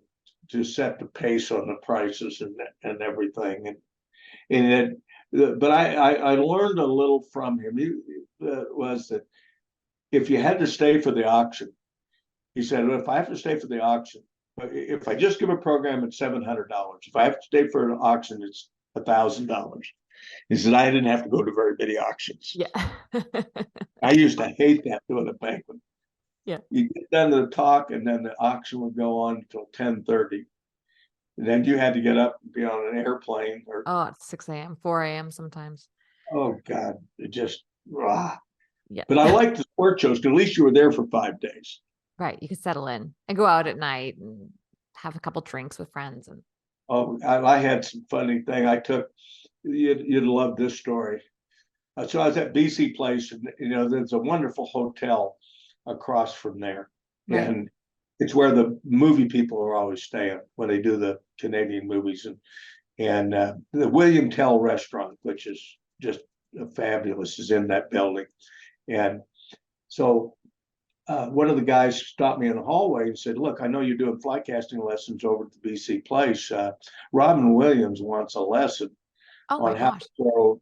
to set the pace on the prices and everything. But I learned a little from him. He was that if you had to stay for the auction, he said, well, if I have to stay for the auction, if I just give a program, it's $700. If I have to stay for an auction, it's $1,000. He said, I didn't have to go to very many auctions. Yeah. I used to hate that doing a banquet. Yeah. You get done to the talk, and then the auction would go on until 10:30. And then you had to get up and be on an airplane or Oh, it's 6 a.m., 4 a.m. sometimes. oh God, it just rah. Yeah. But I liked the sport shows because at least you were there for 5 days. Right. You could settle in and go out at night and have a couple drinks with friends. And Oh, I had some funny thing. I took you'd love this story. So I was at BC Place, and there's a wonderful hotel across from there, right. and it's where the movie people are always staying when they do the Canadian movies, and the William Tell restaurant, which is just fabulous, is in that building, and so one of the guys stopped me in the hallway and said, "Look, I know you're doing fly casting lessons over at the BC Place. Robin Williams wants a lesson Oh my on how gosh. to throw."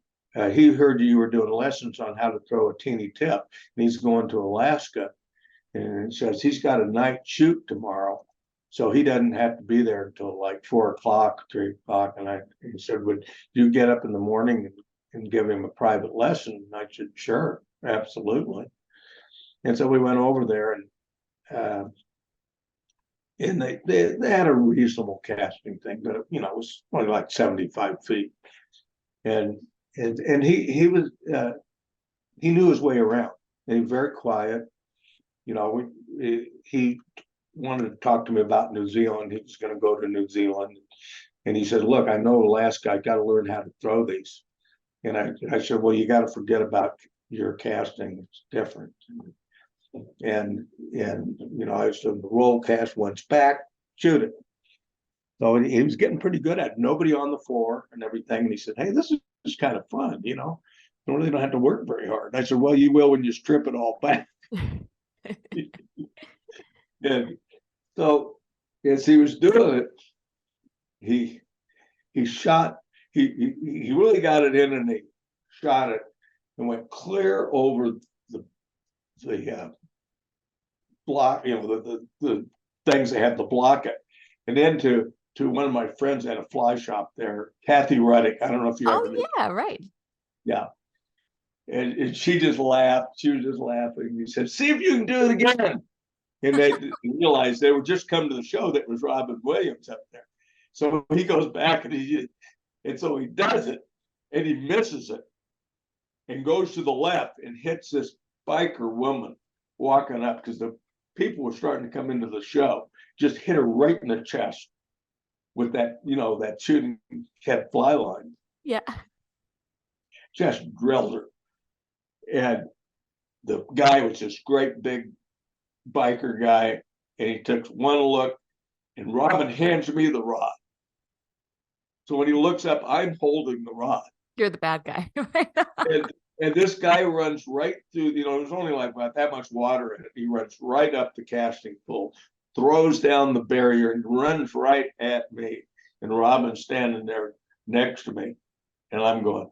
He heard you were doing lessons on how to throw a teeny tip, and he's going to Alaska, and it says he's got a night shoot tomorrow, so he doesn't have to be there until like 4 o'clock, 3 o'clock. And he said, "Would you get up in the morning and give him a private lesson?" And I said, "Sure, absolutely." And so we went over there, and they had a reasonable casting thing, but it was only like 75 feet, and he was he knew his way around. And he was very quiet. He wanted to talk to me about New Zealand. He was going to go to New Zealand, and he said, "Look, I know Alaska. I got to learn how to throw these." And I said, "Well, you got to forget about your casting. It's different." And I said, "The roll cast once back, shoot it." So he was getting pretty good at it. Nobody on the floor and everything. And he said, "Hey, this is kind of fun, You really don't have to work very hard." And I said, "Well, you will when you strip it all back." And so as he was doing it, he shot, he really got it in, and he shot it and went clear over the block, the things that had to block it, and then to one of my friends at a fly shop there, Kathy Ruddick. I don't know if you ever Oh yeah, right. Yeah. And she just laughed. She was just laughing. He said, "See if you can do it again." And they realized they were just come to the show that was Robin Williams up there. So he goes back and so he does it, and he misses it and goes to the left and hits this biker woman walking up, because the people were starting to come into the show. Just hit her right in the chest with that shooting cat fly line. Yeah. Just drilled her. And the guy was this great big biker guy, and he took one look, and Robin hands me the rod. So when he looks up, I'm holding the rod. You're the bad guy. and this guy runs right through, there's only like about that much water in it. He runs right up the casting pool, throws down the barrier, and runs right at me. And Robin's standing there next to me, and I'm going.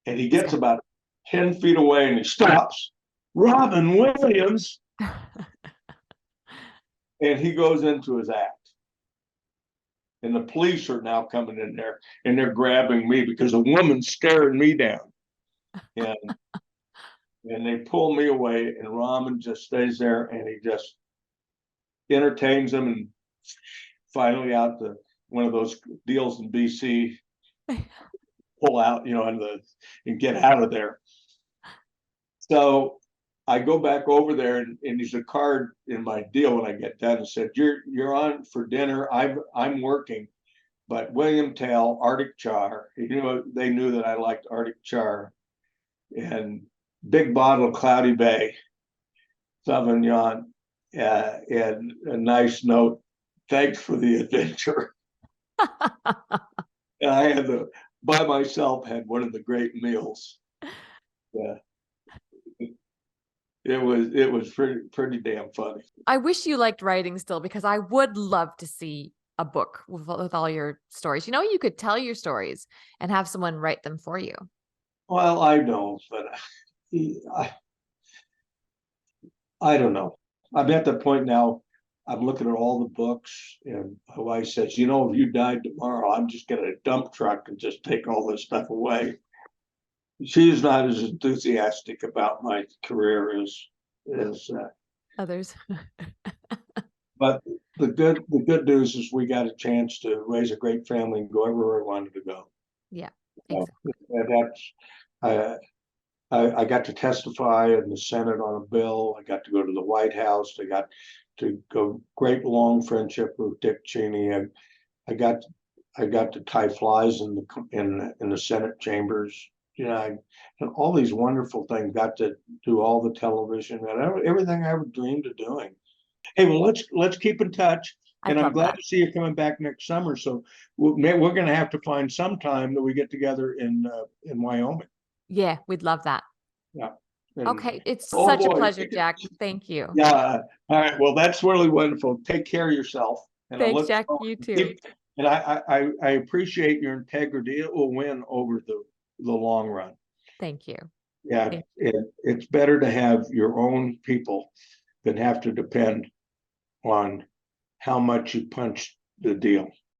And he gets about 10 feet away, and he stops. "Robin Williams." And he goes into his act. And the police are now coming in there, and they're grabbing me because a woman's staring me down. And they pull me away, and Ramen just stays there, and he just entertains them, and finally out one of those deals in BC, pull out, and get out of there. So I go back over there, and there's a card in my deal when I get done, and said, "You're on for dinner. I'm working, but William Tell, Arctic Char." They knew that I liked Arctic Char, and big bottle of Cloudy Bay Sauvignon, and a nice note. "Thanks for the adventure." And I had by myself, had one of the great meals. Yeah. it was pretty damn funny. I wish you liked writing still, because I would love to see a book with all your stories. You could tell your stories and have someone write them for you. Well, I don't, but I, I don't know. I'm at the point now. I'm looking at all the books, and my wife says, "You know, if you died tomorrow, I'm just getting a dump truck and just take all this stuff away." She's not as enthusiastic about my career as Others. but the good news is we got a chance to raise a great family and go everywhere we wanted to go. Yeah, So, exactly. and that's I got to testify in the Senate on a bill. I got to go to the White House. I got to go great long friendship with Dick Cheney, and I got I got to tie flies in the Senate chambers. And all these wonderful things. Got to do all the television and everything I ever dreamed of doing. Hey, well, let's keep in touch. I'd And I'm love glad that. to see you coming back next summer. So we're going to have to find some time that we get together in Wyoming. Yeah, we'd love that. Yeah. And Okay. It's oh such a boy, pleasure, Jack. Thank you. yeah. All right. Well, that's really wonderful. Take care of yourself. And I Thanks, look Jack. forward You to too. keep, and I appreciate your integrity. It will win over the long run. Thank you. Yeah, Thank- it's better to have your own people than have to depend on how much you punch the deal.